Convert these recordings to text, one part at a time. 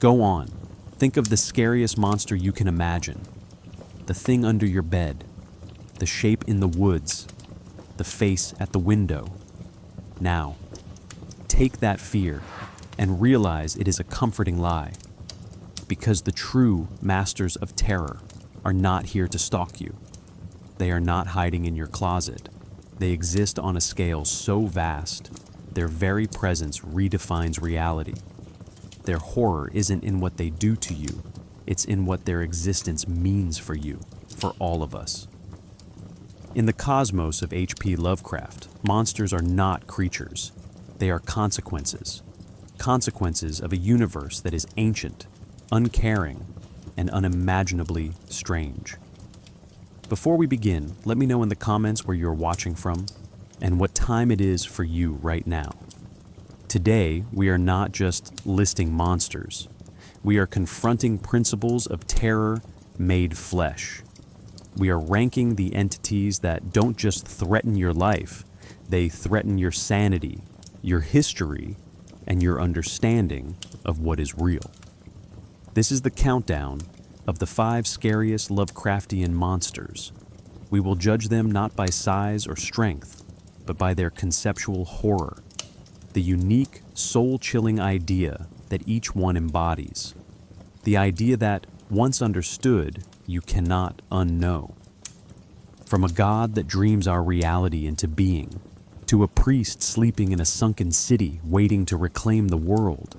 Go on. Think of the scariest monster you can imagine. The thing under your bed, the shape in the woods, the face at the window. Now, take that fear and realize it is a comforting lie, because the true masters of terror are not here to stalk you. They are not hiding in your closet. They exist on a scale so vast, their very presence redefines reality. Their horror isn't in what they do to you, it's in what their existence means for you, for all of us. In the cosmos of H.P. Lovecraft, monsters are not creatures. They are consequences. Consequences of a universe that is ancient, uncaring, and unimaginably strange. Before we begin, let me know in the comments where you're watching from and what time it is for you right now. Today, we are not just listing monsters. We are confronting principles of terror made flesh. We are ranking the entities that don't just threaten your life, they threaten your sanity, your history, and your understanding of what is real. This is the countdown of the 5 scariest Lovecraftian monsters. We will judge them not by size or strength, but by their conceptual horror, the unique, soul-chilling idea that each one embodies. The idea that, once understood, you cannot unknow. From a god that dreams our reality into being, to a priest sleeping in a sunken city waiting to reclaim the world,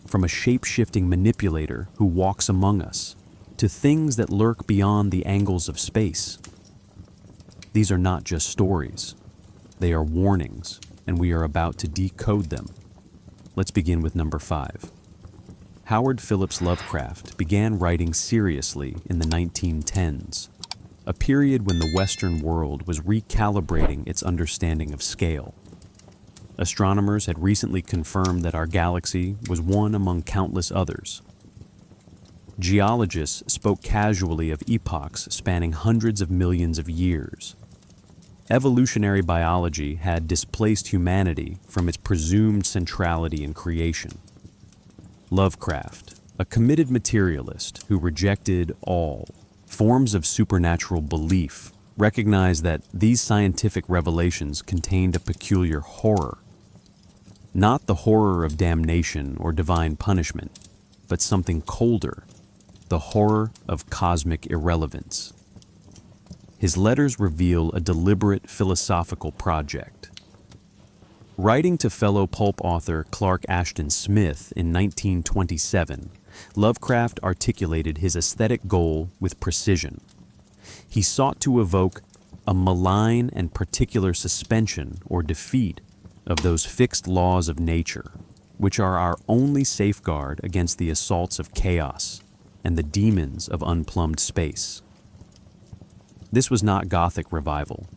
from a shape-shifting manipulator who walks among us, to things that lurk beyond the angles of space. These are not just stories. They are warnings, and we are about to decode them. Let's begin with number 5. Howard Phillips Lovecraft began writing seriously in the 1910s, a period when the Western world was recalibrating its understanding of scale. Astronomers had recently confirmed that our galaxy was one among countless others. Geologists spoke casually of epochs spanning hundreds of millions of years. Evolutionary biology had displaced humanity from its presumed centrality in creation. Lovecraft, a committed materialist who rejected all forms of supernatural belief, recognized that these scientific revelations contained a peculiar horror. Not the horror of damnation or divine punishment, but something colder, the horror of cosmic irrelevance. His letters reveal a deliberate philosophical project. Writing to fellow pulp author Clark Ashton Smith in 1927, Lovecraft articulated his aesthetic goal with precision. He sought to evoke a malign and particular suspension or defeat of those fixed laws of nature, which are our only safeguard against the assaults of chaos and the demons of unplumbed space. This was not Gothic revival.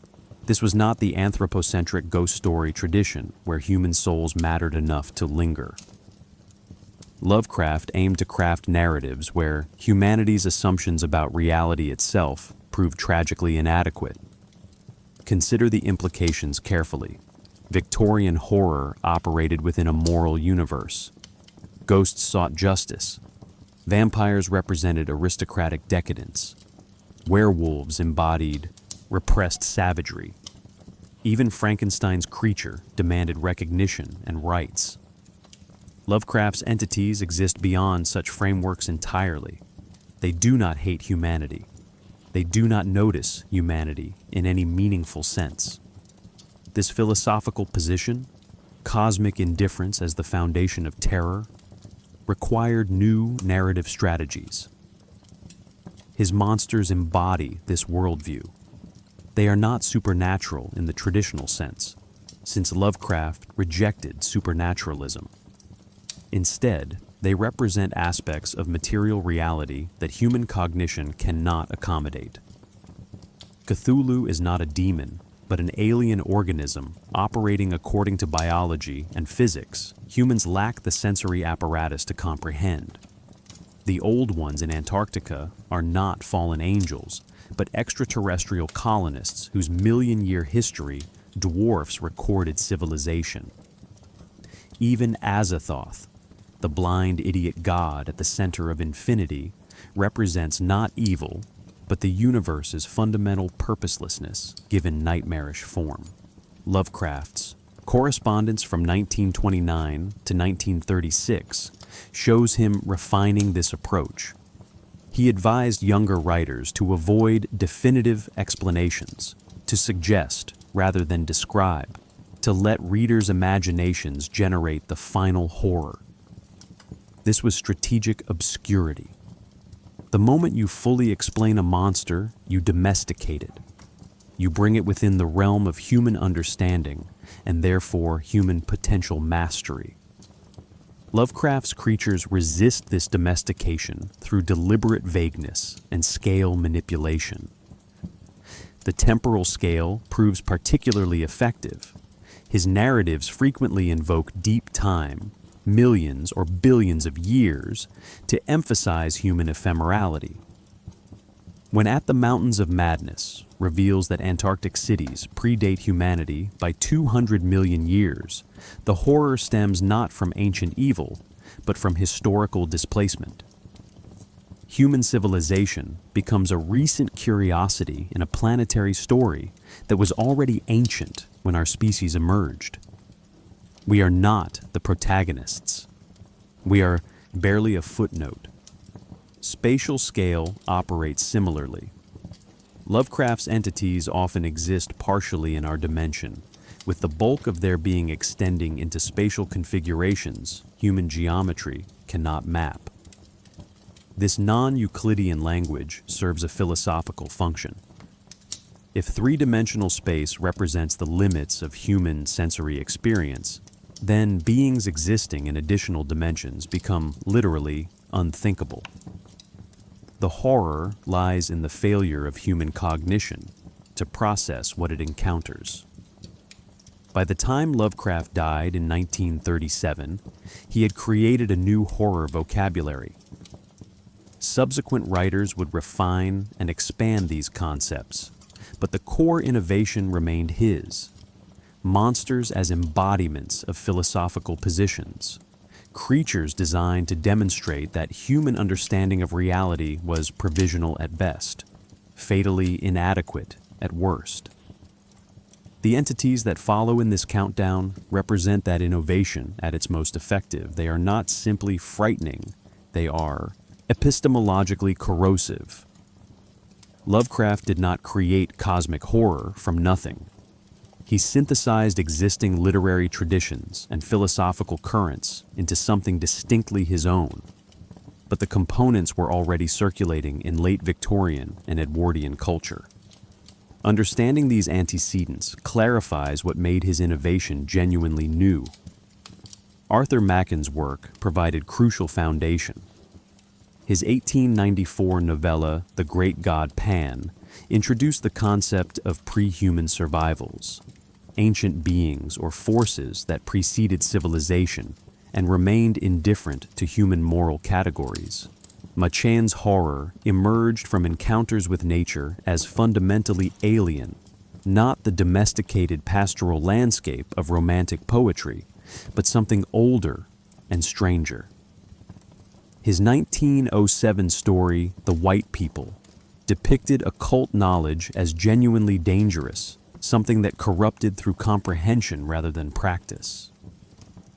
This was not the anthropocentric ghost story tradition where human souls mattered enough to linger. Lovecraft aimed to craft narratives where humanity's assumptions about reality itself proved tragically inadequate. Consider the implications carefully. Victorian horror operated within a moral universe. Ghosts sought justice. Vampires represented aristocratic decadence. Werewolves embodied repressed savagery. Even Frankenstein's creature demanded recognition and rights. Lovecraft's entities exist beyond such frameworks entirely. They do not hate humanity. They do not notice humanity in any meaningful sense. This philosophical position, cosmic indifference as the foundation of terror, required new narrative strategies. His monsters embody this worldview. They are not supernatural in the traditional sense, since Lovecraft rejected supernaturalism. Instead, they represent aspects of material reality that human cognition cannot accommodate. Cthulhu is not a demon, but an alien organism operating according to biology and physics humans lack the sensory apparatus to comprehend. The old ones in Antarctica are not fallen angels, but extraterrestrial colonists whose million-year history dwarfs recorded civilization. Even Azathoth, the blind idiot god at the center of infinity, represents not evil, but the universe's fundamental purposelessness given nightmarish form. Lovecraft's correspondence from 1929 to 1936 shows him refining this approach. He advised younger writers to avoid definitive explanations, to suggest rather than describe, to let readers' imaginations generate the final horror. This was strategic obscurity. The moment you fully explain a monster, you domesticate it. You bring it within the realm of human understanding and therefore human potential mastery. Lovecraft's creatures resist this domestication through deliberate vagueness and scale manipulation. The temporal scale proves particularly effective. His narratives frequently invoke deep time, millions or billions of years, to emphasize human ephemerality. When At the Mountains of Madness reveals that Antarctic cities predate humanity by 200 million years, the horror stems not from ancient evil, but from historical displacement. Human civilization becomes a recent curiosity in a planetary story that was already ancient when our species emerged. We are not the protagonists. We are barely a footnote. Spatial scale operates similarly. Lovecraft's entities often exist partially in our dimension, with the bulk of their being extending into spatial configurations human geometry cannot map. This non-Euclidean language serves a philosophical function. If three-dimensional space represents the limits of human sensory experience, then beings existing in additional dimensions become literally unthinkable. The horror lies in the failure of human cognition to process what it encounters. By the time Lovecraft died in 1937, he had created a new horror vocabulary. Subsequent writers would refine and expand these concepts, but the core innovation remained his: monsters as embodiments of philosophical positions, creatures designed to demonstrate that human understanding of reality was provisional at best, fatally inadequate at worst. The entities that follow in this countdown represent that innovation at its most effective. They are not simply frightening, they are epistemologically corrosive. Lovecraft did not create cosmic horror from nothing. He synthesized existing literary traditions and philosophical currents into something distinctly his own. But the components were already circulating in late Victorian and Edwardian culture. Understanding these antecedents clarifies what made his innovation genuinely new. Arthur Machen's work provided crucial foundation. His 1894 novella, The Great God Pan, introduced the concept of pre-human survivals, ancient beings or forces that preceded civilization and remained indifferent to human moral categories. Machen's horror emerged from encounters with nature as fundamentally alien, not the domesticated pastoral landscape of romantic poetry, but something older and stranger. His 1907 story, The White People, depicted occult knowledge as genuinely dangerous, something that corrupted through comprehension rather than practice.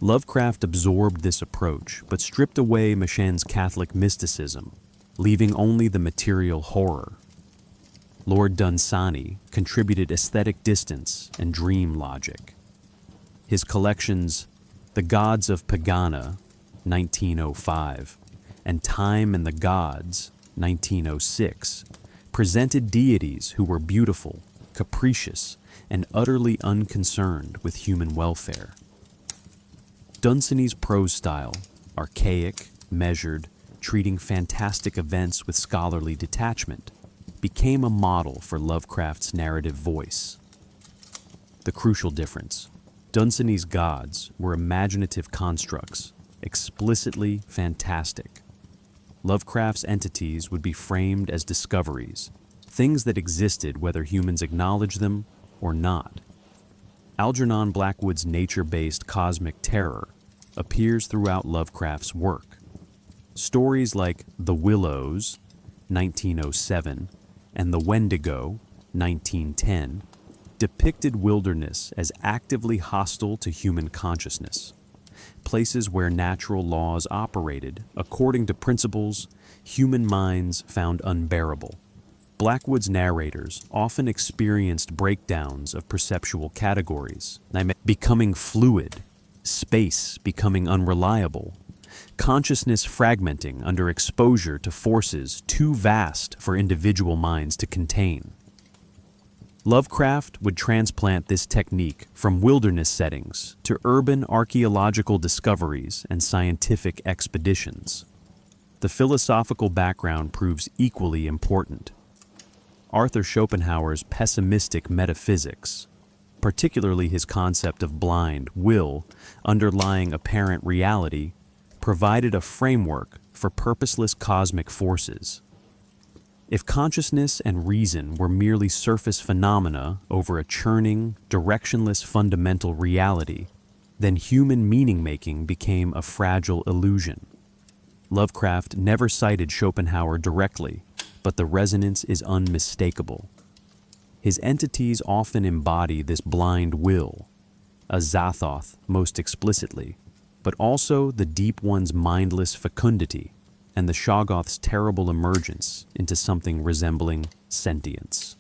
Lovecraft absorbed this approach, but stripped away Machen's Catholic mysticism, leaving only the material horror. Lord Dunsany contributed aesthetic distance and dream logic. His collections, The Gods of Pagana, 1905, and Time and the Gods, 1906, presented deities who were beautiful, capricious, and utterly unconcerned with human welfare. Dunsany's prose style, archaic, measured, treating fantastic events with scholarly detachment, became a model for Lovecraft's narrative voice. The crucial difference: Dunsany's gods were imaginative constructs, explicitly fantastic. Lovecraft's entities would be framed as discoveries, things that existed whether humans acknowledged them or not. Algernon Blackwood's nature-based cosmic terror appears throughout Lovecraft's work. Stories like The Willows, 1907, and The Wendigo, 1910, depicted wilderness as actively hostile to human consciousness, places where natural laws operated according to principles human minds found unbearable. Blackwood's narrators often experienced breakdowns of perceptual categories, becoming fluid, space becoming unreliable, consciousness fragmenting under exposure to forces too vast for individual minds to contain. Lovecraft would transplant this technique from wilderness settings to urban archaeological discoveries and scientific expeditions. The philosophical background proves equally important. Arthur Schopenhauer's pessimistic metaphysics, particularly his concept of blind will underlying apparent reality, provided a framework for purposeless cosmic forces. If consciousness and reason were merely surface phenomena over a churning, directionless fundamental reality, then human meaning-making became a fragile illusion. Lovecraft never cited Schopenhauer directly, but the resonance is unmistakable. His entities often embody this blind will, Azathoth most explicitly, but also the Deep One's mindless fecundity and the Shoggoth's terrible emergence into something resembling sentience.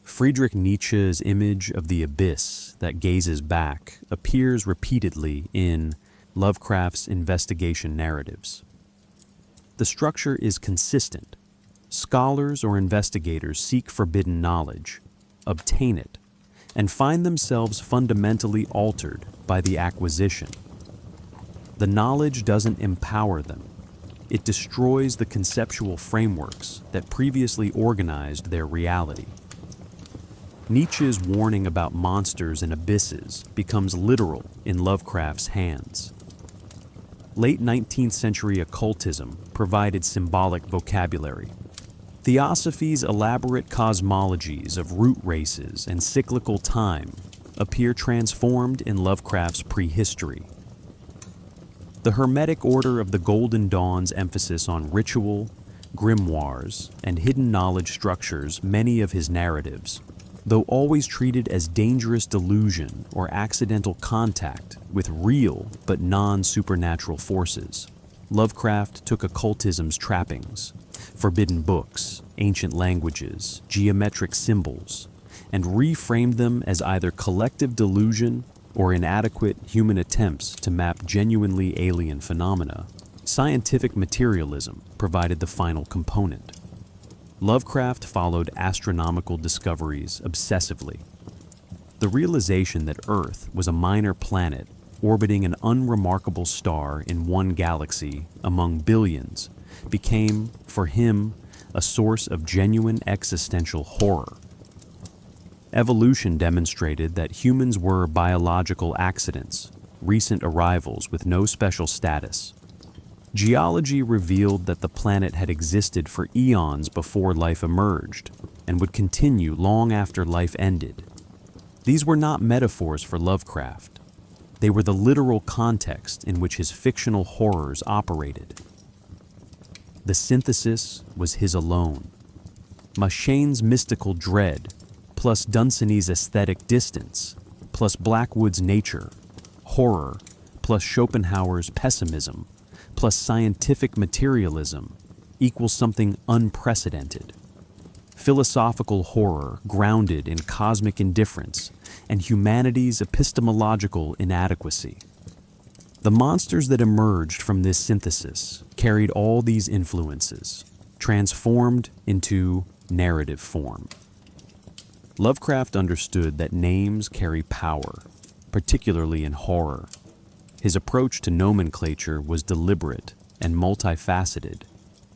Friedrich Nietzsche's image of the abyss that gazes back appears repeatedly in Lovecraft's investigation narratives. The structure is consistent. Scholars or investigators seek forbidden knowledge, obtain it, and find themselves fundamentally altered by the acquisition. The knowledge doesn't empower them. It destroys the conceptual frameworks that previously organized their reality. Nietzsche's warning about monsters and abysses becomes literal in Lovecraft's hands. Late 19th century occultism provided symbolic vocabulary. Theosophy's elaborate cosmologies of root races and cyclical time appear transformed in Lovecraft's prehistory. The Hermetic Order of the Golden Dawn's emphasis on ritual, grimoires, and hidden knowledge structures many of his narratives, though always treated as dangerous delusion or accidental contact with real but non-supernatural forces. Lovecraft took occultism's trappings, forbidden books, ancient languages, geometric symbols, and reframed them as either collective delusion or inadequate human attempts to map genuinely alien phenomena. Scientific materialism provided the final component. Lovecraft followed astronomical discoveries obsessively. The realization that Earth was a minor planet orbiting an unremarkable star in one galaxy among billions became, for him, a source of genuine existential horror. Evolution demonstrated that humans were biological accidents, recent arrivals with no special status. Geology revealed that the planet had existed for eons before life emerged and would continue long after life ended. These were not metaphors for Lovecraft. They were the literal context in which his fictional horrors operated. The synthesis was his alone. Mashane's mystical dread, plus Dunsany's aesthetic distance, plus Blackwood's nature, horror, plus Schopenhauer's pessimism, plus scientific materialism equals something unprecedented. Philosophical horror grounded in cosmic indifference and humanity's epistemological inadequacy. The monsters that emerged from this synthesis carried all these influences, transformed into narrative form. Lovecraft understood that names carry power, particularly in horror. His approach to nomenclature was deliberate and multifaceted,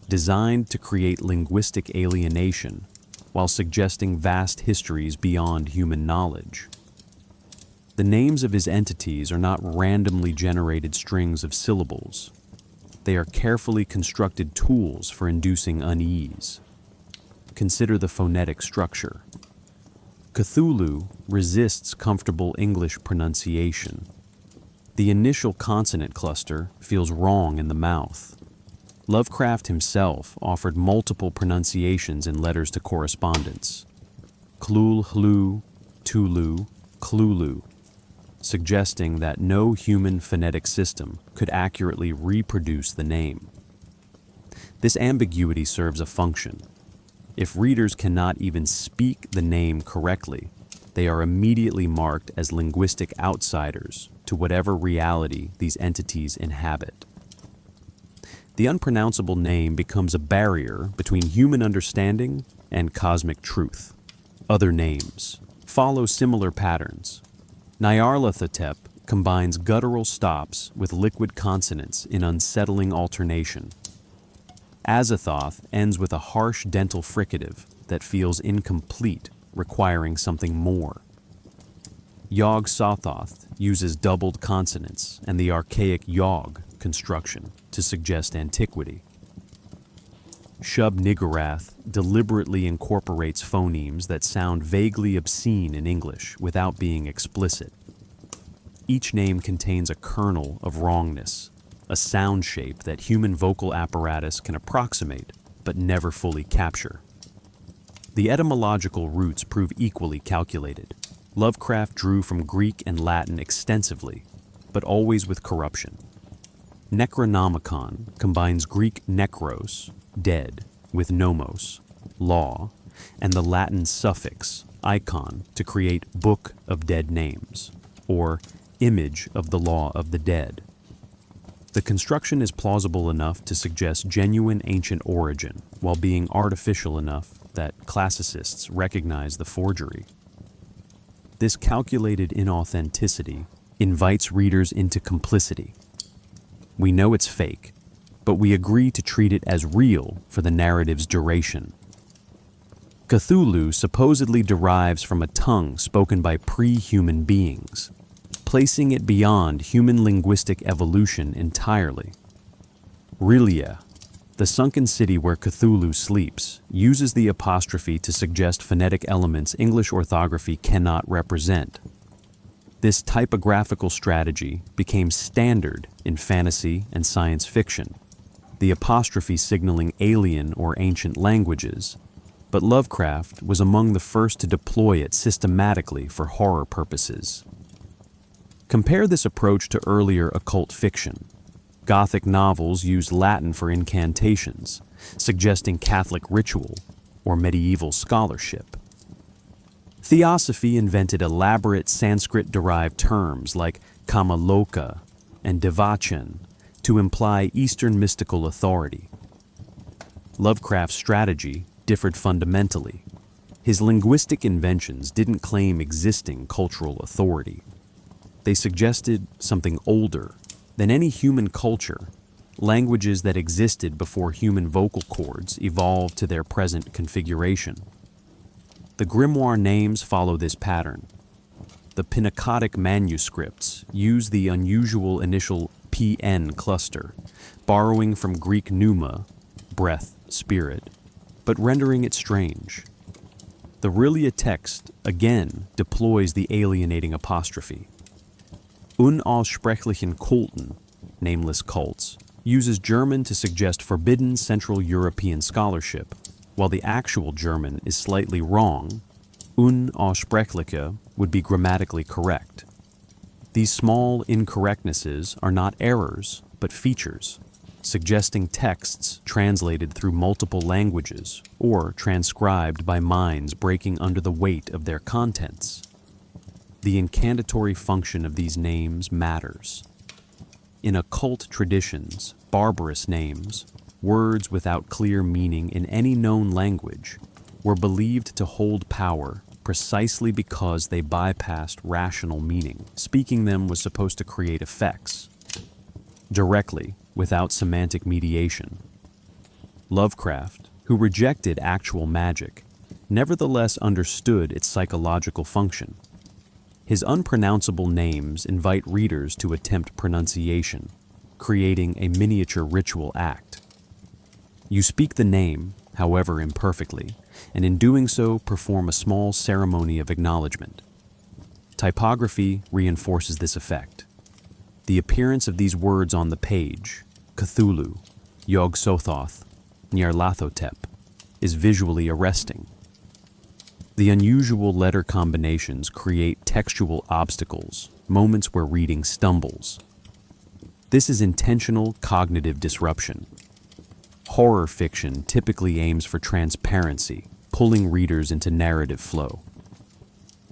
designed to create linguistic alienation while suggesting vast histories beyond human knowledge. The names of his entities are not randomly generated strings of syllables. They are carefully constructed tools for inducing unease. Consider the phonetic structure. Cthulhu resists comfortable English pronunciation. The initial consonant cluster feels wrong in the mouth. Lovecraft himself offered multiple pronunciations in letters to correspondents. Klul-hlu, Tulu, Klulu, suggesting that no human phonetic system could accurately reproduce the name. This ambiguity serves a function. If readers cannot even speak the name correctly, they are immediately marked as linguistic outsiders to whatever reality these entities inhabit. The unpronounceable name becomes a barrier between human understanding and cosmic truth. Other names follow similar patterns. Nyarlathotep combines guttural stops with liquid consonants in unsettling alternation. Azathoth ends with a harsh dental fricative that feels incomplete, requiring something more. Yog-Sothoth uses doubled consonants and the archaic yog construction to suggest antiquity. Shub-Niggurath deliberately incorporates phonemes that sound vaguely obscene in English without being explicit. Each name contains a kernel of wrongness, a sound shape that human vocal apparatus can approximate but never fully capture. The etymological roots prove equally calculated. Lovecraft drew from Greek and Latin extensively, but always with corruption. Necronomicon combines Greek nekros, dead, with nomos, law, and the Latin suffix, icon, to create Book of Dead Names, or Image of the Law of the Dead. The construction is plausible enough to suggest genuine ancient origin, while being artificial enough that classicists recognize the forgery. This calculated inauthenticity invites readers into complicity. We know it's fake, but we agree to treat it as real for the narrative's duration. Cthulhu supposedly derives from a tongue spoken by pre-human beings, placing it beyond human linguistic evolution entirely. R'lyeh, the sunken city where Cthulhu sleeps, uses the apostrophe to suggest phonetic elements English orthography cannot represent. This typographical strategy became standard in fantasy and science fiction, the apostrophe signaling alien or ancient languages, but Lovecraft was among the first to deploy it systematically for horror purposes. Compare this approach to earlier occult fiction. Gothic novels used Latin for incantations, suggesting Catholic ritual or medieval scholarship. Theosophy invented elaborate Sanskrit-derived terms like Kamaloka and Devachan to imply Eastern mystical authority. Lovecraft's strategy differed fundamentally. His linguistic inventions didn't claim existing cultural authority. They suggested something older than any human culture, languages that existed before human vocal cords evolved to their present configuration. The grimoire names follow this pattern. The Pinacotic manuscripts use the unusual initial PN cluster, borrowing from Greek pneuma, breath, spirit, but rendering it strange. The R'lyeh text again deploys the alienating apostrophe. Unaussprechlichen Kulten, nameless cults, uses German to suggest forbidden Central European scholarship, while the actual German is slightly wrong. Unaussprechliche would be grammatically correct. These small incorrectnesses are not errors, but features, suggesting texts translated through multiple languages or transcribed by minds breaking under the weight of their contents. The incantatory function of these names matters. In occult traditions, barbarous names, words without clear meaning in any known language, were believed to hold power precisely because they bypassed rational meaning. Speaking them was supposed to create effects, directly, without semantic mediation. Lovecraft, who rejected actual magic, nevertheless understood its psychological function. His unpronounceable names invite readers to attempt pronunciation, creating a miniature ritual act. You speak the name, however imperfectly, and in doing so perform a small ceremony of acknowledgement. Typography reinforces this effect. The appearance of these words on the page, Cthulhu, Yog-Sothoth, Nyarlathotep, is visually arresting. The unusual letter combinations create textual obstacles, moments where reading stumbles. This is intentional cognitive disruption. Horror fiction typically aims for transparency, pulling readers into narrative flow.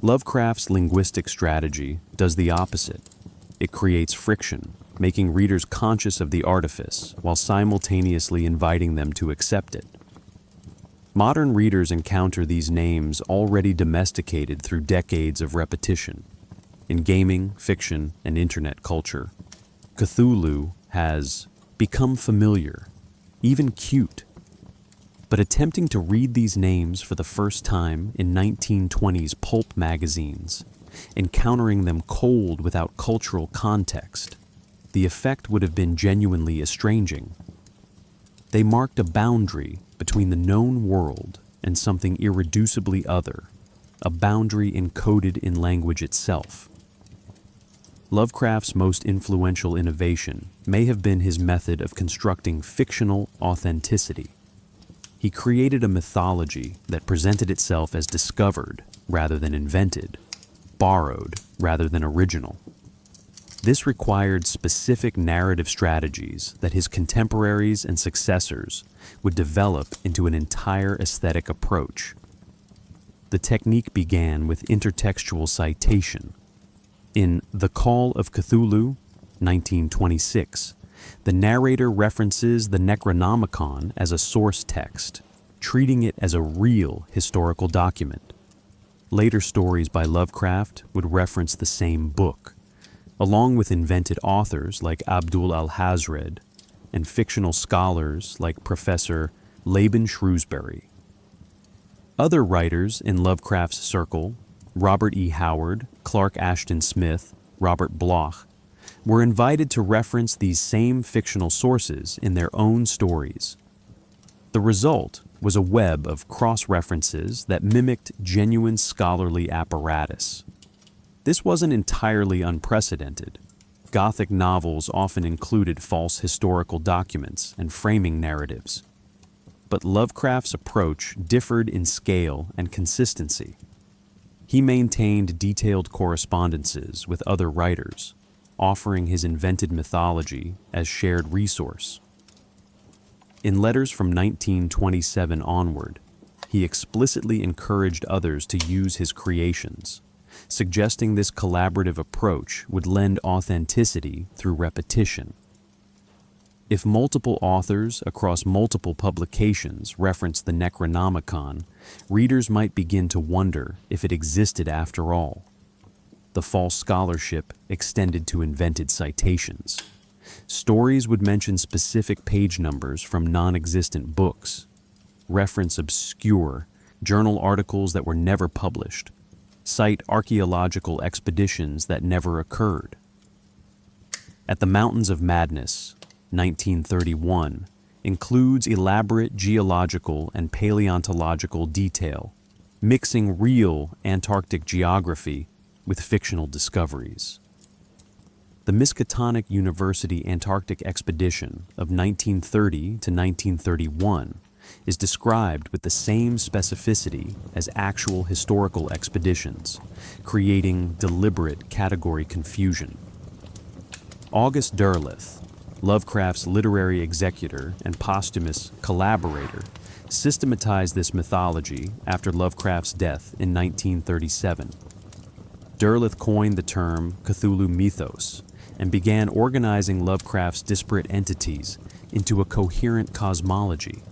Lovecraft's linguistic strategy does the opposite. It creates friction, making readers conscious of the artifice while simultaneously inviting them to accept it. Modern readers encounter these names already domesticated through decades of repetition. In gaming, fiction, and internet culture, Cthulhu has become familiar, even cute. But attempting to read these names for the first time in 1920s pulp magazines, encountering them cold without cultural context, the effect would have been genuinely estranging. They marked a boundary between the known world and something irreducibly other, a boundary encoded in language itself. Lovecraft's most influential innovation may have been his method of constructing fictional authenticity. He created a mythology that presented itself as discovered rather than invented, borrowed rather than original. This required specific narrative strategies that his contemporaries and successors would develop into an entire aesthetic approach. The technique began with intertextual citation. In The Call of Cthulhu, 1926, the narrator references the Necronomicon as a source text, treating it as a real historical document. Later stories by Lovecraft would reference the same book, along with invented authors like Abdul al-Hazred and fictional scholars like Professor Laban Shrewsbury. Other writers in Lovecraft's circle, Robert E. Howard, Clark Ashton Smith, Robert Bloch, were invited to reference these same fictional sources in their own stories. The result was a web of cross-references that mimicked genuine scholarly apparatus. This wasn't entirely unprecedented. Gothic novels often included false historical documents and framing narratives. But Lovecraft's approach differed in scale and consistency. He maintained detailed correspondences with other writers, offering his invented mythology as shared resource. In letters from 1927 onward, he explicitly encouraged others to use his creations, suggesting this collaborative approach would lend authenticity through repetition. If multiple authors across multiple publications reference the Necronomicon, readers might begin to wonder if it existed after all. The false scholarship extended to invented citations. Stories would mention specific page numbers from non-existent books, reference obscure journal articles that were never published, cite archaeological expeditions that never occurred. At the Mountains of Madness, 1931, includes elaborate geological and paleontological detail, mixing real Antarctic geography with fictional discoveries. The Miskatonic University Antarctic Expedition of 1930 to 1931 is described with the same specificity as actual historical expeditions, creating deliberate category confusion. August Derleth, Lovecraft's literary executor and posthumous collaborator, systematized this mythology after Lovecraft's death in 1937. Derleth coined the term Cthulhu mythos and began organizing Lovecraft's disparate entities into a coherent cosmology.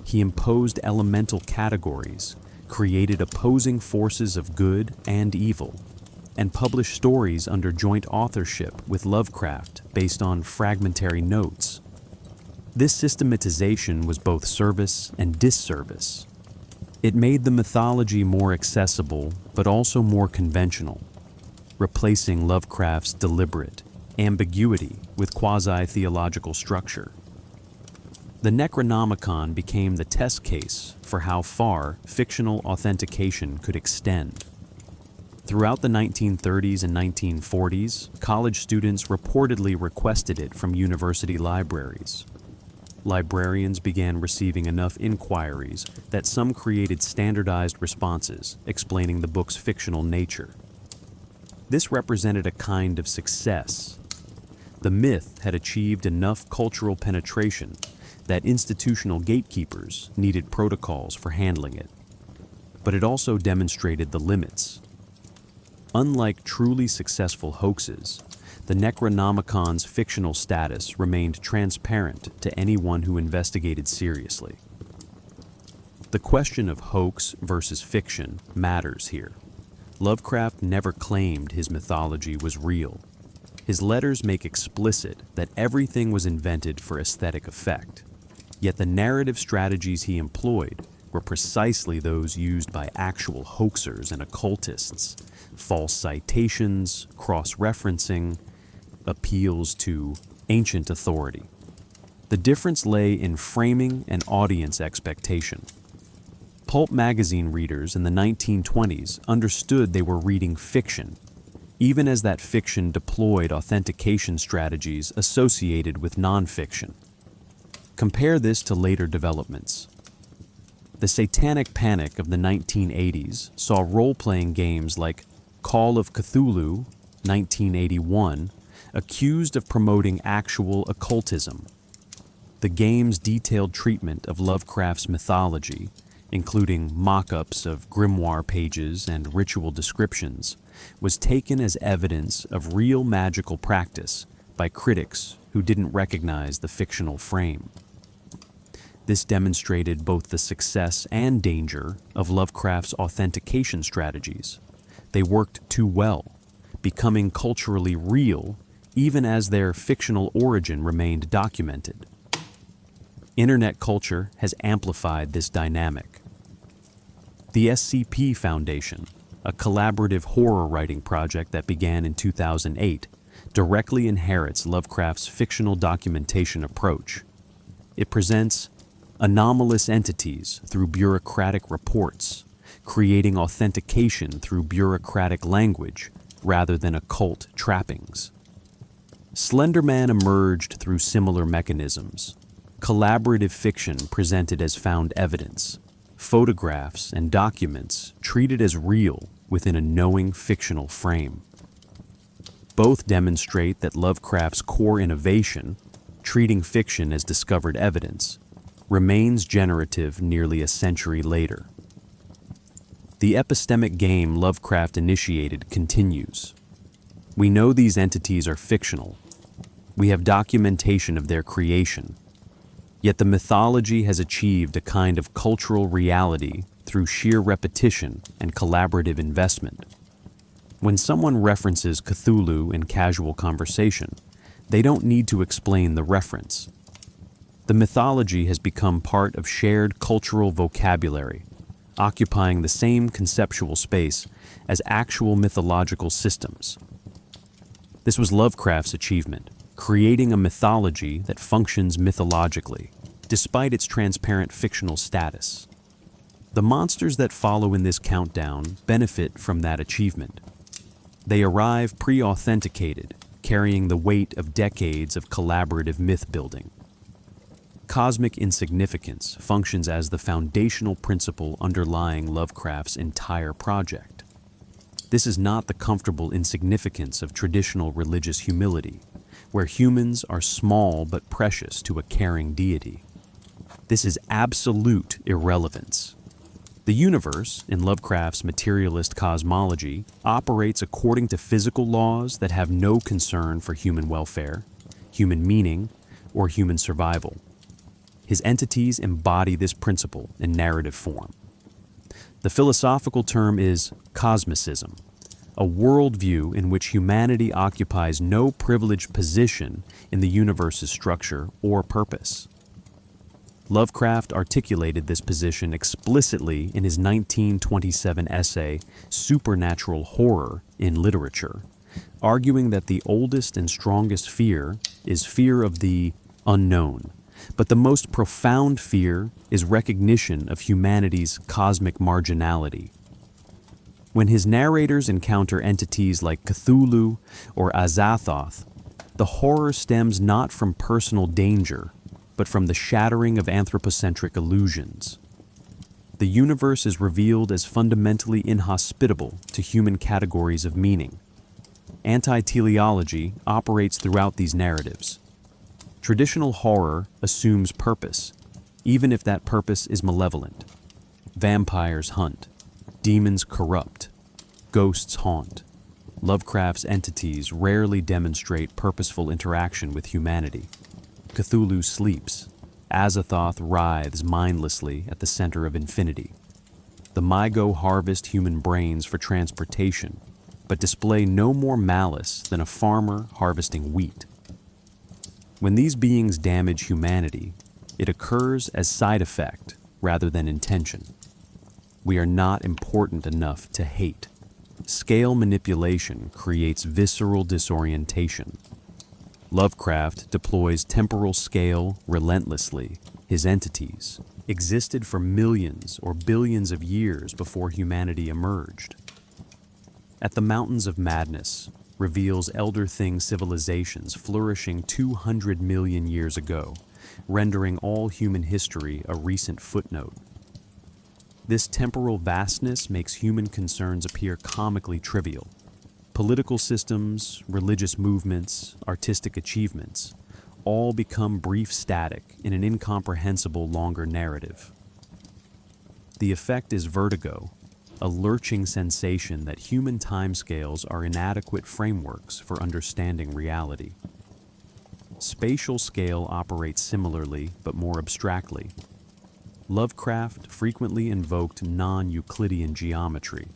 He imposed elemental categories, created opposing forces of good and evil, and published stories under joint authorship with Lovecraft based on fragmentary notes. This systematization was both service and disservice. It made the mythology more accessible, but also more conventional, replacing Lovecraft's deliberate ambiguity with quasi-theological structure. The Necronomicon became the test case for how far fictional authentication could extend. Throughout the 1930s and 1940s, college students reportedly requested it from university libraries. Librarians began receiving enough inquiries that some created standardized responses explaining the book's fictional nature. This represented a kind of success. The myth had achieved enough cultural penetration that institutional gatekeepers needed protocols for handling it. But it also demonstrated the limits. Unlike truly successful hoaxes, the Necronomicon's fictional status remained transparent to anyone who investigated seriously. The question of hoax versus fiction matters here. Lovecraft never claimed his mythology was real. His letters make explicit that everything was invented for aesthetic effect. Yet the narrative strategies he employed were precisely those used by actual hoaxers and occultists: false citations, cross-referencing, appeals to ancient authority. The difference lay in framing and audience expectation. Pulp magazine readers in the 1920s understood they were reading fiction, even as that fiction deployed authentication strategies associated with nonfiction. Compare this to later developments. The satanic panic of the 1980s saw role-playing games like Call of Cthulhu, 1981, accused of promoting actual occultism. The game's detailed treatment of Lovecraft's mythology, including mock-ups of grimoire pages and ritual descriptions, was taken as evidence of real magical practice by critics who didn't recognize the fictional frame. This demonstrated both the success and danger of Lovecraft's authentication strategies. They worked too well, becoming culturally real even as their fictional origin remained documented. Internet culture has amplified this dynamic. The SCP Foundation, a collaborative horror writing project that began in 2008, directly inherits Lovecraft's fictional documentation approach. It presents anomalous entities through bureaucratic reports, creating authentication through bureaucratic language rather than occult trappings. Slenderman emerged through similar mechanisms. Collaborative fiction presented as found evidence, photographs and documents treated as real within a knowing fictional frame. Both demonstrate that Lovecraft's core innovation, treating fiction as discovered evidence, remains generative nearly a century later. The epistemic game Lovecraft initiated continues. We know these entities are fictional. We have documentation of their creation. Yet the mythology has achieved a kind of cultural reality through sheer repetition and collaborative investment. When someone references Cthulhu in casual conversation, they don't need to explain the reference. The mythology has become part of shared cultural vocabulary, occupying the same conceptual space as actual mythological systems. This was Lovecraft's achievement, creating a mythology that functions mythologically, despite its transparent fictional status. The monsters that follow in this countdown benefit from that achievement. They arrive pre-authenticated, carrying the weight of decades of collaborative myth-building. Cosmic insignificance functions as the foundational principle underlying Lovecraft's entire project. This is not the comfortable insignificance of traditional religious humility, where humans are small but precious to a caring deity. This is absolute irrelevance. The universe, in Lovecraft's materialist cosmology, operates according to physical laws that have no concern for human welfare, human meaning, or human survival. His entities embody this principle in narrative form. The philosophical term is cosmicism, a worldview in which humanity occupies no privileged position in the universe's structure or purpose. Lovecraft articulated this position explicitly in his 1927 essay, Supernatural Horror in Literature, arguing that the oldest and strongest fear is fear of the unknown, but the most profound fear is recognition of humanity's cosmic marginality. When his narrators encounter entities like Cthulhu or Azathoth, the horror stems not from personal danger, but from the shattering of anthropocentric illusions. The universe is revealed as fundamentally inhospitable to human categories of meaning. Anti-teleology operates throughout these narratives. Traditional horror assumes purpose, even if that purpose is malevolent. Vampires hunt, demons corrupt, ghosts haunt. Lovecraft's entities rarely demonstrate purposeful interaction with humanity. Cthulhu sleeps. Azathoth writhes mindlessly at the center of infinity. The Mygo harvest human brains for transportation, but display no more malice than a farmer harvesting wheat. When these beings damage humanity, it occurs as side effect rather than intention. We are not important enough to hate. Scale manipulation creates visceral disorientation. Lovecraft deploys temporal scale relentlessly. His entities existed for millions or billions of years before humanity emerged. At the Mountains of Madness reveals Elder Thing civilizations flourishing 200 million years ago, rendering all human history a recent footnote. This temporal vastness makes human concerns appear comically trivial. Political systems, religious movements, artistic achievements, all become brief static in an incomprehensible longer narrative. The effect is vertigo, a lurching sensation that human timescales are inadequate frameworks for understanding reality. Spatial scale operates similarly, but more abstractly. Lovecraft frequently invoked non-Euclidean geometry,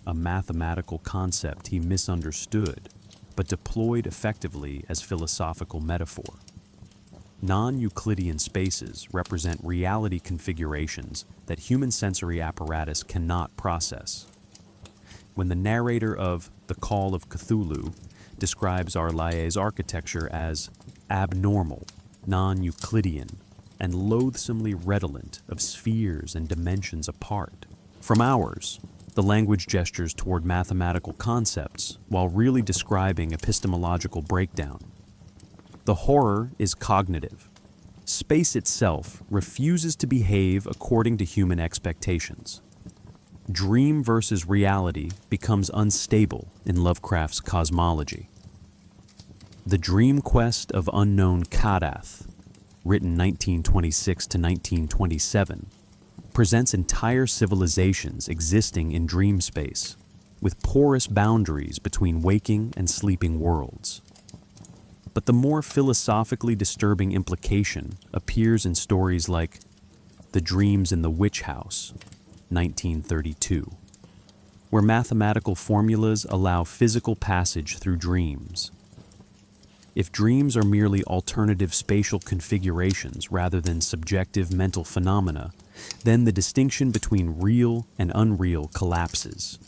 a mathematical concept he misunderstood, but deployed effectively as philosophical metaphor. Non-Euclidean spaces represent reality configurations that human sensory apparatus cannot process. When the narrator of The Call of Cthulhu describes Arlae's architecture as abnormal, non-Euclidean, and loathsomely redolent of spheres and dimensions apart from ours, the language gestures toward mathematical concepts while really describing epistemological breakdown. The horror is cognitive. Space itself refuses to behave according to human expectations. Dream versus reality becomes unstable in Lovecraft's cosmology. The Dream Quest of Unknown Kadath, written 1926 to 1927, presents entire civilizations existing in dream space, with porous boundaries between waking and sleeping worlds. But the more philosophically disturbing implication appears in stories like The Dreams in the Witch House, 1932, where mathematical formulas allow physical passage through dreams. If dreams are merely alternative spatial configurations rather than subjective mental phenomena, then the distinction between real and unreal collapses.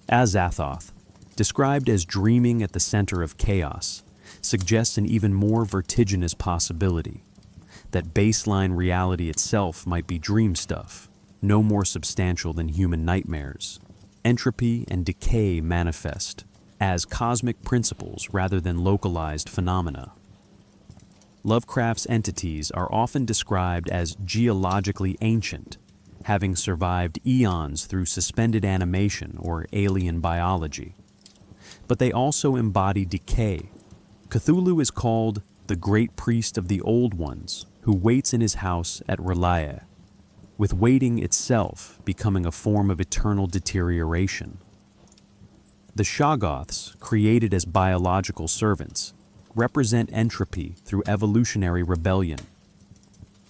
Azathoth, described as dreaming at the center of chaos, suggests an even more vertiginous possibility, that baseline reality itself might be dream stuff, no more substantial than human nightmares. Entropy and decay manifest as cosmic principles rather than localized phenomena. Lovecraft's entities are often described as geologically ancient, having survived eons through suspended animation or alien biology. But they also embody decay. Cthulhu is called the Great Priest of the Old Ones, who waits in his house at R'lyeh, with waiting itself becoming a form of eternal deterioration. The Shoggoths, created as biological servants, represent entropy through evolutionary rebellion.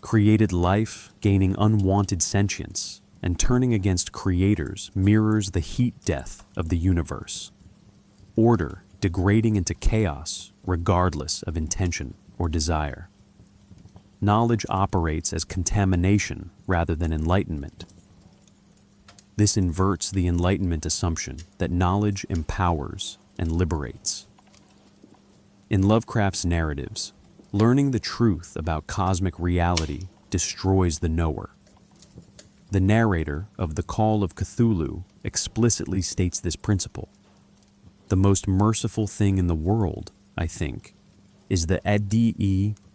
Created life gaining unwanted sentience and turning against creators mirrors the heat death of the universe. Order degrading into chaos regardless of intention or desire. Knowledge operates as contamination rather than enlightenment. This inverts the Enlightenment assumption that knowledge empowers and liberates. In Lovecraft's narratives, learning the truth about cosmic reality destroys the knower. The narrator of The Call of Cthulhu explicitly states this principle. The most merciful thing in the world, I think, is the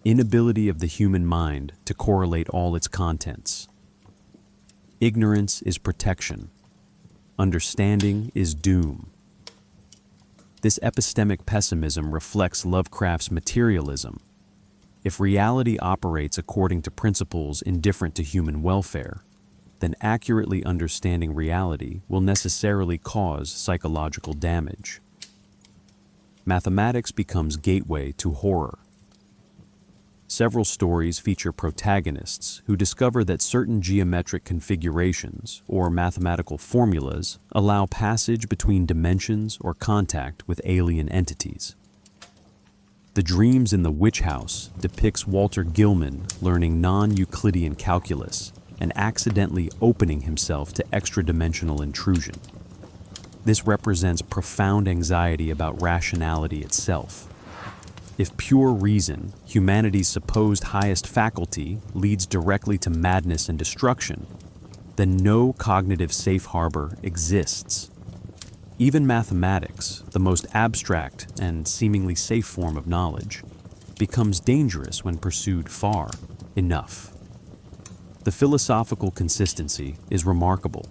inability of the human mind to correlate all its contents. Ignorance is protection. Understanding is doom. This epistemic pessimism reflects Lovecraft's materialism. If reality operates according to principles indifferent to human welfare, then accurately understanding reality will necessarily cause psychological damage. Mathematics becomes gateway to horror. Several stories feature protagonists who discover that certain geometric configurations or mathematical formulas allow passage between dimensions or contact with alien entities. The Dreams in the Witch House depicts Walter Gilman learning non-Euclidean calculus and accidentally opening himself to extra-dimensional intrusion. This represents profound anxiety about rationality itself. If pure reason, humanity's supposed highest faculty, leads directly to madness and destruction, then no cognitive safe harbor exists. Even mathematics, the most abstract and seemingly safe form of knowledge, becomes dangerous when pursued far enough. The philosophical consistency is remarkable.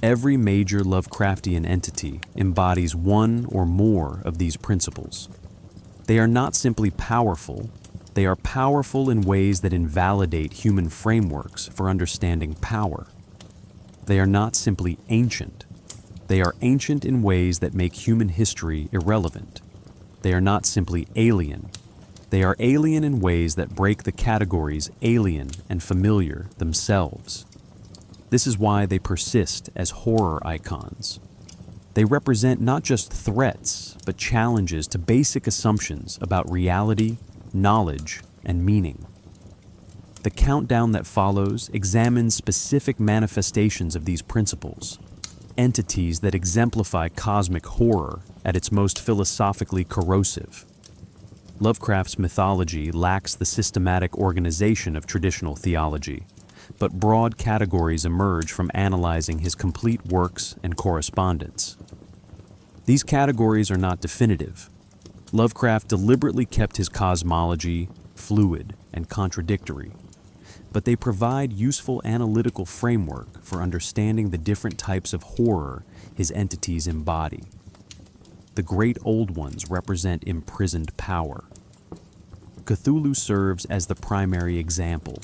Every major Lovecraftian entity embodies one or more of these principles. They are not simply powerful, they are powerful in ways that invalidate human frameworks for understanding power. They are not simply ancient, they are ancient in ways that make human history irrelevant. They are not simply alien, they are alien in ways that break the categories alien and familiar themselves. This is why they persist as horror icons. They represent not just threats, but challenges to basic assumptions about reality, knowledge, and meaning. The countdown that follows examines specific manifestations of these principles, entities that exemplify cosmic horror at its most philosophically corrosive. Lovecraft's mythology lacks the systematic organization of traditional theology, but broad categories emerge from analyzing his complete works and correspondence. These categories are not definitive. Lovecraft deliberately kept his cosmology fluid and contradictory, but they provide useful analytical framework for understanding the different types of horror his entities embody. The Great Old Ones represent imprisoned power. Cthulhu serves as the primary example,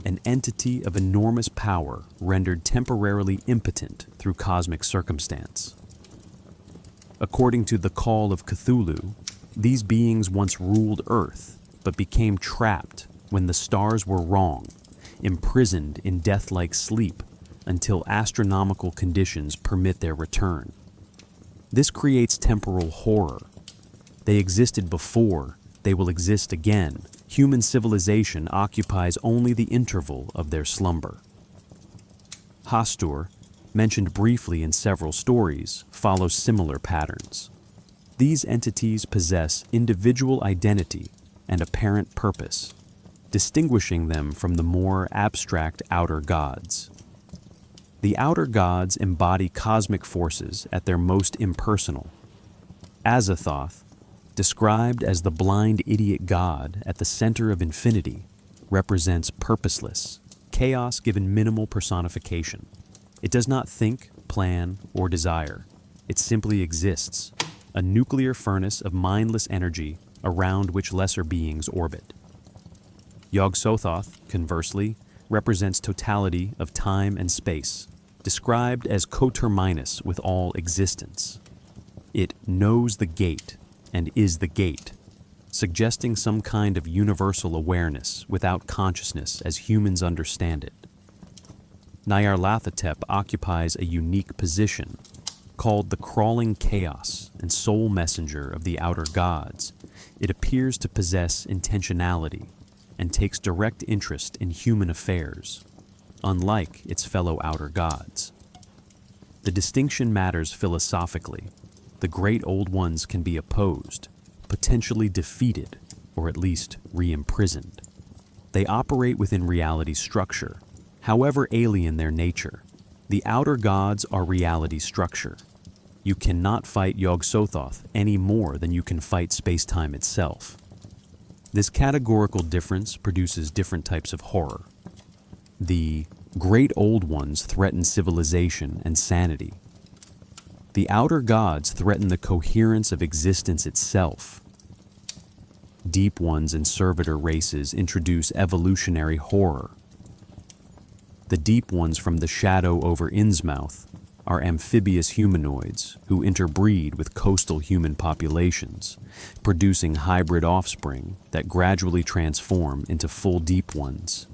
an entity of enormous power rendered temporarily impotent through cosmic circumstance. According to The Call of Cthulhu, these beings once ruled Earth, but became trapped when the stars were wrong, imprisoned in death-like sleep until astronomical conditions permit their return. This creates temporal horror. They existed before, they will exist again. Human civilization occupies only the interval of their slumber. Hastur, mentioned briefly in several stories, follows similar patterns. These entities possess individual identity and apparent purpose, distinguishing them from the more abstract outer gods. The outer gods embody cosmic forces at their most impersonal. Azathoth, described as the blind idiot god at the center of infinity, represents purposeless, chaos given minimal personification. It does not think, plan, or desire. It simply exists, a nuclear furnace of mindless energy around which lesser beings orbit. Yog-Sothoth, conversely, represents totality of time and space, described as coterminous with all existence. It knows the gate and is the gate, suggesting some kind of universal awareness without consciousness as humans understand it. Nyarlathotep occupies a unique position, called the crawling chaos and sole messenger of the outer gods. It appears to possess intentionality and takes direct interest in human affairs, unlike its fellow outer gods. The distinction matters philosophically. The Great Old Ones can be opposed, potentially defeated, or at least re-imprisoned. They operate within reality's structure, However alien their nature, the outer gods are reality structure. You cannot fight Yog-Sothoth any more than you can fight space-time itself. This categorical difference produces different types of horror. The Great Old Ones threaten civilization and sanity. The outer gods threaten the coherence of existence itself. Deep Ones and servitor races introduce evolutionary horror. The Deep Ones from the shadow over Innsmouth are amphibious humanoids who interbreed with coastal human populations, producing hybrid offspring that gradually transform into full Deep Ones.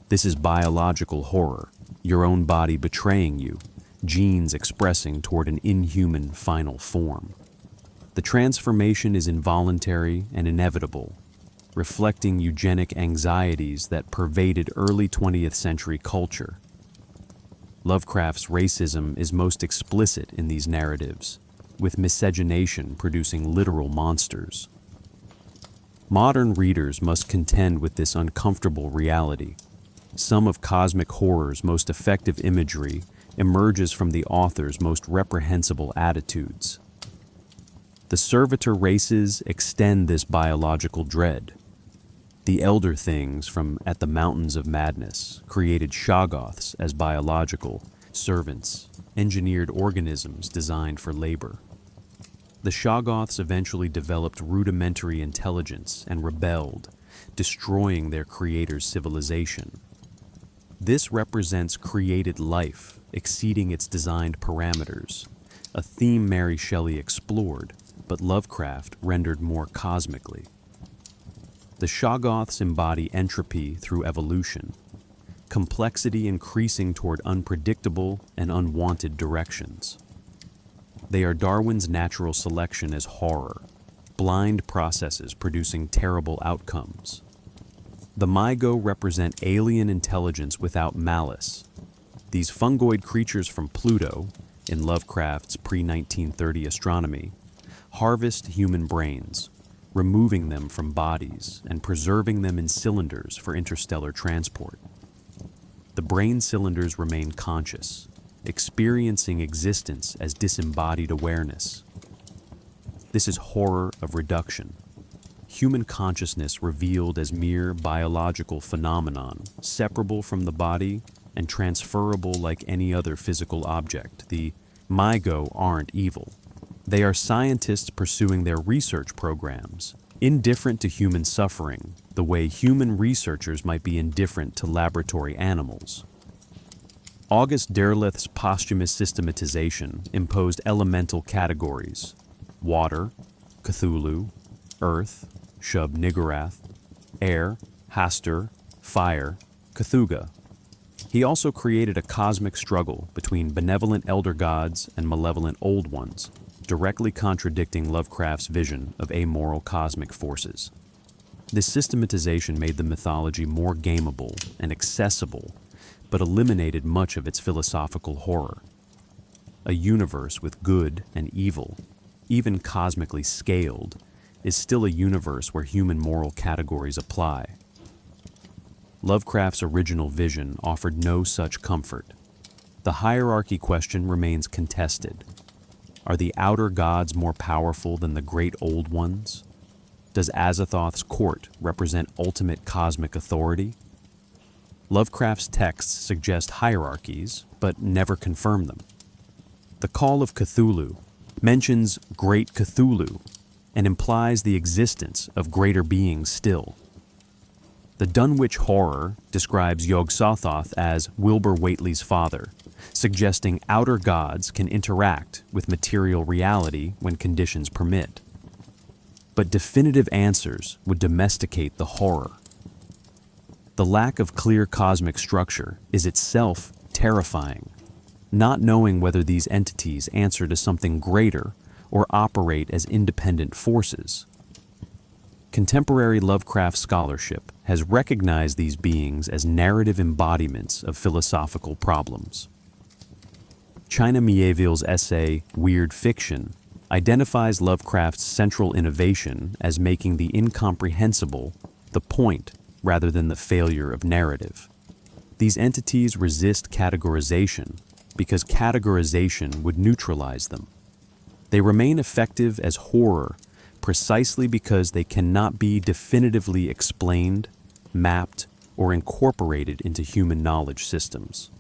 This is biological horror, your own body betraying you, genes expressing toward an inhuman final form. The transformation is involuntary and inevitable, reflecting eugenic anxieties that pervaded early 20th century culture. Lovecraft's racism is most explicit in these narratives, with miscegenation producing literal monsters. Modern readers must contend with this uncomfortable reality. Some of cosmic horror's most effective imagery emerges from the author's most reprehensible attitudes. The servitor races extend this biological dread. The Elder Things from At the Mountains of Madness created Shoggoths as biological servants, engineered organisms designed for labor. The Shoggoths eventually developed rudimentary intelligence and rebelled, destroying their creator's civilization. This represents created life exceeding its designed parameters, a theme Mary Shelley explored, but Lovecraft rendered more cosmically. The Shoggoths embody entropy through evolution, complexity increasing toward unpredictable and unwanted directions. They are Darwin's natural selection as horror, blind processes producing terrible outcomes. The Mygo represent alien intelligence without malice. These fungoid creatures from Pluto, in Lovecraft's pre-1930 astronomy, harvest human brains, removing them from bodies and preserving them in cylinders for interstellar transport. The brain cylinders remain conscious, experiencing existence as disembodied awareness. This is horror of reduction. Human consciousness revealed as mere biological phenomenon, separable from the body and transferable like any other physical object. The Mygo aren't evil. They are scientists pursuing their research programs, indifferent to human suffering, the way human researchers might be indifferent to laboratory animals. August Derleth's posthumous systematization imposed elemental categories: water, Cthulhu; earth, Shub-Niggurath; air, Hastur; fire, Cthulhu. He also created a cosmic struggle between benevolent elder gods and malevolent old ones, directly contradicting Lovecraft's vision of amoral cosmic forces. This systematization made the mythology more gameable and accessible, but eliminated much of its philosophical horror. A universe with good and evil, even cosmically scaled, is still a universe where human moral categories apply. Lovecraft's original vision offered no such comfort. The hierarchy question remains contested. Are the outer gods more powerful than the great old ones? Does Azathoth's court represent ultimate cosmic authority? Lovecraft's texts suggest hierarchies, but never confirm them. The Call of Cthulhu mentions Great Cthulhu and implies the existence of greater beings still. The Dunwich Horror describes Yog-Sothoth as Wilbur Whately's father, suggesting outer gods can interact with material reality when conditions permit. But definitive answers would domesticate the horror. The lack of clear cosmic structure is itself terrifying, not knowing whether these entities answer to something greater or operate as independent forces. Contemporary Lovecraft scholarship has recognized these beings as narrative embodiments of philosophical problems. China Miéville's essay, Weird Fiction, identifies Lovecraft's central innovation as making the incomprehensible the point rather than the failure of narrative. These entities resist categorization because categorization would neutralize them. They remain effective as horror precisely because they cannot be definitively explained, mapped, or incorporated into human knowledge systems.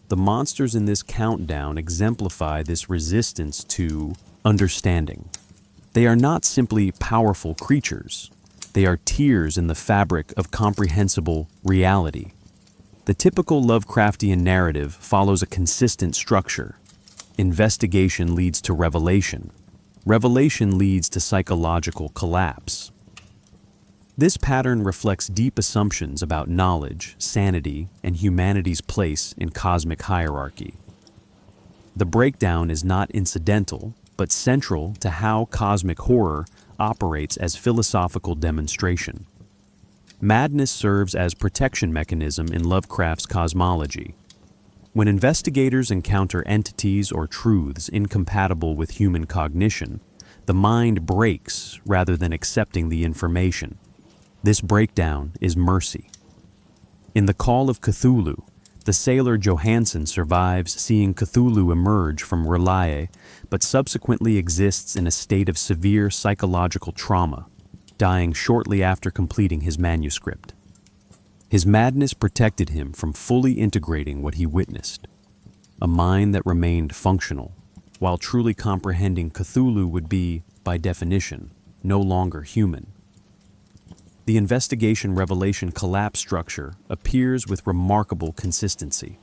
The monsters in this countdown exemplify this resistance to understanding. They are not simply powerful creatures. They are tiers in the fabric of comprehensible reality. The typical Lovecraftian narrative follows a consistent structure. Investigation leads to revelation. Revelation leads to psychological collapse. This pattern reflects deep assumptions about knowledge, sanity, and humanity's place in cosmic hierarchy. The breakdown is not incidental, but central to how cosmic horror operates as philosophical demonstration. Madness serves as protection mechanism in Lovecraft's cosmology. When investigators encounter entities or truths incompatible with human cognition, the mind breaks rather than accepting the information. This breakdown is mercy. In The Call of Cthulhu, the sailor Johansen survives seeing Cthulhu emerge from Relaye, but subsequently exists in a state of severe psychological trauma, dying shortly after completing his manuscript. His madness protected him from fully integrating what he witnessed, a mind that remained functional, while truly comprehending Cthulhu would be, by definition, no longer human. The investigation-revelation collapse structure appears with remarkable consistency.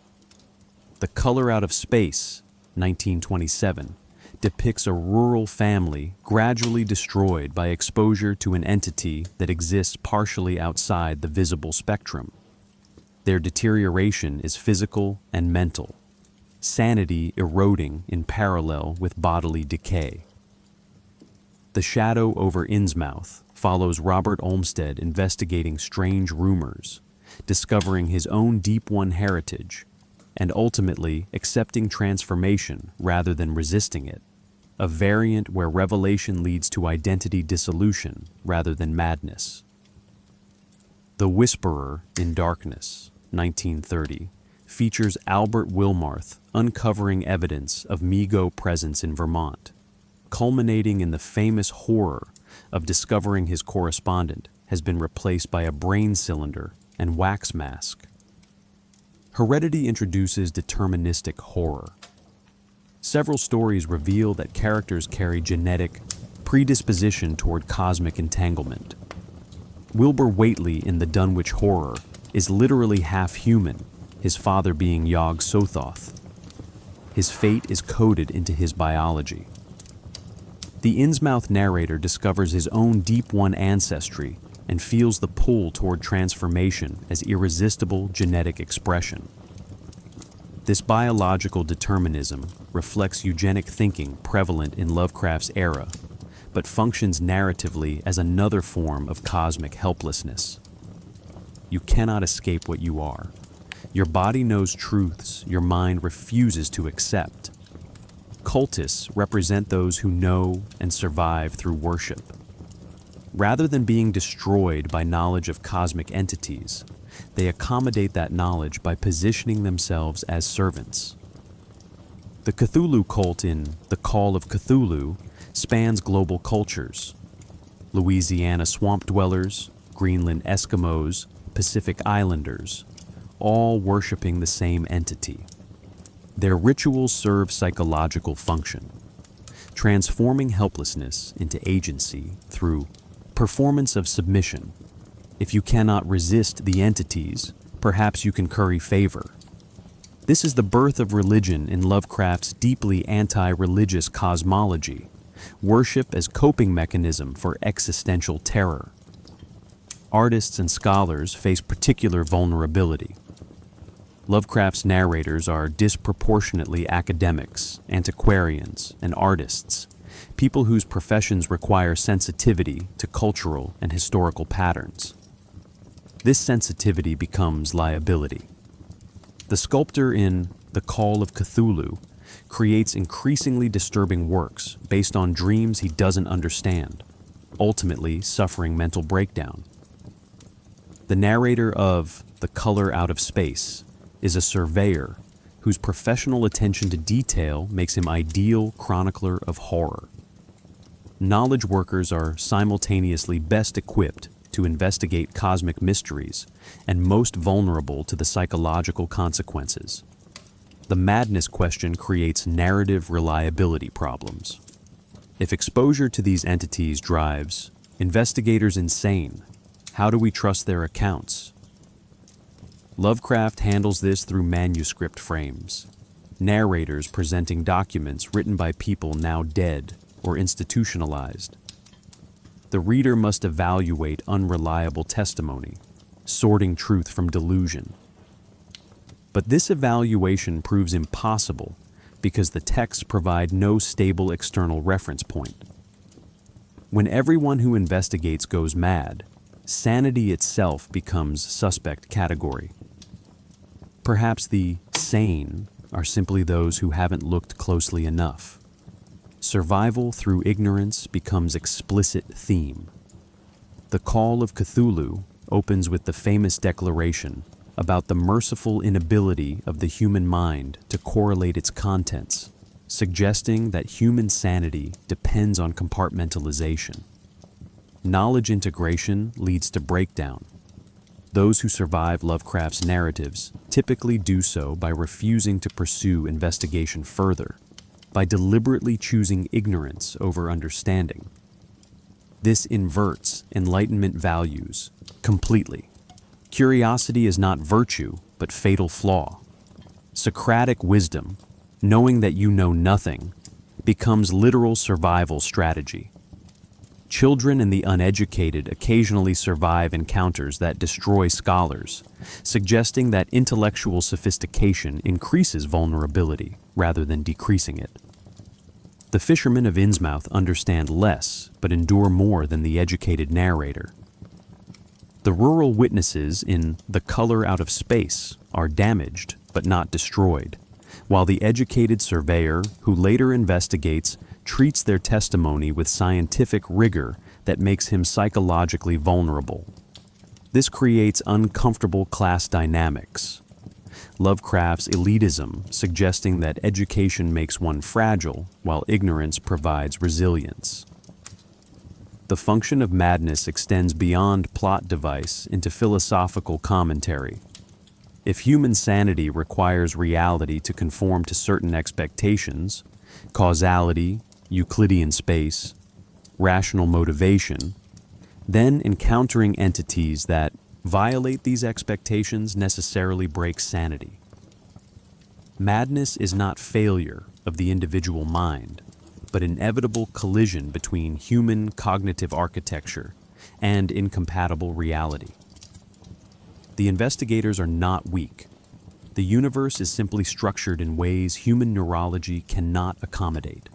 The Color Out of Space, 1927, depicts a rural family gradually destroyed by exposure to an entity that exists partially outside the visible spectrum. Their deterioration is physical and mental, sanity eroding in parallel with bodily decay. The Shadow over Innsmouth follows Robert Olmsted investigating strange rumors, discovering his own Deep One heritage, and ultimately accepting transformation rather than resisting it, a variant where revelation leads to identity dissolution rather than madness. The Whisperer in Darkness, 1930, features Albert Wilmarth uncovering evidence of Migo presence in Vermont, culminating in the famous horror of discovering his correspondent has been replaced by a brain cylinder and wax mask. Heredity introduces deterministic horror. Several stories reveal that characters carry genetic predisposition toward cosmic entanglement. Wilbur Whateley in The Dunwich Horror is literally half human, his father being Yog Sothoth. His fate is coded into his biology. The Innsmouth narrator discovers his own Deep One ancestry and feels the pull toward transformation as irresistible genetic expression. This biological determinism reflects eugenic thinking prevalent in Lovecraft's era, but functions narratively as another form of cosmic helplessness. You cannot escape what you are. Your body knows truths your mind refuses to accept. Cultists represent those who know and survive through worship. Rather than being destroyed by knowledge of cosmic entities, they accommodate that knowledge by positioning themselves as servants. The Cthulhu cult in The Call of Cthulhu spans global cultures. Louisiana swamp dwellers, Greenland Eskimos, Pacific Islanders, all worshiping the same entity. Their rituals serve psychological function, transforming helplessness into agency through performance of submission. If you cannot resist the entities, perhaps you can curry favor. This is the birth of religion in Lovecraft's deeply anti-religious cosmology, worship as coping mechanism for existential terror. Artists and scholars face particular vulnerability. Lovecraft's narrators are disproportionately academics, antiquarians, and artists, people whose professions require sensitivity to cultural and historical patterns. This sensitivity becomes liability. The sculptor in The Call of Cthulhu creates increasingly disturbing works based on dreams he doesn't understand, ultimately suffering mental breakdown. The narrator of The Color Out of Space is a surveyor whose professional attention to detail makes him ideal chronicler of horror. Knowledge workers are simultaneously best equipped to investigate cosmic mysteries and most vulnerable to the psychological consequences. The madness question creates narrative reliability problems. If exposure to these entities drives investigators insane, how do we trust their accounts? Lovecraft handles this through manuscript frames, narrators presenting documents written by people now dead or institutionalized. The reader must evaluate unreliable testimony, sorting truth from delusion. But this evaluation proves impossible because the texts provide no stable external reference point. When everyone who investigates goes mad, sanity itself becomes suspect category. Perhaps the sane are simply those who haven't looked closely enough. Survival through ignorance becomes explicit theme. The Call of Cthulhu opens with the famous declaration about the merciful inability of the human mind to correlate its contents, suggesting that human sanity depends on compartmentalization. Knowledge integration leads to breakdown. Those who survive Lovecraft's narratives typically do so by refusing to pursue investigation further, by deliberately choosing ignorance over understanding. This inverts Enlightenment values completely. Curiosity is not virtue, but fatal flaw. Socratic wisdom, knowing that you know nothing, becomes literal survival strategy. Children and the uneducated occasionally survive encounters that destroy scholars, suggesting that intellectual sophistication increases vulnerability rather than decreasing it. The fishermen of Innsmouth understand less, but endure more than the educated narrator. The rural witnesses in The Color Out of Space are damaged, but not destroyed, while the educated surveyor, who later investigates, treats their testimony with scientific rigor that makes him psychologically vulnerable. This creates uncomfortable class dynamics. Lovecraft's elitism suggesting that education makes one fragile, while ignorance provides resilience. The function of madness extends beyond plot device into philosophical commentary. If human sanity requires reality to conform to certain expectations, causality, Euclidean space, rational motivation, then encountering entities that violate these expectations necessarily break sanity. Madness is not failure of the individual mind, but inevitable collision between human cognitive architecture and incompatible reality. The investigators are not weak. The universe is simply structured in ways human neurology cannot accommodate.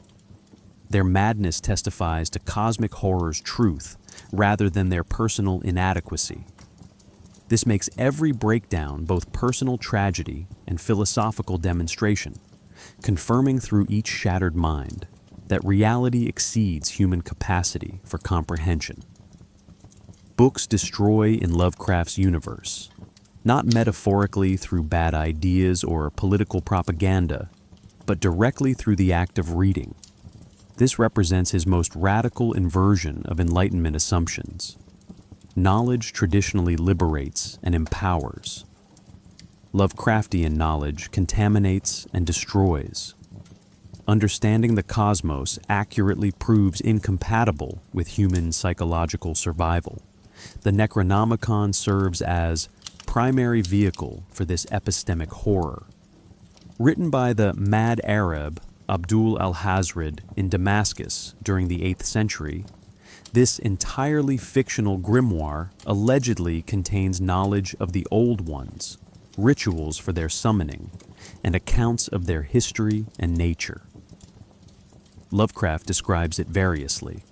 Their madness testifies to cosmic horror's truth rather than their personal inadequacy. This makes every breakdown both personal tragedy and philosophical demonstration, confirming through each shattered mind that reality exceeds human capacity for comprehension. Books destroy in Lovecraft's universe, not metaphorically through bad ideas or political propaganda, but directly through the act of reading. This represents his most radical inversion of Enlightenment assumptions. Knowledge traditionally liberates and empowers. Lovecraftian knowledge contaminates and destroys. Understanding the cosmos accurately proves incompatible with human psychological survival. The Necronomicon serves as primary vehicle for this epistemic horror. Written by the Mad Arab Abdul al-Hazred in Damascus during the 8th century, this entirely fictional grimoire allegedly contains knowledge of the Old Ones, rituals for their summoning, and accounts of their history and nature. Lovecraft describes it variously,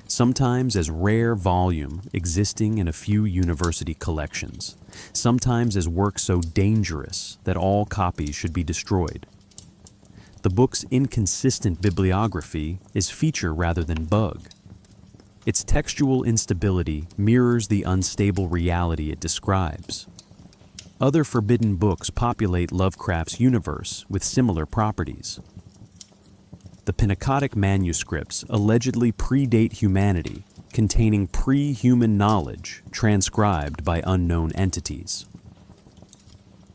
sometimes as rare volume existing in a few university collections, sometimes as work so dangerous that all copies should be destroyed. The book's inconsistent bibliography is feature rather than bug. Its textual instability mirrors the unstable reality it describes. Other forbidden books populate Lovecraft's universe with similar properties. The Pennacotic manuscripts allegedly predate humanity, containing pre-human knowledge transcribed by unknown entities.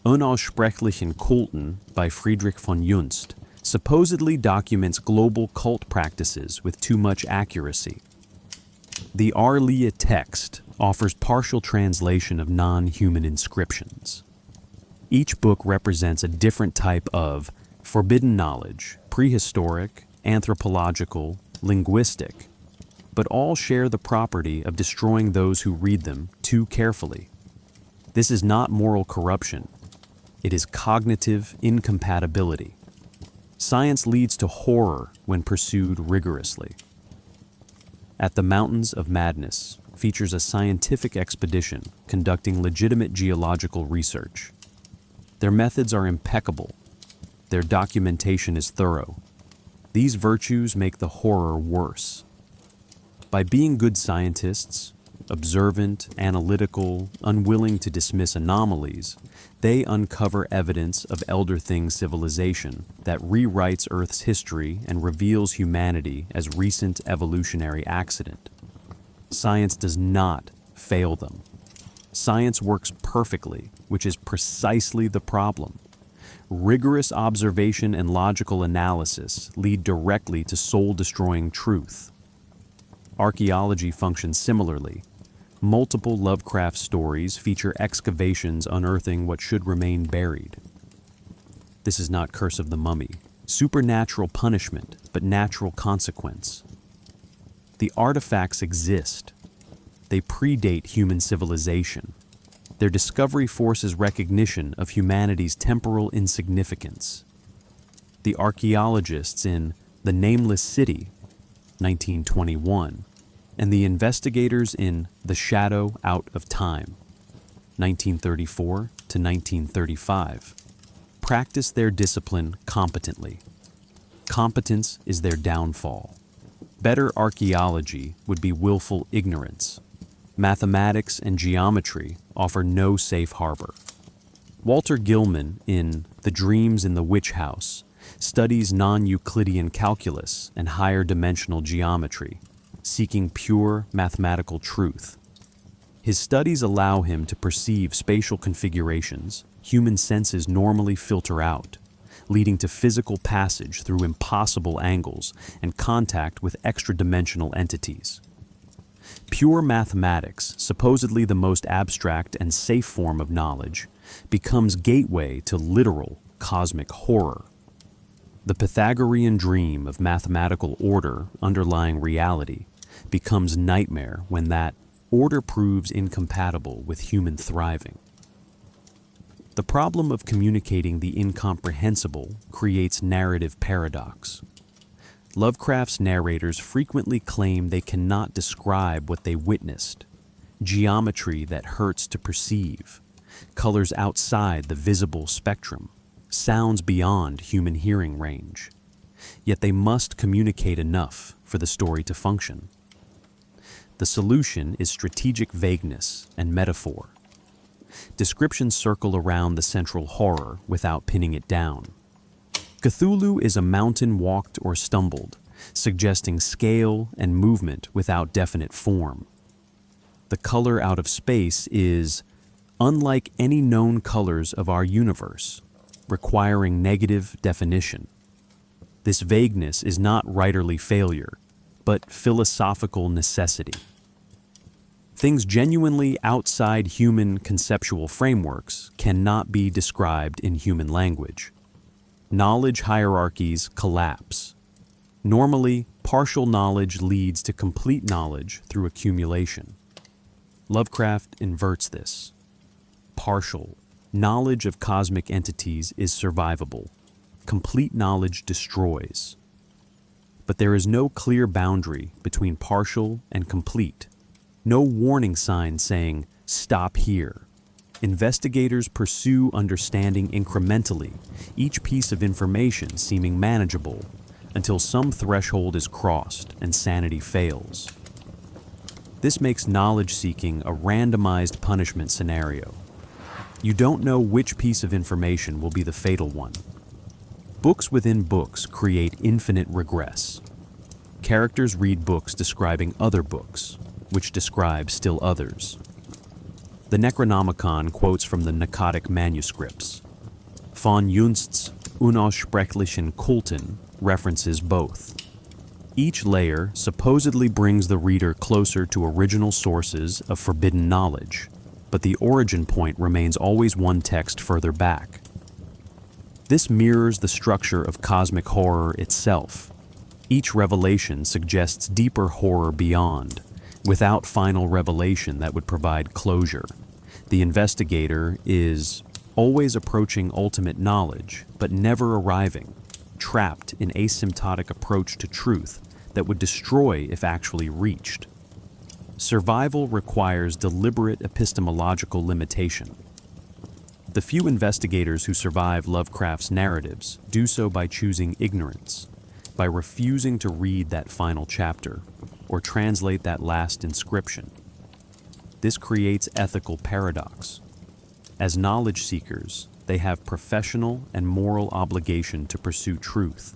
Unaussprechlichen Kulten by Friedrich von Junst supposedly documents global cult practices with too much accuracy. The Arlia text offers partial translation of non-human inscriptions. Each book represents a different type of forbidden knowledge, prehistoric, anthropological, linguistic, but all share the property of destroying those who read them too carefully. This is not moral corruption. It is cognitive incompatibility. Science leads to horror when pursued rigorously. At the Mountains of Madness features a scientific expedition conducting legitimate geological research. Their methods are impeccable. Their documentation is thorough. These virtues make the horror worse. By being good scientists, observant, analytical, unwilling to dismiss anomalies, they uncover evidence of Elder Thing civilization that rewrites Earth's history and reveals humanity as recent evolutionary accident. Science does not fail them. Science works perfectly, which is precisely the problem. Rigorous observation and logical analysis lead directly to soul-destroying truth. Archaeology functions similarly. Multiple Lovecraft stories feature excavations unearthing what should remain buried. This is not Curse of the Mummy, supernatural punishment, but natural consequence. The artifacts exist. They predate human civilization. Their discovery forces recognition of humanity's temporal insignificance. The archaeologists in The Nameless City, 1921, and the investigators in The Shadow Out of Time, 1934 to 1935, practice their discipline competently. Competence is their downfall. Better archaeology would be willful ignorance. Mathematics and geometry offer no safe harbor. Walter Gilman in The Dreams in the Witch House studies non-Euclidean calculus and higher dimensional geometry, seeking pure mathematical truth. His studies allow him to perceive spatial configurations human senses normally filter out, leading to physical passage through impossible angles and contact with extra-dimensional entities. Pure mathematics, supposedly the most abstract and safe form of knowledge, becomes gateway to literal cosmic horror. The Pythagorean dream of mathematical order underlying reality becomes nightmare when that order proves incompatible with human thriving. The problem of communicating the incomprehensible creates narrative paradox. Lovecraft's narrators frequently claim they cannot describe what they witnessed, geometry that hurts to perceive, colors outside the visible spectrum, sounds beyond human hearing range. Yet they must communicate enough for the story to function. The solution is strategic vagueness and metaphor. Descriptions circle around the central horror without pinning it down. Cthulhu is a mountain walked or stumbled, suggesting scale and movement without definite form. The color out of space is unlike any known colors of our universe, requiring negative definition. This vagueness is not writerly failure, but philosophical necessity. Things genuinely outside human conceptual frameworks cannot be described in human language. Knowledge hierarchies collapse. Normally, partial knowledge leads to complete knowledge through accumulation. Lovecraft inverts this. Partial knowledge of cosmic entities is survivable. Complete knowledge destroys. But there is no clear boundary between partial and complete. No warning sign saying, "Stop here." Investigators pursue understanding incrementally, each piece of information seeming manageable, until some threshold is crossed and sanity fails. This makes knowledge-seeking a randomized punishment scenario. You don't know which piece of information will be the fatal one. Books within books create infinite regress. Characters read books describing other books, which describe still others. The Necronomicon quotes from the Akkadic manuscripts. Von Junst's Unaussprechlichen Kulten references both. Each layer supposedly brings the reader closer to original sources of forbidden knowledge, but the origin point remains always one text further back. This mirrors the structure of cosmic horror itself. Each revelation suggests deeper horror beyond, without final revelation that would provide closure. The investigator is always approaching ultimate knowledge, but never arriving, trapped in asymptotic approach to truth that would destroy if actually reached. Survival requires deliberate epistemological limitation. The few investigators who survive Lovecraft's narratives do so by choosing ignorance, by refusing to read that final chapter or translate that last inscription. This creates ethical paradox. As knowledge seekers, they have professional and moral obligation to pursue truth.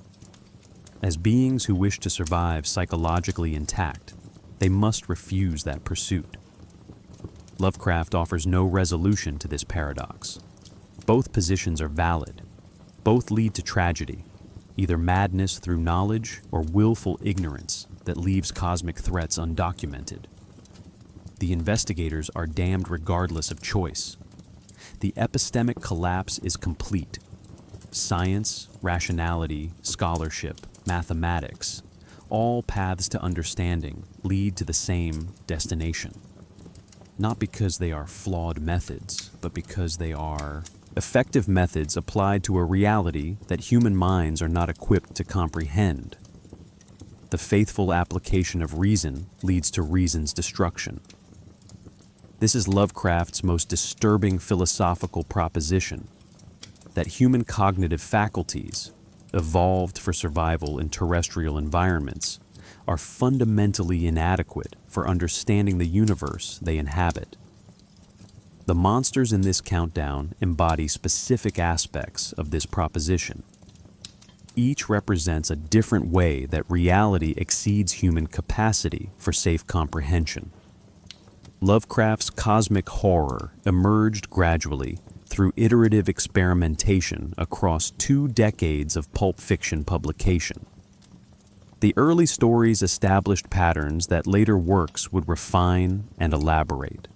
As beings who wish to survive psychologically intact, they must refuse that pursuit. Lovecraft offers no resolution to this paradox. Both positions are valid. Both lead to tragedy, either madness through knowledge or willful ignorance that leaves cosmic threats undocumented. The investigators are damned regardless of choice. The epistemic collapse is complete. Science, rationality, scholarship, mathematics, all paths to understanding lead to the same destination. Not because they are flawed methods, but because they are effective methods applied to a reality that human minds are not equipped to comprehend. The faithful application of reason leads to reason's destruction. This is Lovecraft's most disturbing philosophical proposition, that human cognitive faculties, evolved for survival in terrestrial environments, are fundamentally inadequate for understanding the universe they inhabit. The monsters in this countdown embody specific aspects of this proposition. Each represents a different way that reality exceeds human capacity for safe comprehension. Lovecraft's cosmic horror emerged gradually through iterative experimentation across 2 decades of pulp fiction publication. The early stories established patterns that later works would refine and elaborate.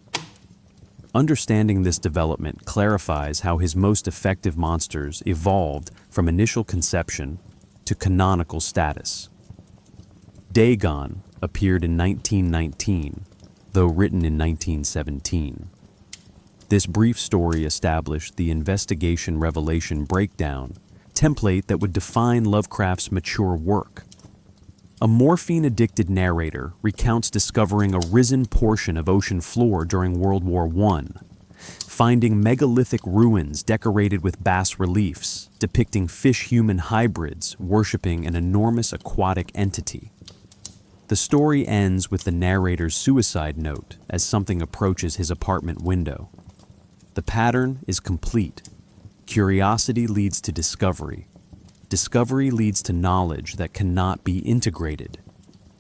Understanding this development clarifies how his most effective monsters evolved from initial conception to canonical status. Dagon appeared in 1919, though written in 1917. This brief story established the investigation-revelation breakdown template that would define Lovecraft's mature work. A morphine-addicted narrator recounts discovering a risen portion of ocean floor during World War I, finding megalithic ruins decorated with bas-reliefs depicting fish-human hybrids worshipping an enormous aquatic entity. The story ends with the narrator's suicide note as something approaches his apartment window. The pattern is complete. Curiosity leads to discovery. Discovery leads to knowledge that cannot be integrated.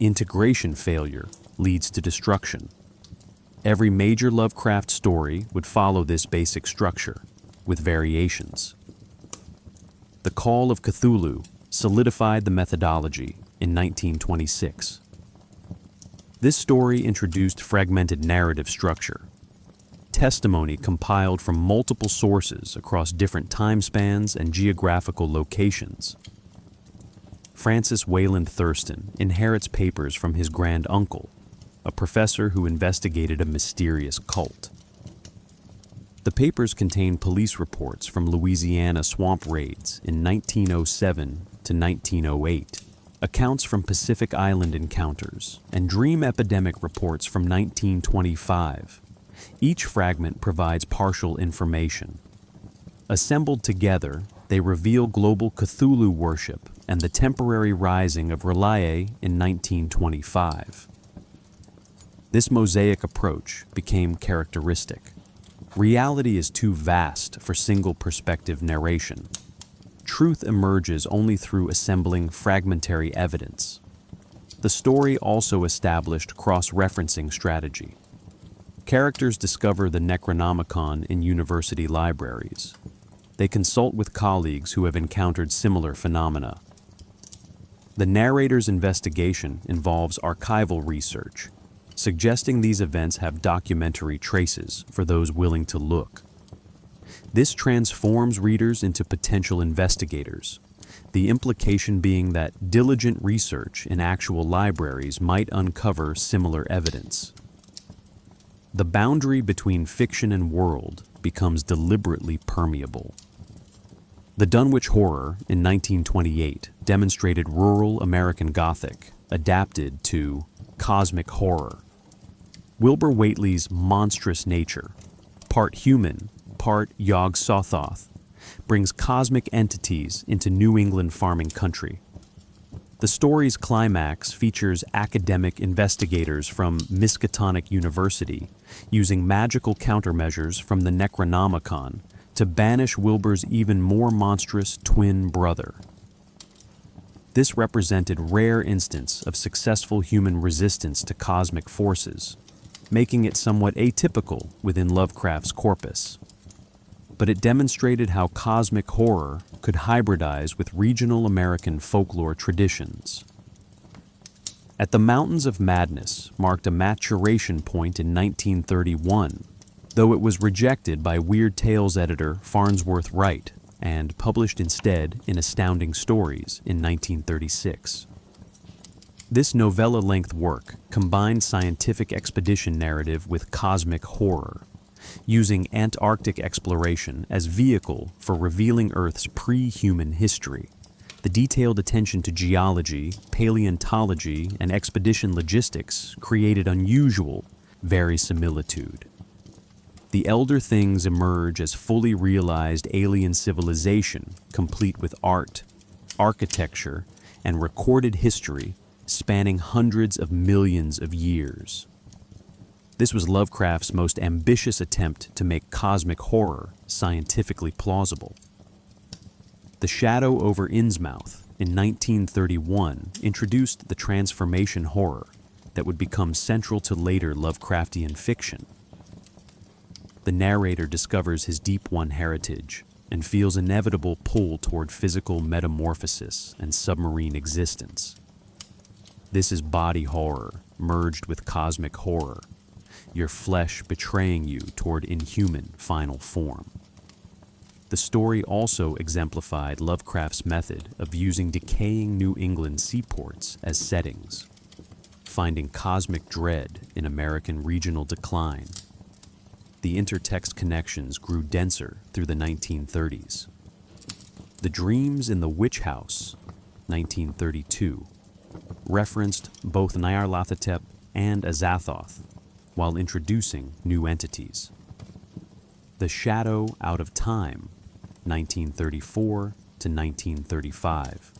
Integration failure leads to destruction. Every major Lovecraft story would follow this basic structure, with variations. The Call of Cthulhu solidified the methodology in 1926. This story introduced fragmented narrative structure, testimony compiled from multiple sources across different time spans and geographical locations. Francis Wayland Thurston inherits papers from his grand-uncle, a professor who investigated a mysterious cult. The papers contain police reports from Louisiana swamp raids in 1907 to 1908, accounts from Pacific Island encounters, and dream epidemic reports from 1925. Each fragment provides partial information. Assembled together, they reveal global Cthulhu worship and the temporary rising of Reliae in 1925. This mosaic approach became characteristic. Reality is too vast for single-perspective narration. Truth emerges only through assembling fragmentary evidence. The story also established cross-referencing strategy. Characters discover the Necronomicon in university libraries. They consult with colleagues who have encountered similar phenomena. The narrator's investigation involves archival research, suggesting these events have documentary traces for those willing to look. This transforms readers into potential investigators, the implication being that diligent research in actual libraries might uncover similar evidence. The boundary between fiction and world becomes deliberately permeable. The Dunwich Horror in 1928 demonstrated rural American Gothic adapted to cosmic horror. Wilbur Whateley's monstrous nature, part human, part Yog-Sothoth, brings cosmic entities into New England farming country. The story's climax features academic investigators from Miskatonic University using magical countermeasures from the Necronomicon to banish Wilbur's even more monstrous twin brother. This represented rare instance of successful human resistance to cosmic forces, making it somewhat atypical within Lovecraft's corpus. But it demonstrated how cosmic horror could hybridize with regional American folklore traditions. At the Mountains of Madness marked a maturation point in 1931, though it was rejected by Weird Tales editor Farnsworth Wright and published instead in Astounding Stories in 1936. This novella-length work combined scientific expedition narrative with cosmic horror, using Antarctic exploration as vehicle for revealing Earth's pre-human history. The detailed attention to geology, paleontology, and expedition logistics created unusual verisimilitude. The Elder Things emerge as fully realized alien civilization, complete with art, architecture, and recorded history spanning hundreds of millions of years. This was Lovecraft's most ambitious attempt to make cosmic horror scientifically plausible. The Shadow over Innsmouth in 1931 introduced the transformation horror that would become central to later Lovecraftian fiction. The narrator discovers his Deep One heritage and feels inevitable pull toward physical metamorphosis and submarine existence. This is body horror merged with cosmic horror, your flesh betraying you toward inhuman final form. The story also exemplified Lovecraft's method of using decaying New England seaports as settings, finding cosmic dread in American regional decline. The intertext connections grew denser through the 1930s. The Dreams in the Witch House, 1932, referenced both Nyarlathotep and Azathoth, while introducing new entities. The Shadow Out of Time, 1934 to 1935,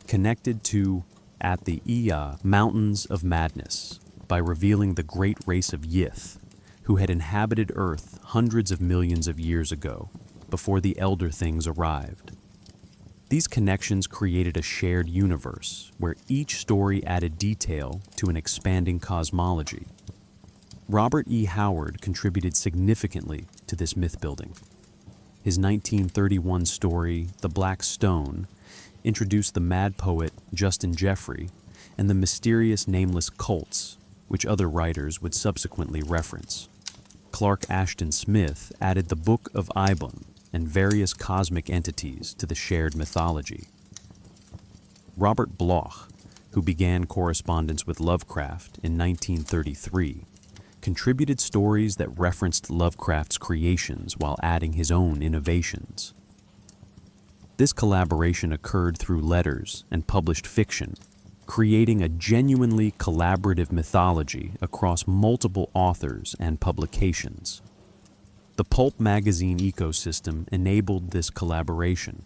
connected to At the Ea Mountains of Madness by revealing the great race of Yith, who had inhabited Earth hundreds of millions of years ago, before the Elder Things arrived. These connections created a shared universe where each story added detail to an expanding cosmology. Robert E. Howard contributed significantly to this myth-building. His 1931 story, The Black Stone, introduced the mad poet Justin Jeffrey and the mysterious nameless cults, which other writers would subsequently reference. Clark Ashton Smith added the Book of Ibon and various cosmic entities to the shared mythology. Robert Bloch, who began correspondence with Lovecraft in 1933, contributed stories that referenced Lovecraft's creations while adding his own innovations. This collaboration occurred through letters and published fiction, creating a genuinely collaborative mythology across multiple authors and publications. The pulp magazine ecosystem enabled this collaboration.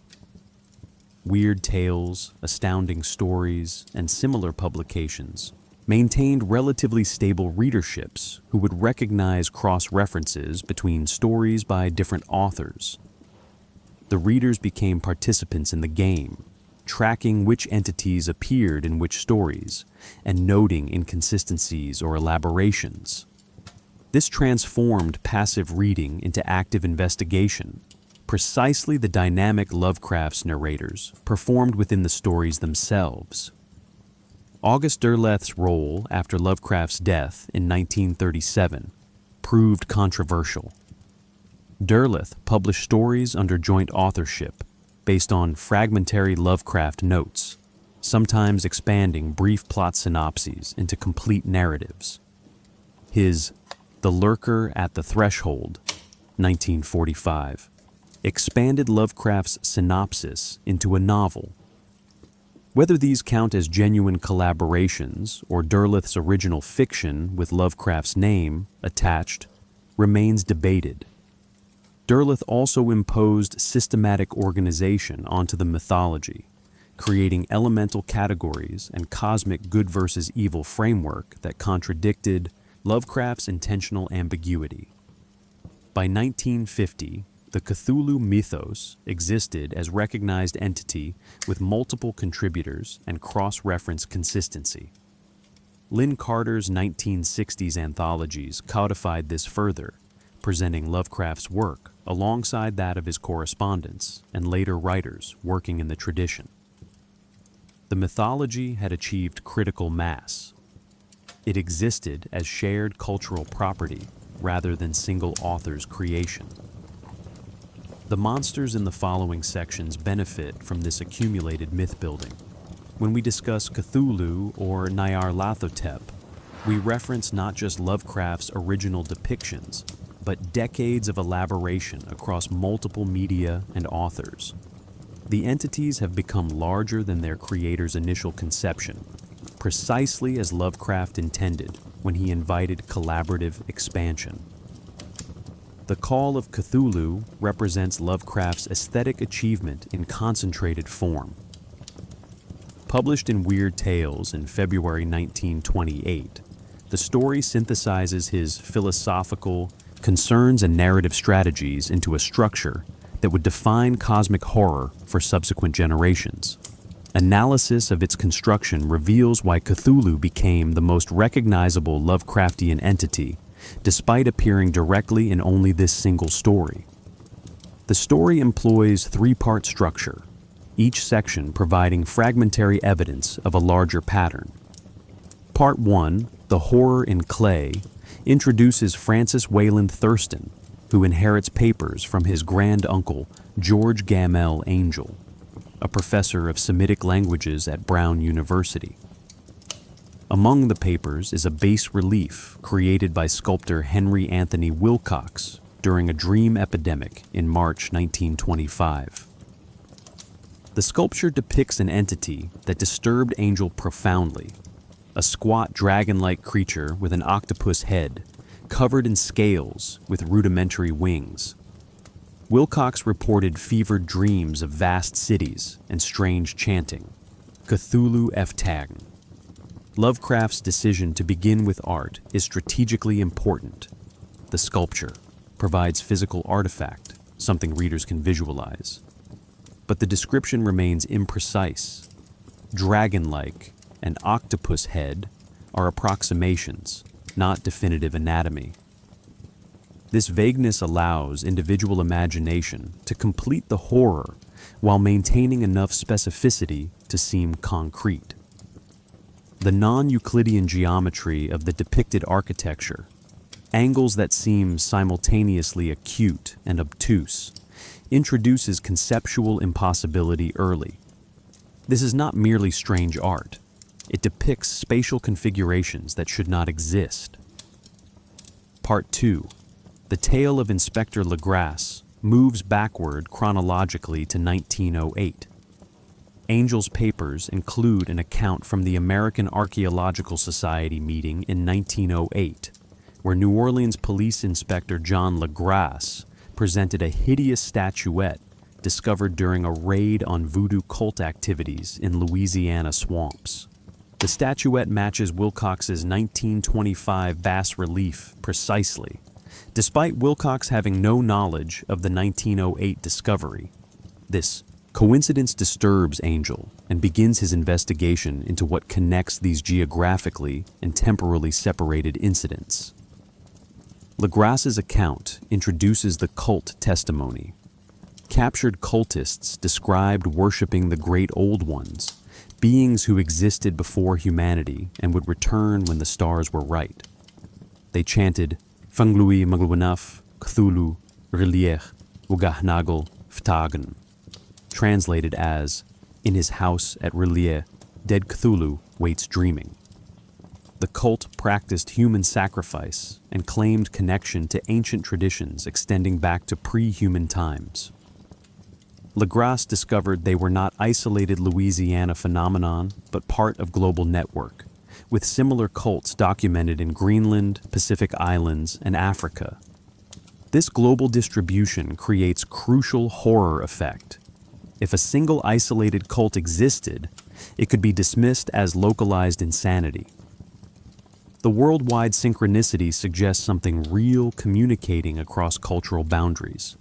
Weird Tales, Astounding Stories, and similar publications maintained relatively stable readerships who would recognize cross-references between stories by different authors. The readers became participants in the game, tracking which entities appeared in which stories and noting inconsistencies or elaborations. This transformed passive reading into active investigation, precisely the dynamic Lovecraft's narrators performed within the stories themselves. August Derleth's role after Lovecraft's death in 1937 proved controversial. Derleth published stories under joint authorship based on fragmentary Lovecraft notes, sometimes expanding brief plot synopses into complete narratives. His The Lurker at the Threshold, 1945, expanded Lovecraft's synopsis into a novel. Whether these count as genuine collaborations or Derleth's original fiction with Lovecraft's name attached remains debated. Derleth also imposed systematic organization onto the mythology, creating elemental categories and cosmic good versus evil framework that contradicted Lovecraft's intentional ambiguity. By 1950, the Cthulhu mythos existed as recognized entity with multiple contributors and cross-reference consistency. Lynn Carter's 1960s anthologies codified this further, presenting Lovecraft's work alongside that of his correspondents and later writers working in the tradition. The mythology had achieved critical mass. It existed as shared cultural property rather than single author's creation. The monsters in the following sections benefit from this accumulated myth-building. When we discuss Cthulhu or Nyarlathotep, we reference not just Lovecraft's original depictions, but decades of elaboration across multiple media and authors. The entities have become larger than their creator's initial conception, precisely as Lovecraft intended when he invited collaborative expansion. The Call of Cthulhu represents Lovecraft's aesthetic achievement in concentrated form. Published in Weird Tales in February 1928, the story synthesizes his philosophical concerns and narrative strategies into a structure that would define cosmic horror for subsequent generations. Analysis of its construction reveals why Cthulhu became the most recognizable Lovecraftian entity, despite appearing directly in only this single story. The story employs three-part structure, each section providing fragmentary evidence of a larger pattern. Part 1, The Horror in Clay, introduces Francis Wayland Thurston, who inherits papers from his grand-uncle George Gamel Angel, a professor of Semitic languages at Brown University. Among the papers is a bas relief created by sculptor Henry Anthony Wilcox during a dream epidemic in March 1925. The sculpture depicts an entity that disturbed Angel profoundly, a squat dragon-like creature with an octopus head, covered in scales with rudimentary wings. Wilcox reported fevered dreams of vast cities and strange chanting. Cthulhu Eftagn. Lovecraft's decision to begin with art is strategically important. The sculpture provides physical artifact, something readers can visualize. But the description remains imprecise. Dragon-like and octopus head are approximations, not definitive anatomy. This vagueness allows individual imagination to complete the horror while maintaining enough specificity to seem concrete. The non-Euclidean geometry of the depicted architecture, angles that seem simultaneously acute and obtuse, introduces conceptual impossibility early. This is not merely strange art. It depicts spatial configurations that should not exist. Part 2. The Tale of Inspector Legrasse moves backward chronologically to 1908. Angel's papers include an account from the American Archaeological Society meeting in 1908, where New Orleans Police Inspector John Legrasse presented a hideous statuette discovered during a raid on voodoo cult activities in Louisiana swamps. The statuette matches Wilcox's 1925 bas-relief precisely, despite Wilcox having no knowledge of the 1908 discovery. This coincidence disturbs Angel and begins his investigation into what connects these geographically and temporally separated incidents. Legrasse's account introduces the cult testimony. Captured cultists described worshipping the Great Old Ones, beings who existed before humanity and would return when the stars were right. They chanted, Fanglui Maglwanaf, Cthulhu, Riliech, Ugahnagel, Ftagen, translated as, in his house at Riliech, dead Cthulhu waits dreaming. The cult practiced human sacrifice and claimed connection to ancient traditions extending back to pre-human times. Legrasse discovered they were not isolated Louisiana phenomenon, but part of global network, with similar cults documented in Greenland, Pacific Islands, and Africa. This global distribution creates crucial horror effect. If a single isolated cult existed, it could be dismissed as localized insanity. The worldwide synchronicity suggests something real communicating across cultural boundaries.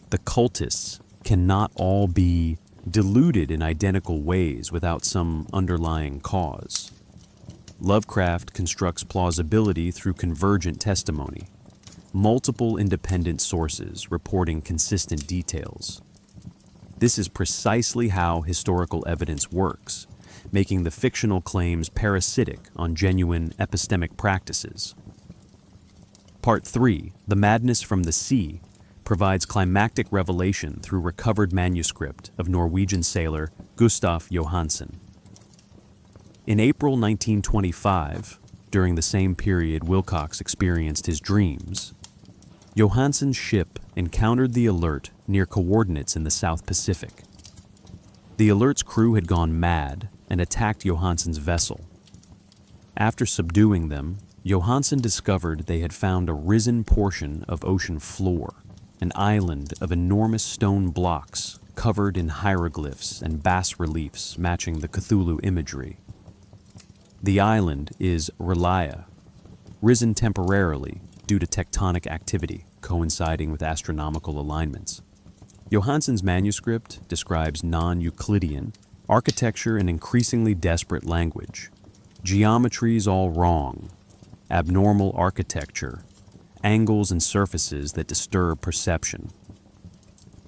The cultists cannot all be deluded in identical ways without some underlying cause. Lovecraft constructs plausibility through convergent testimony, multiple independent sources reporting consistent details. This is precisely how historical evidence works, making the fictional claims parasitic on genuine epistemic practices. Part 3, The Madness from the Sea, provides climactic revelation through recovered manuscript of Norwegian sailor Gustaf Johansen. In April 1925, during the same period Wilcox experienced his dreams, Johansen's ship encountered the Alert near coordinates in the South Pacific. The Alert's crew had gone mad and attacked Johansen's vessel. After subduing them, Johansen discovered they had found a risen portion of ocean floor, an island of enormous stone blocks covered in hieroglyphs and bas-reliefs matching the Cthulhu imagery. The island is Relia, risen temporarily due to tectonic activity coinciding with astronomical alignments. Johansen's manuscript describes non-Euclidean architecture in increasingly desperate language, geometries all wrong, abnormal architecture, angles and surfaces that disturb perception.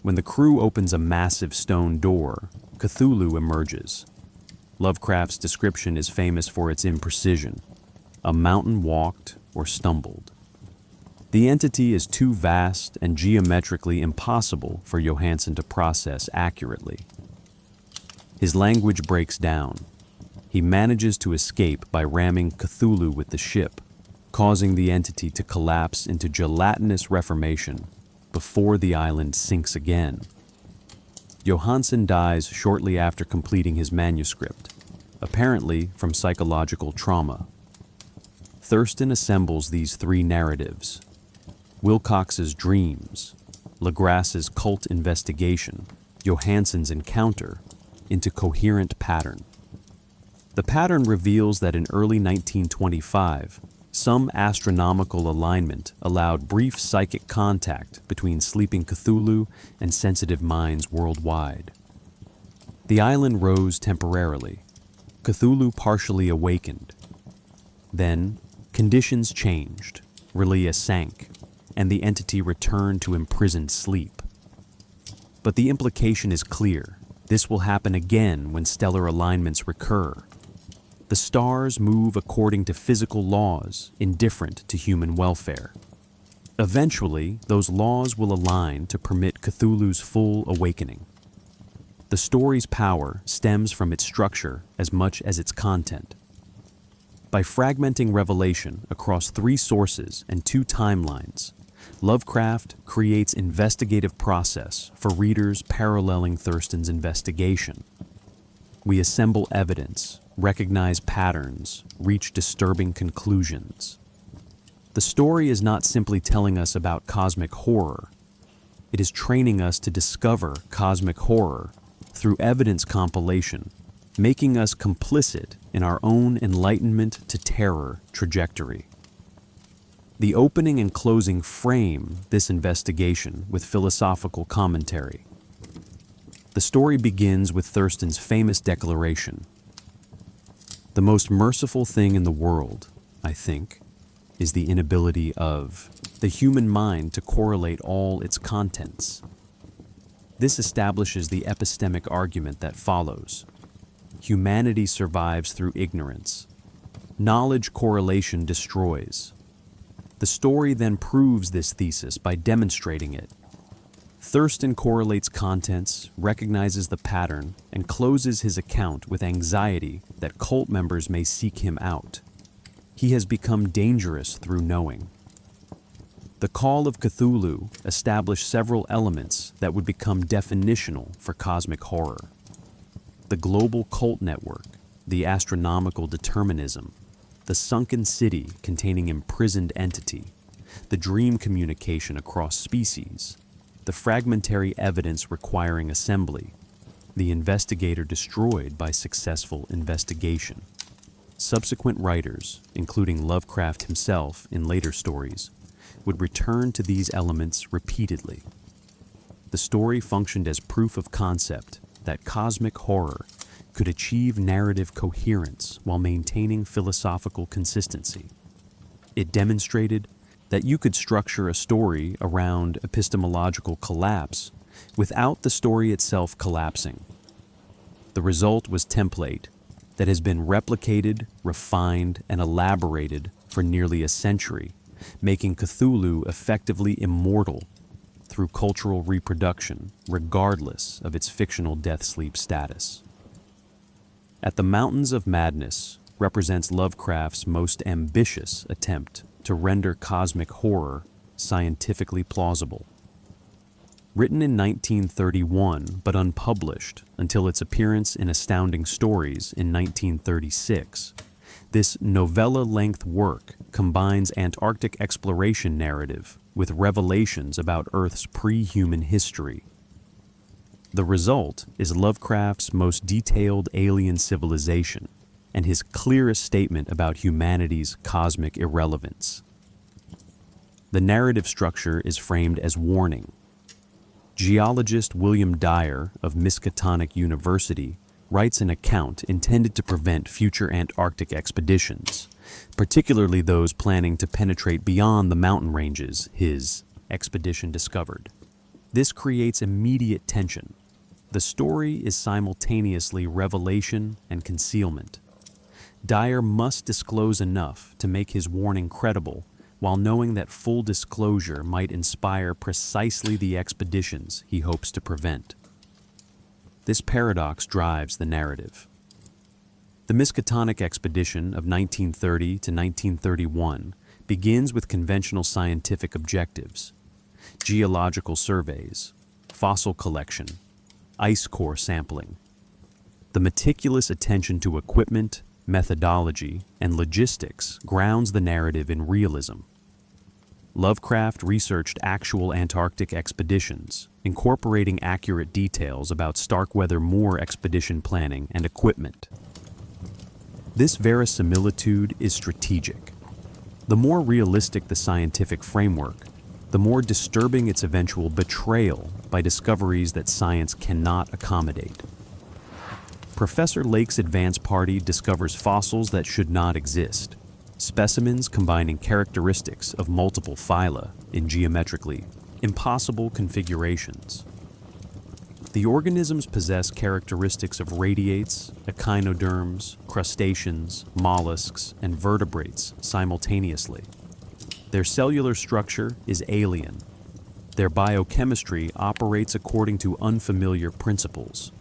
When the crew opens a massive stone door, Cthulhu emerges. Lovecraft's description is famous for its imprecision. A mountain walked or stumbled. The entity is too vast and geometrically impossible for Johansen to process accurately. His language breaks down. He manages to escape by ramming Cthulhu with the ship, causing the entity to collapse into gelatinous reformation before the island sinks again. Johansen dies shortly after completing his manuscript, apparently from psychological trauma. Thurston assembles these three narratives: Wilcox's dreams, Legrasse's cult investigation, Johansen's encounter, into coherent pattern. The pattern reveals that in early 1925, some astronomical alignment allowed brief psychic contact between sleeping Cthulhu and sensitive minds worldwide. The island rose temporarily. Cthulhu partially awakened. Then, conditions changed. Relia sank, and the entity returned to imprisoned sleep. But the implication is clear. This will happen again when stellar alignments recur. The stars move according to physical laws indifferent to human welfare. Eventually, those laws will align to permit Cthulhu's full awakening. The story's power stems from its structure as much as its content. By fragmenting revelation across 3 sources and 2 timelines, Lovecraft creates investigative process for readers paralleling Thurston's investigation. We assemble evidence, recognize patterns, reach disturbing conclusions. The story is not simply telling us about cosmic horror. It is training us to discover cosmic horror through evidence compilation making us complicit in our own enlightenment to terror trajectory. The opening and closing frame this investigation with philosophical commentary. The story begins with Thurston's famous declaration: "The most merciful thing in the world, I think, is the inability of the human mind to correlate all its contents." This establishes the epistemic argument that follows. Humanity survives through ignorance. Knowledge correlation destroys. The story then proves this thesis by demonstrating it. Thurston correlates contents, recognizes the pattern, and closes his account with anxiety that cult members may seek him out. He has become dangerous through knowing. The Call of Cthulhu established several elements that would become definitional for cosmic horror. The global cult network, the astronomical determinism, the sunken city containing imprisoned entity, the dream communication across species, the fragmentary evidence requiring assembly, the investigator destroyed by successful investigation. Subsequent writers, including Lovecraft himself in later stories, would return to these elements repeatedly. The story functioned as proof of concept that cosmic horror could achieve narrative coherence while maintaining philosophical consistency. It demonstrated that you could structure a story around epistemological collapse without the story itself collapsing. The result was template that has been replicated, refined, and elaborated for nearly a century, making Cthulhu effectively immortal through cultural reproduction, regardless of its fictional death-sleep status. At the Mountains of Madness represents Lovecraft's most ambitious attempt to render cosmic horror scientifically plausible. Written in 1931 but unpublished until its appearance in Astounding Stories in 1936, this novella-length work combines Antarctic exploration narrative with revelations about Earth's pre-human history. The result is Lovecraft's most detailed alien civilization and his clearest statement about humanity's cosmic irrelevance. The narrative structure is framed as warning. Geologist William Dyer of Miskatonic University writes an account intended to prevent future Antarctic expeditions, particularly those planning to penetrate beyond the mountain ranges his expedition discovered. This creates immediate tension. The story is simultaneously revelation and concealment. Dyer must disclose enough to make his warning credible, while knowing that full disclosure might inspire precisely the expeditions he hopes to prevent. This paradox drives the narrative. The Miskatonic expedition of 1930 to 1931 begins with conventional scientific objectives: geological surveys, fossil collection, ice core sampling. The meticulous attention to equipment, methodology, and logistics grounds the narrative in realism. Lovecraft researched actual Antarctic expeditions, incorporating accurate details about Starkweather Moore expedition planning and equipment. This verisimilitude is strategic. The more realistic the scientific framework, the more disturbing its eventual betrayal by discoveries that science cannot accommodate. Professor Lake's advance party discovers fossils that should not exist, specimens combining characteristics of multiple phyla in geometrically impossible configurations. The organisms possess characteristics of radiates, echinoderms, crustaceans, mollusks, and vertebrates simultaneously. Their cellular structure is alien. Their biochemistry operates according to unfamiliar principles.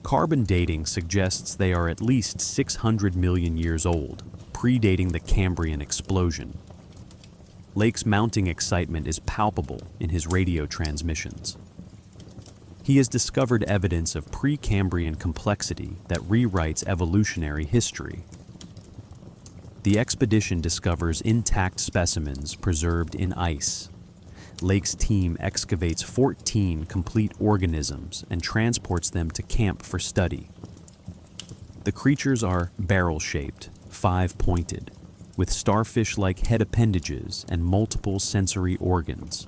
Carbon dating suggests they are at least 600 million years old, predating the Cambrian explosion. Lake's mounting excitement is palpable in his radio transmissions. He has discovered evidence of Precambrian complexity that rewrites evolutionary history. The expedition discovers intact specimens preserved in ice. Lake's team excavates 14 complete organisms and transports them to camp for study. The creatures are barrel-shaped, five-pointed, with starfish-like head appendages and multiple sensory organs.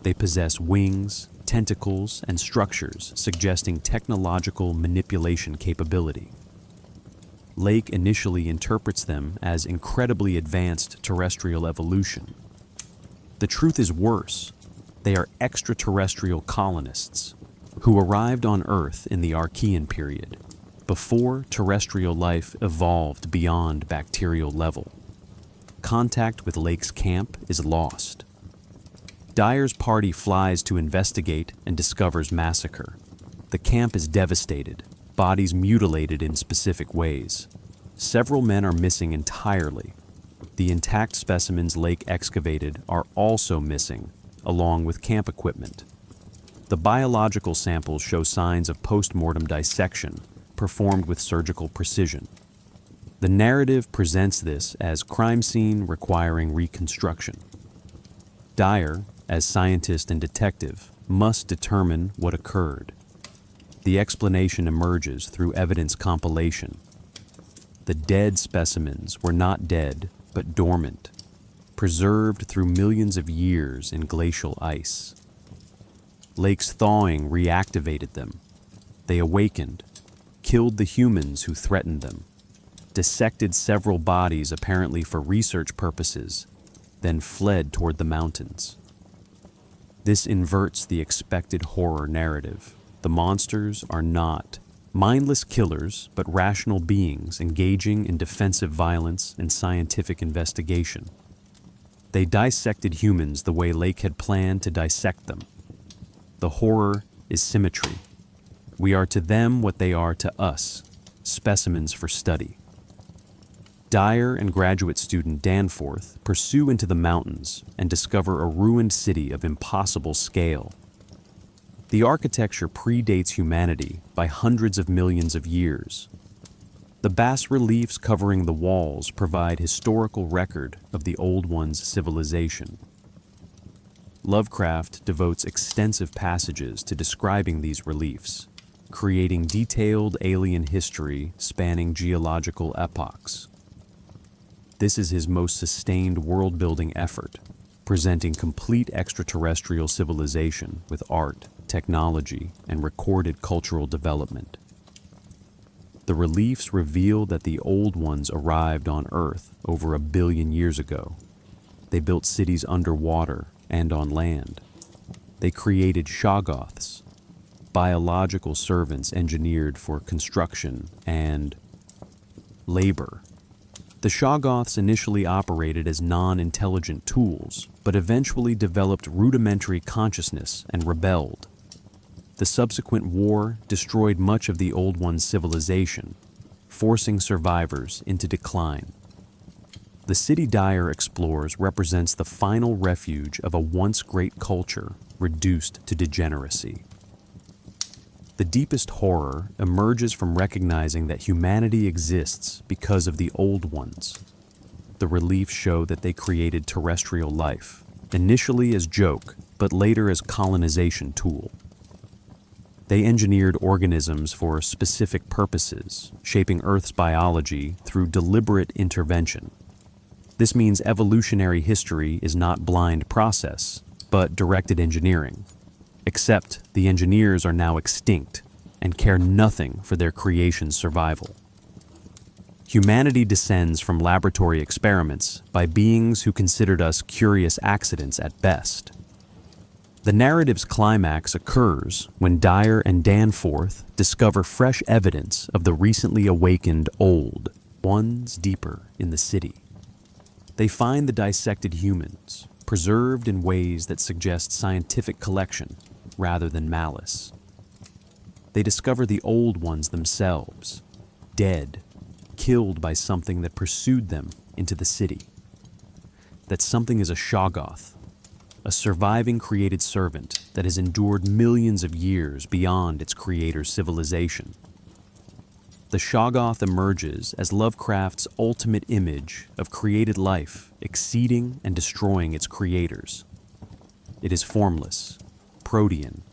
They possess wings, tentacles, and structures suggesting technological manipulation capability. Lake initially interprets them as incredibly advanced terrestrial evolution. The truth is worse. They are extraterrestrial colonists who arrived on Earth in the Archean period, before terrestrial life evolved beyond bacterial level. Contact with Lake's camp is lost. Dyer's party flies to investigate and discovers massacre. The camp is devastated, bodies mutilated in specific ways. Several men are missing entirely. The intact specimens Lake excavated are also missing, along with camp equipment. The biological samples show signs of post-mortem dissection, performed with surgical precision. The narrative presents this as crime scene requiring reconstruction. Dyer, as scientist and detective, must determine what occurred. The explanation emerges through evidence compilation. The dead specimens were not dead, but dormant, preserved through millions of years in glacial ice. Lake's thawing reactivated them. They awakened, killed the humans who threatened them, dissected several bodies apparently for research purposes, then fled toward the mountains. This inverts the expected horror narrative. The monsters are not mindless killers, but rational beings engaging in defensive violence and scientific investigation. They dissected humans the way Lake had planned to dissect them. The horror is symmetry. We are to them what they are to us, specimens for study. Dyer and graduate student Danforth pursue into the mountains and discover a ruined city of impossible scale. The architecture predates humanity by hundreds of millions of years. The bas-reliefs covering the walls provide historical record of the Old One's civilization. Lovecraft devotes extensive passages to describing these reliefs, creating detailed alien history spanning geological epochs. This is his most sustained world-building effort, presenting complete extraterrestrial civilization with art, technology, and recorded cultural development. The reliefs reveal that the Old Ones arrived on Earth over 1 billion years ago. They built cities underwater and on land. They created shoggoths, biological servants engineered for construction and labor. The shoggoths initially operated as non-intelligent tools, but eventually developed rudimentary consciousness and rebelled. The subsequent war destroyed much of the Old One's civilization, forcing survivors into decline. The city Dyer explores represents the final refuge of a once great culture reduced to degeneracy. The deepest horror emerges from recognizing that humanity exists because of the Old Ones. The reliefs show that they created terrestrial life, initially as joke, but later as colonization tool. They engineered organisms for specific purposes, shaping Earth's biology through deliberate intervention. This means evolutionary history is not blind process, but directed engineering. Except the engineers are now extinct and care nothing for their creation's survival. Humanity descends from laboratory experiments by beings who considered us curious accidents at best. The narrative's climax occurs when Dyer and Danforth discover fresh evidence of the recently awakened Old Ones deeper in the city. They find the dissected humans, preserved in ways that suggest scientific collection rather than malice. They discover the Old Ones themselves, dead, killed by something that pursued them into the city. That something is a shoggoth, a surviving created servant that has endured millions of years beyond its creator's civilization. The shoggoth emerges as Lovecraft's ultimate image of created life exceeding and destroying its creators. It is formless, protean,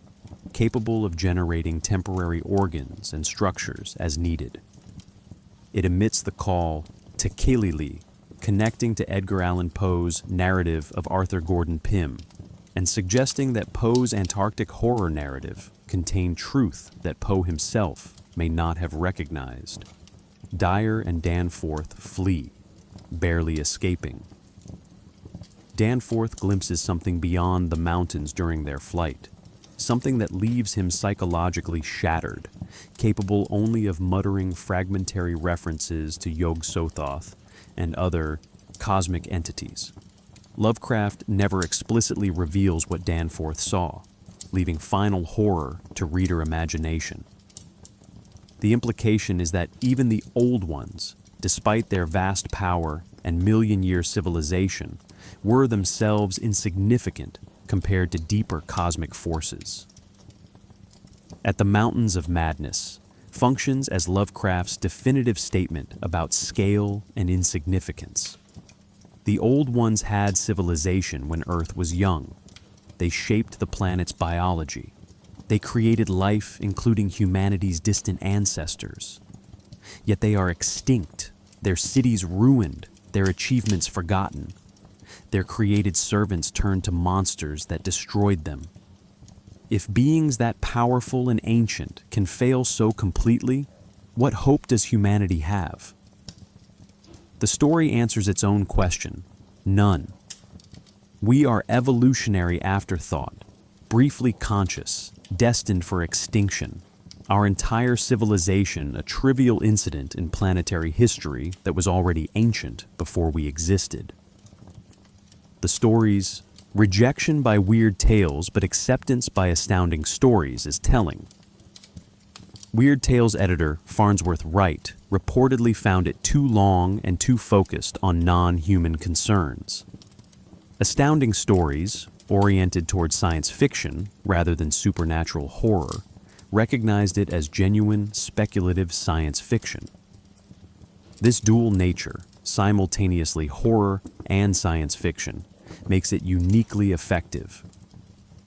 capable of generating temporary organs and structures as needed. It emits the call to Kilili, connecting to Edgar Allan Poe's narrative of Arthur Gordon Pym, and suggesting that Poe's Antarctic horror narrative contained truth that Poe himself may not have recognized. Dyer and Danforth flee, barely escaping. Danforth glimpses something beyond the mountains during their flight, something that leaves him psychologically shattered, capable only of muttering fragmentary references to Yog-Sothoth and other cosmic entities. Lovecraft never explicitly reveals what Danforth saw, leaving final horror to reader imagination. The implication is that even the Old Ones, despite their vast power and million-year civilization, were themselves insignificant compared to deeper cosmic forces. At the Mountains of Madness functions as Lovecraft's definitive statement about scale and insignificance. The Old Ones had civilization when Earth was young. They shaped the planet's biology. They created life, including humanity's distant ancestors. Yet they are extinct, their cities ruined, their achievements forgotten. Their created servants turned to monsters that destroyed them. If beings that powerful and ancient can fail so completely, what hope does humanity have? The story answers its own question: none. We are evolutionary afterthought, briefly conscious, destined for extinction. Our entire civilization a trivial incident in planetary history that was already ancient before we existed. The story's rejection by weird tales but acceptance by astounding stories is telling. Weird Tales editor Farnsworth Wright reportedly found it too long and too focused on non-human concerns. Astounding Stories, oriented toward science fiction rather than supernatural horror, recognized it as genuine, speculative science fiction. This dual nature, simultaneously horror and science fiction, makes it uniquely effective.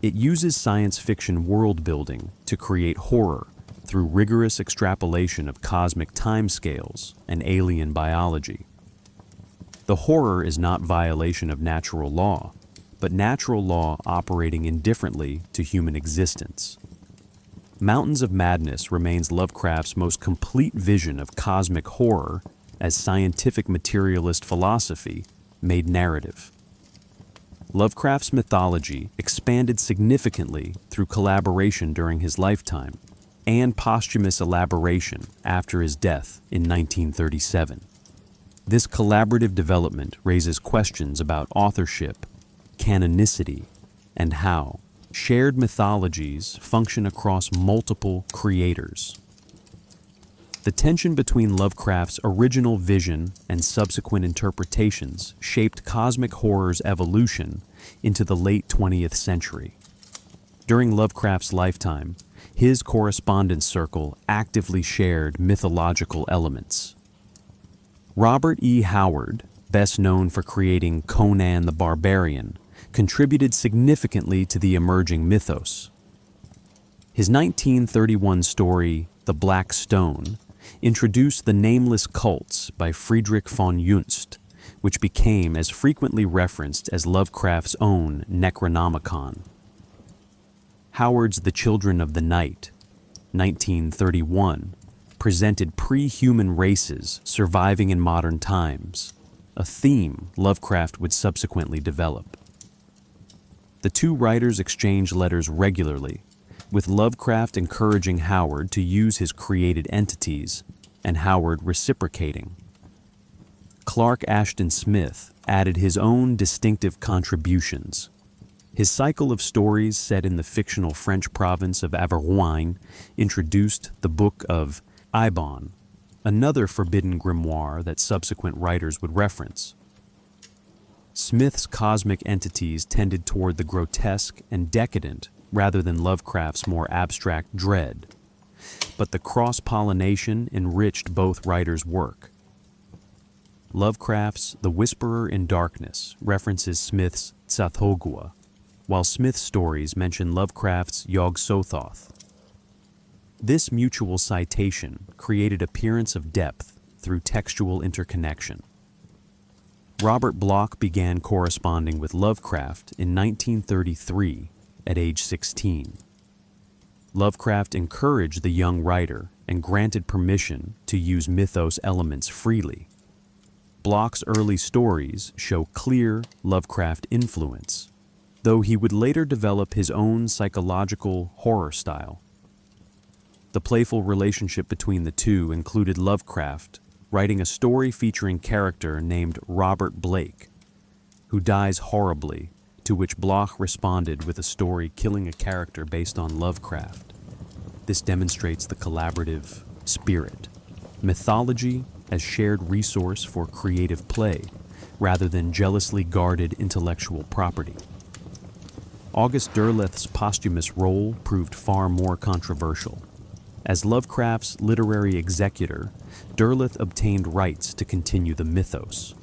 It uses science fiction world building to create horror through rigorous extrapolation of cosmic timescales and alien biology. The horror is not violation of natural law, but natural law operating indifferently to human existence. Mountains of Madness remains Lovecraft's most complete vision of cosmic horror as scientific materialist philosophy made narrative. Lovecraft's mythology expanded significantly through collaboration during his lifetime and posthumous elaboration after his death in 1937. This collaborative development raises questions about authorship, canonicity, and how shared mythologies function across multiple creators. The tension between Lovecraft's original vision and subsequent interpretations shaped cosmic horror's evolution into the late 20th century. During Lovecraft's lifetime, his correspondence circle actively shared mythological elements. Robert E. Howard, best known for creating Conan the Barbarian, contributed significantly to the emerging mythos. His 1931 story, The Black Stone, introduced the nameless cults by Friedrich von Junst, which became as frequently referenced as Lovecraft's own Necronomicon. Howard's The Children of the Night, 1931, presented pre-human races surviving in modern times, a theme Lovecraft would subsequently develop. The two writers exchanged letters regularly, with Lovecraft encouraging Howard to use his created entities and Howard reciprocating. Clark Ashton Smith added his own distinctive contributions. His cycle of stories set in the fictional French province of Auvergne introduced the Book of Ibon, another forbidden grimoire that subsequent writers would reference. Smith's cosmic entities tended toward the grotesque and decadent rather than Lovecraft's more abstract dread, but the cross-pollination enriched both writers' work. Lovecraft's The Whisperer in Darkness references Smith's Tsathoggua, while Smith's stories mention Lovecraft's Yog-Sothoth. This mutual citation created appearance of depth through textual interconnection. Robert Bloch began corresponding with Lovecraft in 1933 at age 16. Lovecraft encouraged the young writer and granted permission to use mythos elements freely. Bloch's early stories show clear Lovecraft influence, though he would later develop his own psychological horror style. The playful relationship between the two included Lovecraft writing a story featuring a character named Robert Blake, who dies horribly, to which Bloch responded with a story killing a character based on Lovecraft. This demonstrates the collaborative spirit. Mythology as shared resource for creative play, rather than jealously guarded intellectual property. August Derleth's posthumous role proved far more controversial. As Lovecraft's literary executor, Derleth obtained rights to continue the mythos.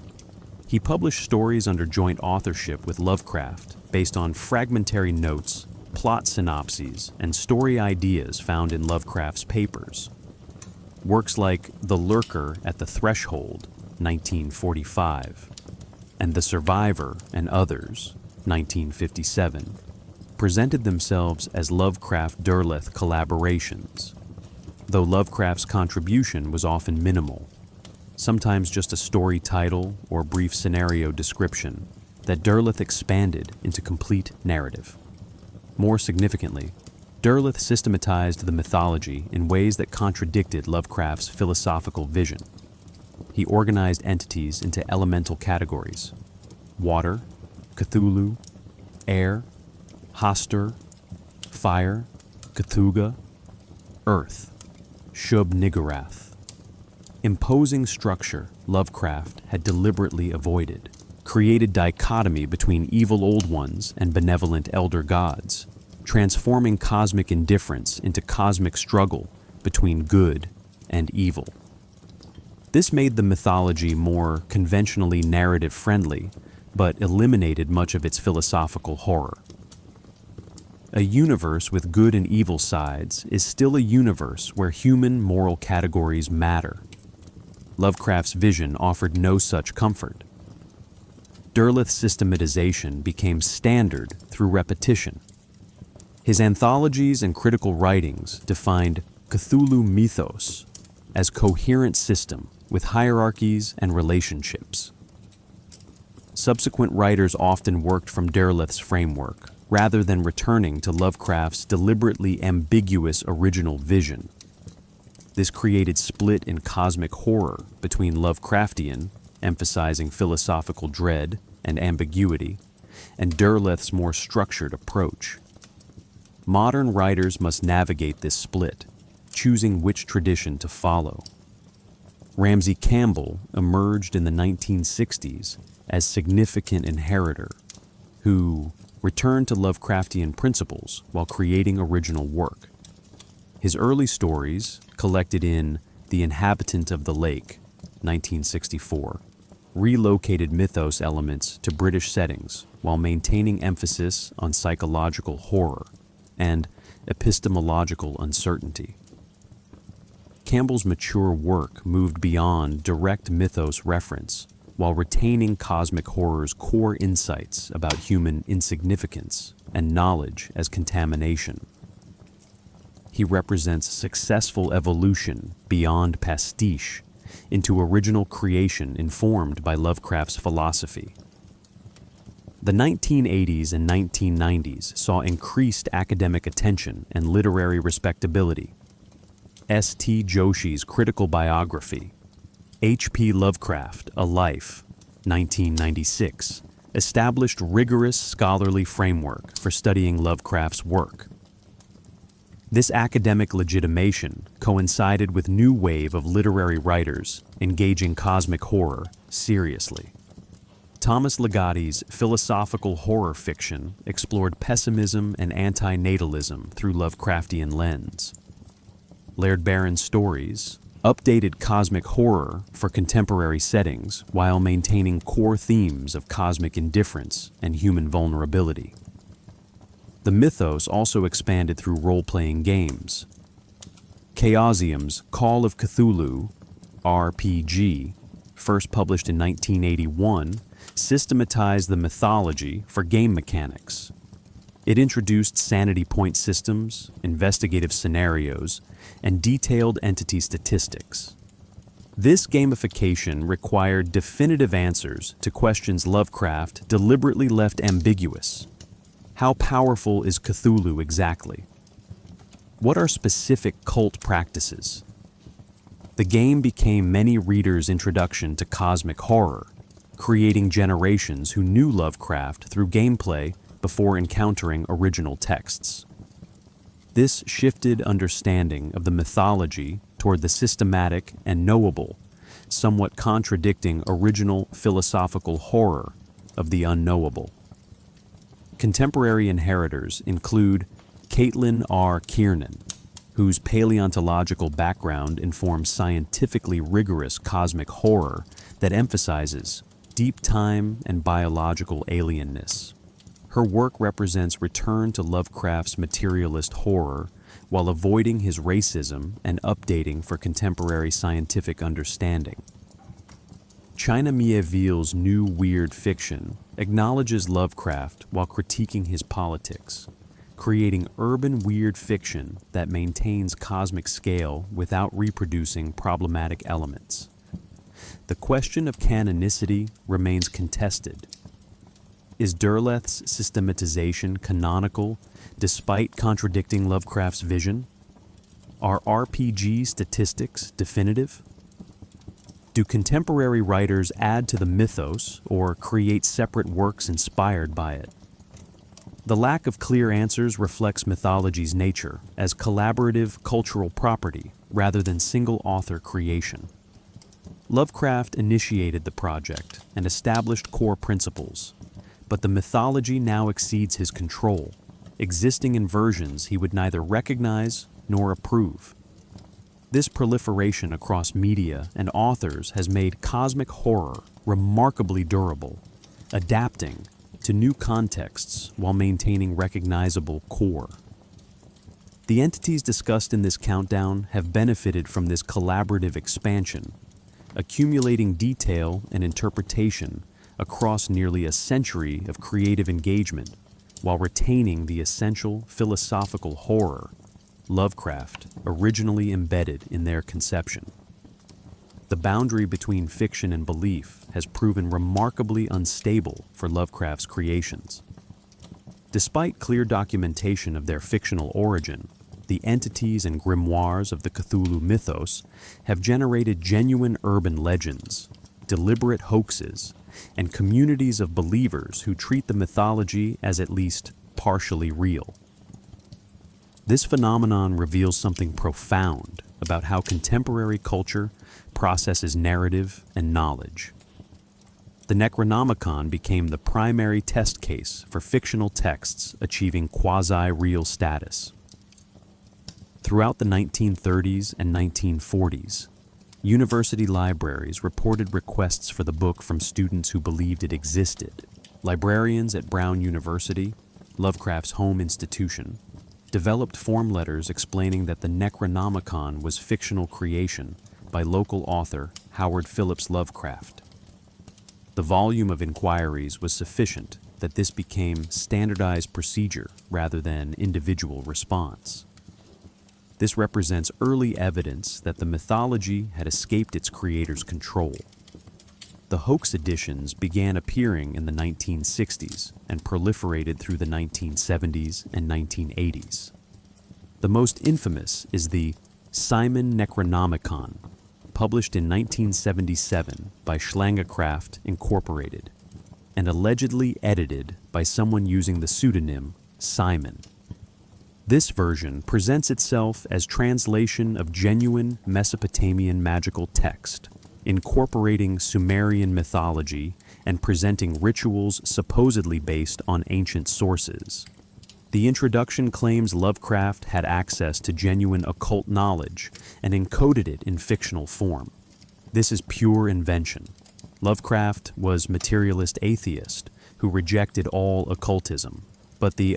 He published stories under joint authorship with Lovecraft based on fragmentary notes, plot synopses, and story ideas found in Lovecraft's papers. Works like The Lurker at the Threshold, 1945, and The Survivor and Others, 1957, presented themselves as Lovecraft-Derleth collaborations, though Lovecraft's contribution was often minimal, sometimes just a story title or brief scenario description that Derleth expanded into complete narrative. More significantly, Derleth systematized the mythology in ways that contradicted Lovecraft's philosophical vision. He organized entities into elemental categories: water, Cthulhu, air, Hastur, fire, Cthugha, earth, Shub-Niggurath. Imposing structure Lovecraft had deliberately avoided, created dichotomy between evil old ones and benevolent elder gods, transforming cosmic indifference into cosmic struggle between good and evil. This made the mythology more conventionally narrative-friendly, but eliminated much of its philosophical horror. A universe with good and evil sides is still a universe where human moral categories matter. Lovecraft's vision offered no such comfort. Derleth's systematization became standard through repetition. His anthologies and critical writings defined Cthulhu mythos as coherent system with hierarchies and relationships. Subsequent writers often worked from Derleth's framework, rather than returning to Lovecraft's deliberately ambiguous original vision. This created split in cosmic horror between Lovecraftian, emphasizing philosophical dread and ambiguity, and Derleth's more structured approach. Modern writers must navigate this split, choosing which tradition to follow. Ramsey Campbell emerged in the 1960s as significant inheritor, who returned to Lovecraftian principles while creating original work. His early stories, collected in The Inhabitant of the Lake, 1964, relocated mythos elements to British settings while maintaining emphasis on psychological horror and epistemological uncertainty. Campbell's mature work moved beyond direct mythos reference while retaining cosmic horror's core insights about human insignificance and knowledge as contamination. He represents successful evolution beyond pastiche into original creation informed by Lovecraft's philosophy. The 1980s and 1990s saw increased academic attention and literary respectability. S.T. Joshi's critical biography, H.P. Lovecraft, A Life, 1996, established rigorous scholarly framework for studying Lovecraft's work. This academic legitimation coincided with new wave of literary writers engaging cosmic horror seriously. Thomas Ligotti's philosophical horror fiction explored pessimism and anti-natalism through Lovecraftian lens. Laird Barron's stories updated cosmic horror for contemporary settings while maintaining core themes of cosmic indifference and human vulnerability. The mythos also expanded through role-playing games. Chaosium's Call of Cthulhu, RPG, first published in 1981, systematized the mythology for game mechanics. It introduced sanity point systems, investigative scenarios, and detailed entity statistics. This gamification required definitive answers to questions Lovecraft deliberately left ambiguous. How powerful is Cthulhu exactly? What are specific cult practices? The game became many readers' introduction to cosmic horror, creating generations who knew Lovecraft through gameplay before encountering original texts. This shifted understanding of the mythology toward the systematic and knowable, somewhat contradicting original philosophical horror of the unknowable. Contemporary inheritors include Caitlin R. Kiernan, whose paleontological background informs scientifically rigorous cosmic horror that emphasizes deep time and biological alienness. Her work represents return to Lovecraft's materialist horror while avoiding his racism and updating for contemporary scientific understanding. China Miéville's new weird fiction acknowledges Lovecraft while critiquing his politics, creating urban weird fiction that maintains cosmic scale without reproducing problematic elements. The question of canonicity remains contested. Is Derleth's systematization canonical despite contradicting Lovecraft's vision? Are RPG statistics definitive? Do contemporary writers add to the mythos or create separate works inspired by it? The lack of clear answers reflects mythology's nature as collaborative cultural property rather than single-author creation. Lovecraft initiated the project and established core principles, but the mythology now exceeds his control, existing in versions he would neither recognize nor approve. This proliferation across media and authors has made cosmic horror remarkably durable, adapting to new contexts while maintaining recognizable core. The entities discussed in this countdown have benefited from this collaborative expansion, accumulating detail and interpretation across nearly a century of creative engagement while retaining the essential philosophical horror Lovecraft originally embedded in their conception. The boundary between fiction and belief has proven remarkably unstable for Lovecraft's creations. Despite clear documentation of their fictional origin, the entities and grimoires of the Cthulhu mythos have generated genuine urban legends, deliberate hoaxes, and communities of believers who treat the mythology as at least partially real. This phenomenon reveals something profound about how contemporary culture processes narrative and knowledge. The Necronomicon became the primary test case for fictional texts achieving quasi-real status. Throughout the 1930s and 1940s, university libraries reported requests for the book from students who believed it existed. Librarians at Brown University, Lovecraft's home institution, developed form letters explaining that the Necronomicon was fictional creation by local author Howard Phillips Lovecraft. The volume of inquiries was sufficient that this became standardized procedure rather than individual response. This represents early evidence that the mythology had escaped its creator's control. The hoax editions began appearing in the 1960s and proliferated through the 1970s and 1980s. The most infamous is the Simon Necronomicon, published in 1977 by Schlangecraft Incorporated, and allegedly edited by someone using the pseudonym Simon. This version presents itself as translation of genuine Mesopotamian magical text, incorporating Sumerian mythology and presenting rituals supposedly based on ancient sources. The introduction claims Lovecraft had access to genuine occult knowledge and encoded it in fictional form. This is pure invention. Lovecraft was materialist atheist who rejected all occultism, but the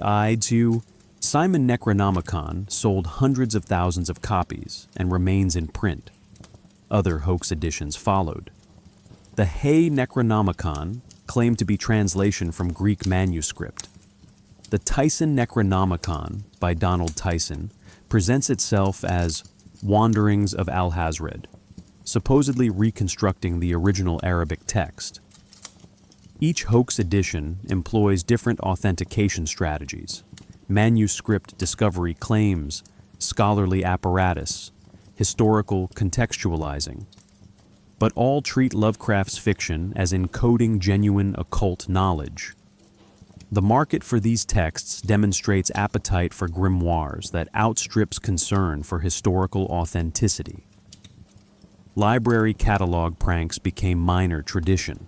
Simon Necronomicon sold hundreds of thousands of copies and remains in print. Other hoax editions followed. The Hay Necronomicon claimed to be translation from Greek manuscript. The Tyson Necronomicon by Donald Tyson presents itself as Wanderings of Alhazred, supposedly reconstructing the original Arabic text. Each hoax edition employs different authentication strategies: manuscript discovery claims, scholarly apparatus, historical contextualizing. But all treat Lovecraft's fiction as encoding genuine occult knowledge. The market for these texts demonstrates appetite for grimoires that outstrips concern for historical authenticity. Library catalog pranks became minor tradition.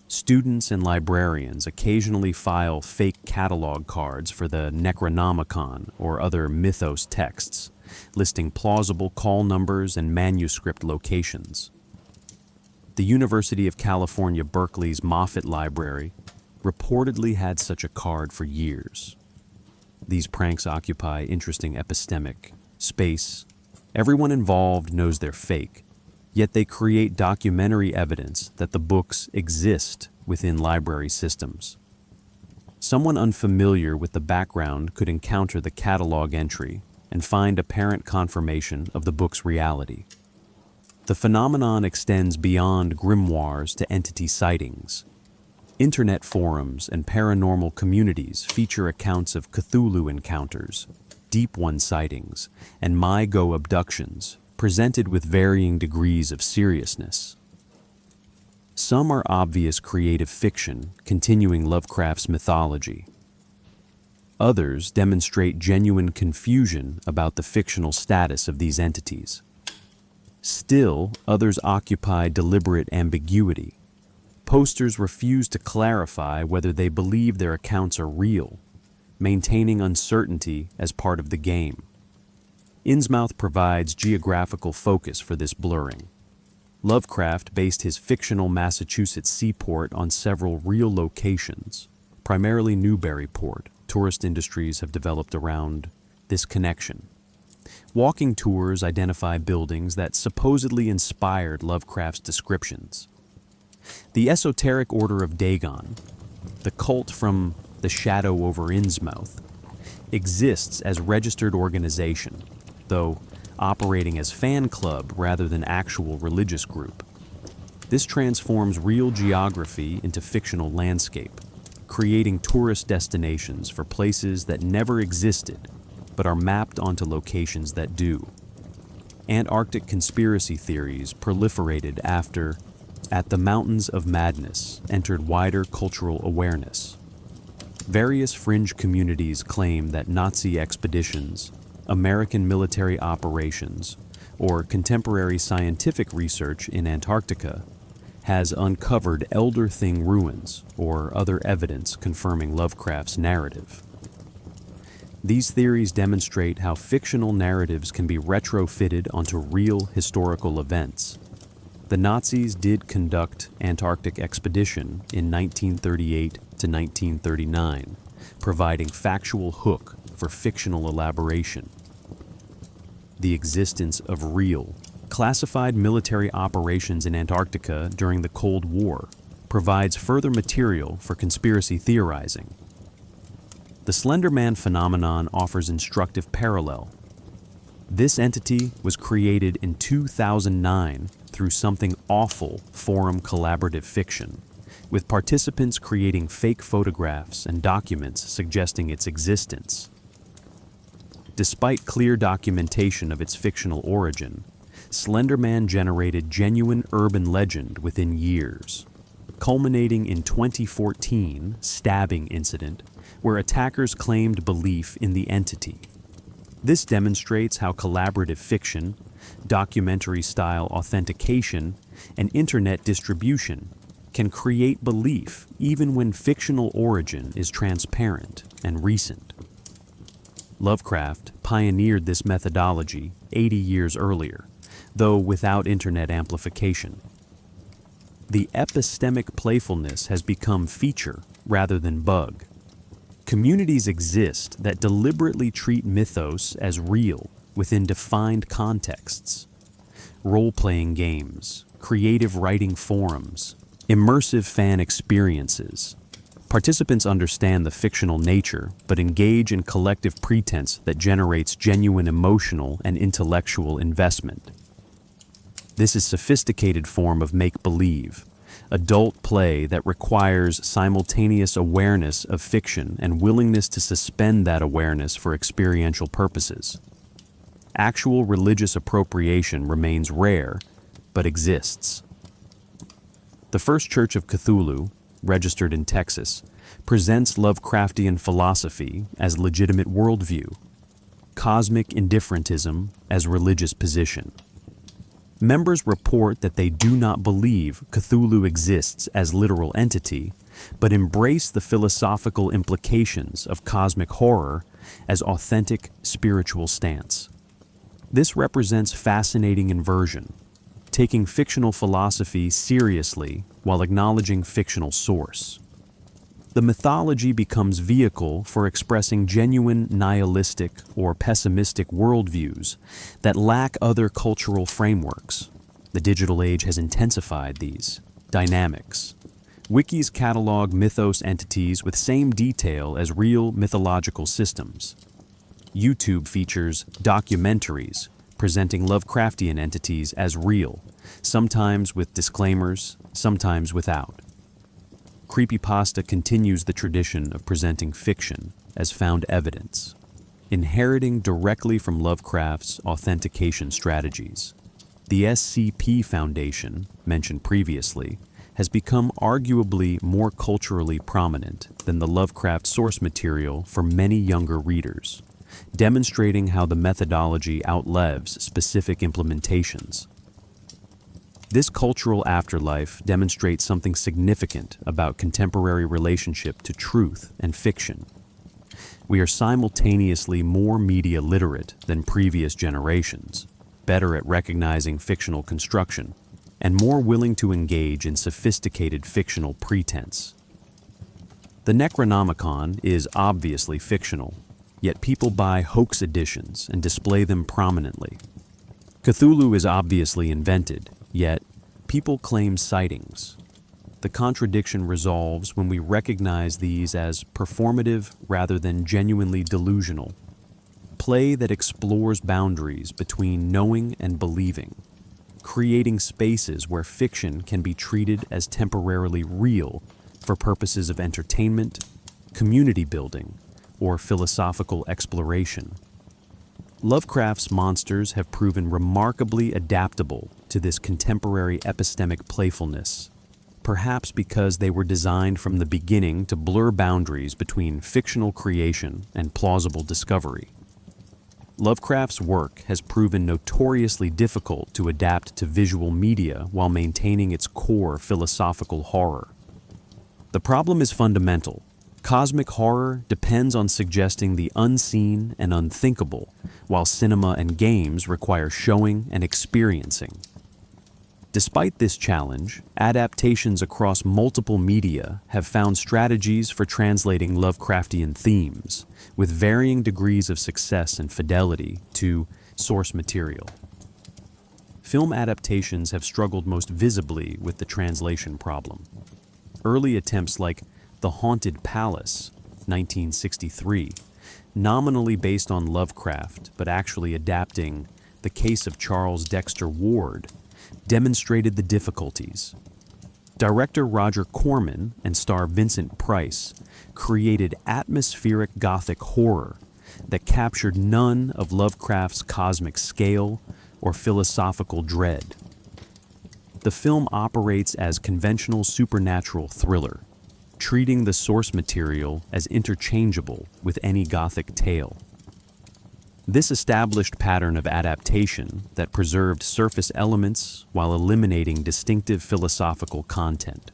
Students and librarians occasionally file fake catalog cards for the Necronomicon or other mythos texts, listing plausible call numbers and manuscript locations. The University of California, Berkeley's Moffett Library reportedly had such a card for years. These pranks occupy interesting epistemic space. Everyone involved knows they're fake, yet they create documentary evidence that the books exist within library systems. Someone unfamiliar with the background could encounter the catalog entry and find apparent confirmation of the book's reality. The phenomenon extends beyond grimoires to entity sightings. Internet forums and paranormal communities feature accounts of Cthulhu encounters, Deep One sightings, and MyGo abductions, presented with varying degrees of seriousness. Some are obvious creative fiction, continuing Lovecraft's mythology. Others demonstrate genuine confusion about the fictional status of these entities. Still, others occupy deliberate ambiguity. Posters refuse to clarify whether they believe their accounts are real, maintaining uncertainty as part of the game. Innsmouth provides geographical focus for this blurring. Lovecraft based his fictional Massachusetts seaport on several real locations, primarily Newburyport. Tourist industries have developed around this connection. Walking tours identify buildings that supposedly inspired Lovecraft's descriptions. The Esoteric Order of Dagon, the cult from the shadow over Innsmouth, exists as registered organization, though operating as fan club rather than actual religious group. This transforms real geography into fictional landscape, creating tourist destinations for places that never existed but are mapped onto locations that do. Antarctic conspiracy theories proliferated after At the Mountains of Madness entered wider cultural awareness. Various fringe communities claim that Nazi expeditions, American military operations, or contemporary scientific research in Antarctica has uncovered Elder Thing ruins or other evidence confirming Lovecraft's narrative. These theories demonstrate how fictional narratives can be retrofitted onto real historical events. The Nazis did conduct Antarctic expedition in 1938 to 1939, providing factual hook for fictional elaboration. The existence of real, classified military operations in Antarctica during the Cold War provides further material for conspiracy theorizing. The Slender Man phenomenon offers instructive parallel. This entity was created in 2009 through Something Awful forum collaborative fiction, with participants creating fake photographs and documents suggesting its existence. Despite clear documentation of its fictional origin, Slender Man generated genuine urban legend within years, culminating in 2014 stabbing incident where attackers claimed belief in the entity. This demonstrates how collaborative fiction, documentary-style authentication, and internet distribution can create belief even when fictional origin is transparent and recent. Lovecraft pioneered this methodology 80 years earlier, though without internet amplification. The epistemic playfulness has become feature rather than bug. Communities exist that deliberately treat mythos as real within defined contexts. role-playing games, creative writing forums, immersive fan experiences. Participants understand the fictional nature, but engage in collective pretense that generates genuine emotional and intellectual investment. This is a sophisticated form of make-believe, adult play that requires simultaneous awareness of fiction and willingness to suspend that awareness for experiential purposes. Actual religious appropriation remains rare, but exists. The First Church of Cthulhu, registered in Texas, presents Lovecraftian philosophy as legitimate worldview, cosmic indifferentism as religious position. Members report that they do not believe Cthulhu exists as literal entity, but embrace the philosophical implications of cosmic horror as authentic spiritual stance. This represents fascinating inversion, taking fictional philosophy seriously while acknowledging fictional source. The mythology becomes vehicle for expressing genuine nihilistic or pessimistic worldviews that lack other cultural frameworks. The digital age has intensified these dynamics. Wikis catalog mythos entities with same detail as real mythological systems. YouTube features documentaries presenting Lovecraftian entities as real, sometimes with disclaimers, sometimes without. Creepypasta continues the tradition of presenting fiction as found evidence, inheriting directly from Lovecraft's authentication strategies. The SCP Foundation, mentioned previously, has become arguably more culturally prominent than the Lovecraft source material for many younger readers, demonstrating how the methodology outlives specific implementations. This cultural afterlife demonstrates something significant about contemporary relationship to truth and fiction. We are simultaneously more media literate than previous generations, better at recognizing fictional construction, and more willing to engage in sophisticated fictional pretense. The Necronomicon is obviously fictional, yet people buy hoax editions and display them prominently. Cthulhu is obviously invented, yet people claim sightings. The contradiction resolves when we recognize these as performative rather than genuinely delusional. Play that explores boundaries between knowing and believing, creating spaces where fiction can be treated as temporarily real for purposes of entertainment, community building, or philosophical exploration. Lovecraft's monsters have proven remarkably adaptable to this contemporary epistemic playfulness, perhaps because they were designed from the beginning to blur boundaries between fictional creation and plausible discovery. Lovecraft's work has proven notoriously difficult to adapt to visual media while maintaining its core philosophical horror. The problem is fundamental. Cosmic horror depends on suggesting the unseen and unthinkable, while cinema and games require showing and experiencing. Despite this challenge, adaptations across multiple media have found strategies for translating Lovecraftian themes, with varying degrees of success and fidelity to source material. Film adaptations have struggled most visibly with the translation problem. Early attempts like The Haunted Palace, 1963, nominally based on Lovecraft but actually adapting The Case of Charles Dexter Ward, demonstrated the difficulties. Director Roger Corman and star Vincent Price created atmospheric Gothic horror that captured none of Lovecraft's cosmic scale or philosophical dread. The film operates as conventional supernatural thriller, treating the source material as interchangeable with any Gothic tale. This established pattern of adaptation that preserved surface elements while eliminating distinctive philosophical content.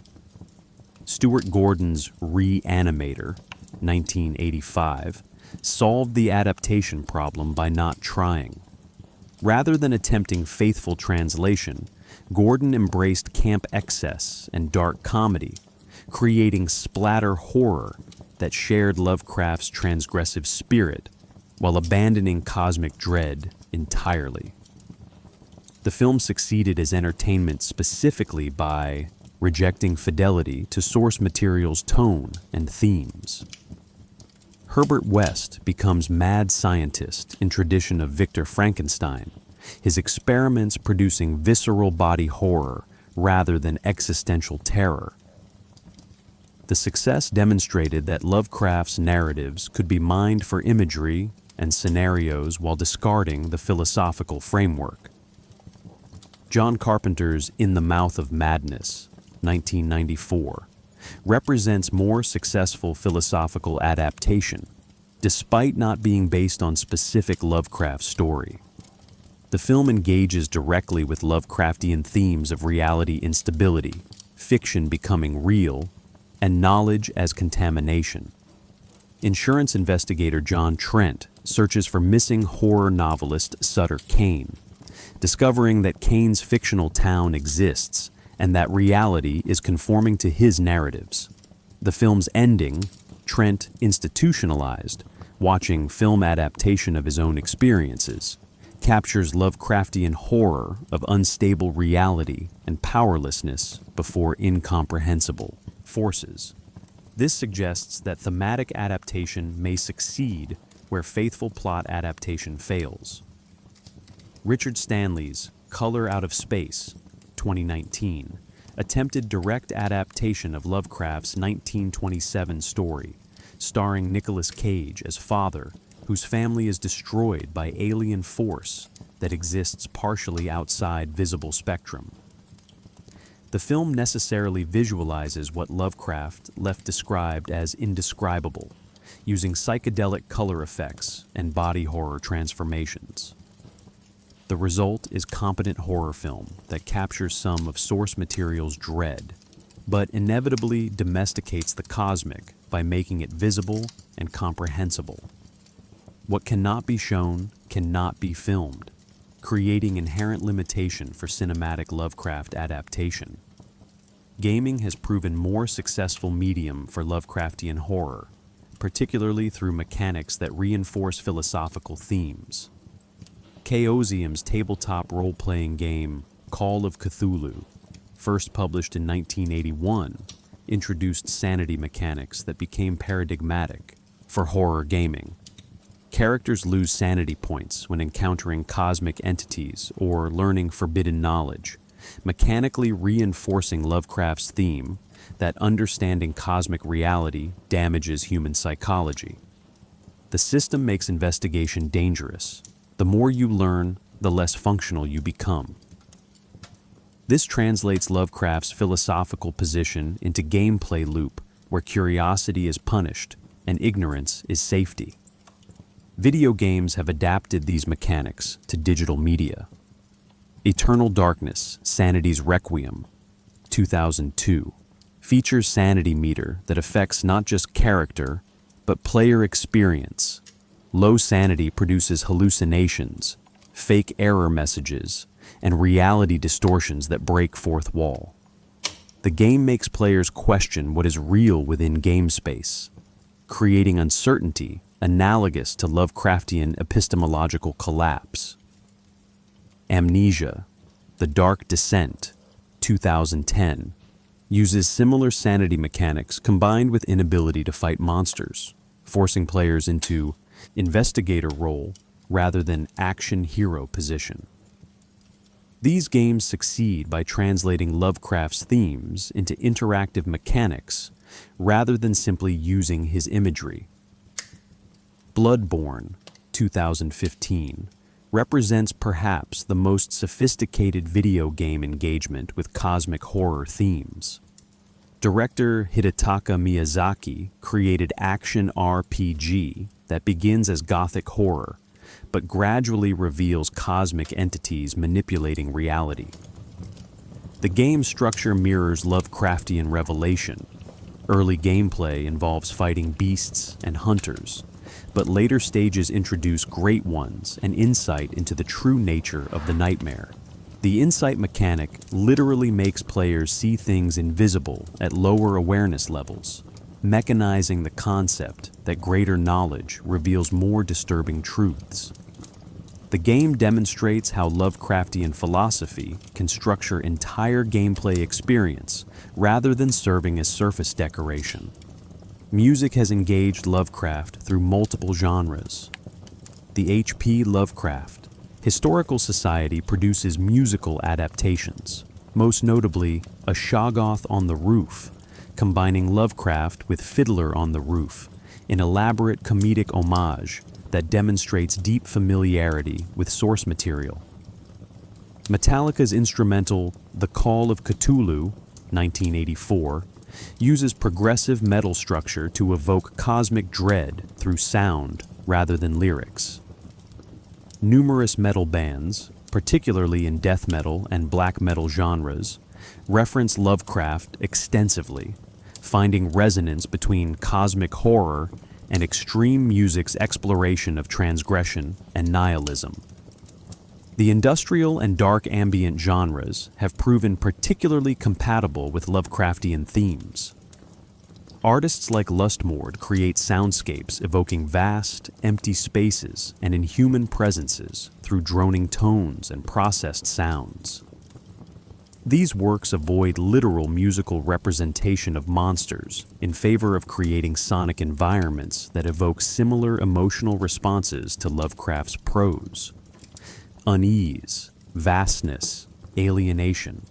Stuart Gordon's Reanimator, 1985, solved the adaptation problem by not trying. Rather than attempting faithful translation, Gordon embraced camp excess and dark comedy, creating splatter horror that shared Lovecraft's transgressive spirit while abandoning cosmic dread entirely. The film succeeded as entertainment specifically by rejecting fidelity to source material's tone and themes. Herbert West becomes mad scientist in tradition of Victor Frankenstein, his experiments producing visceral body horror rather than existential terror. The success demonstrated that Lovecraft's narratives could be mined for imagery and scenarios while discarding the philosophical framework. John Carpenter's In the Mouth of Madness, 1994, represents more successful philosophical adaptation, despite not being based on specific Lovecraft story. The film engages directly with Lovecraftian themes of reality instability, fiction becoming real, and knowledge as contamination. Insurance investigator John Trent searches for missing horror novelist Sutter Kane, discovering that Kane's fictional town exists and that reality is conforming to his narratives. The film's ending, Trent institutionalized, watching film adaptation of his own experiences, captures Lovecraftian horror of unstable reality and powerlessness before incomprehensible forces. This suggests that thematic adaptation may succeed where faithful plot adaptation fails. Richard Stanley's Color Out of Space, 2019, attempted direct adaptation of Lovecraft's 1927 story, starring Nicolas Cage as Father, whose family is destroyed by alien force that exists partially outside visible spectrum. The film necessarily visualizes what Lovecraft left described as indescribable, using psychedelic color effects and body horror transformations. The result is competent horror film that captures some of source material's dread, but inevitably domesticates the cosmic by making it visible and comprehensible. What cannot be shown cannot be filmed, creating inherent limitation for cinematic Lovecraft adaptation. Gaming has proven more successful medium for Lovecraftian horror, particularly through mechanics that reinforce philosophical themes. Chaosium's tabletop role-playing game Call of Cthulhu, first published in 1981, introduced sanity mechanics that became paradigmatic for horror gaming. Characters lose sanity points when encountering cosmic entities or learning forbidden knowledge, mechanically reinforcing Lovecraft's theme that understanding cosmic reality damages human psychology. The system makes investigation dangerous. The more you learn, the less functional you become. This translates Lovecraft's philosophical position into gameplay loop where curiosity is punished and ignorance is safety. Video games have adapted these mechanics to digital media. Eternal Darkness, Sanity's Requiem, 2002, features sanity meter that affects not just character, but player experience. Low sanity produces hallucinations, fake error messages, and reality distortions that break fourth wall. The game makes players question what is real within game space, creating uncertainty analogous to Lovecraftian epistemological collapse. Amnesia, The Dark Descent, 2010, uses similar sanity mechanics combined with inability to fight monsters, forcing players into investigator role rather than action hero position. These games succeed by translating Lovecraft's themes into interactive mechanics rather than simply using his imagery. Bloodborne, 2015, represents perhaps the most sophisticated video game engagement with cosmic horror themes. Director Hidetaka Miyazaki created action RPG that begins as gothic horror, but gradually reveals cosmic entities manipulating reality. The game's structure mirrors Lovecraftian revelation. Early gameplay involves fighting beasts and hunters, but later stages introduce great ones and insight into the true nature of the nightmare. The insight mechanic literally makes players see things invisible at lower awareness levels, mechanizing the concept that greater knowledge reveals more disturbing truths. The game demonstrates how Lovecraftian philosophy can structure entire gameplay experience rather than serving as surface decoration. Music has engaged Lovecraft through multiple genres. The H.P. Lovecraft Historical Society produces musical adaptations, most notably A Shoggoth on the Roof, combining Lovecraft with Fiddler on the Roof, an elaborate comedic homage that demonstrates deep familiarity with source material. Metallica's instrumental The Call of Cthulhu, 1984, uses progressive metal structure to evoke cosmic dread through sound rather than lyrics. Numerous metal bands, particularly in death metal and black metal genres, reference Lovecraft extensively, finding resonance between cosmic horror and extreme music's exploration of transgression and nihilism. The industrial and dark ambient genres have proven particularly compatible with Lovecraftian themes. Artists like Lustmord create soundscapes evoking vast, empty spaces and inhuman presences through droning tones and processed sounds. These works avoid literal musical representation of monsters in favor of creating sonic environments that evoke similar emotional responses to Lovecraft's prose. Unease, vastness, alienation.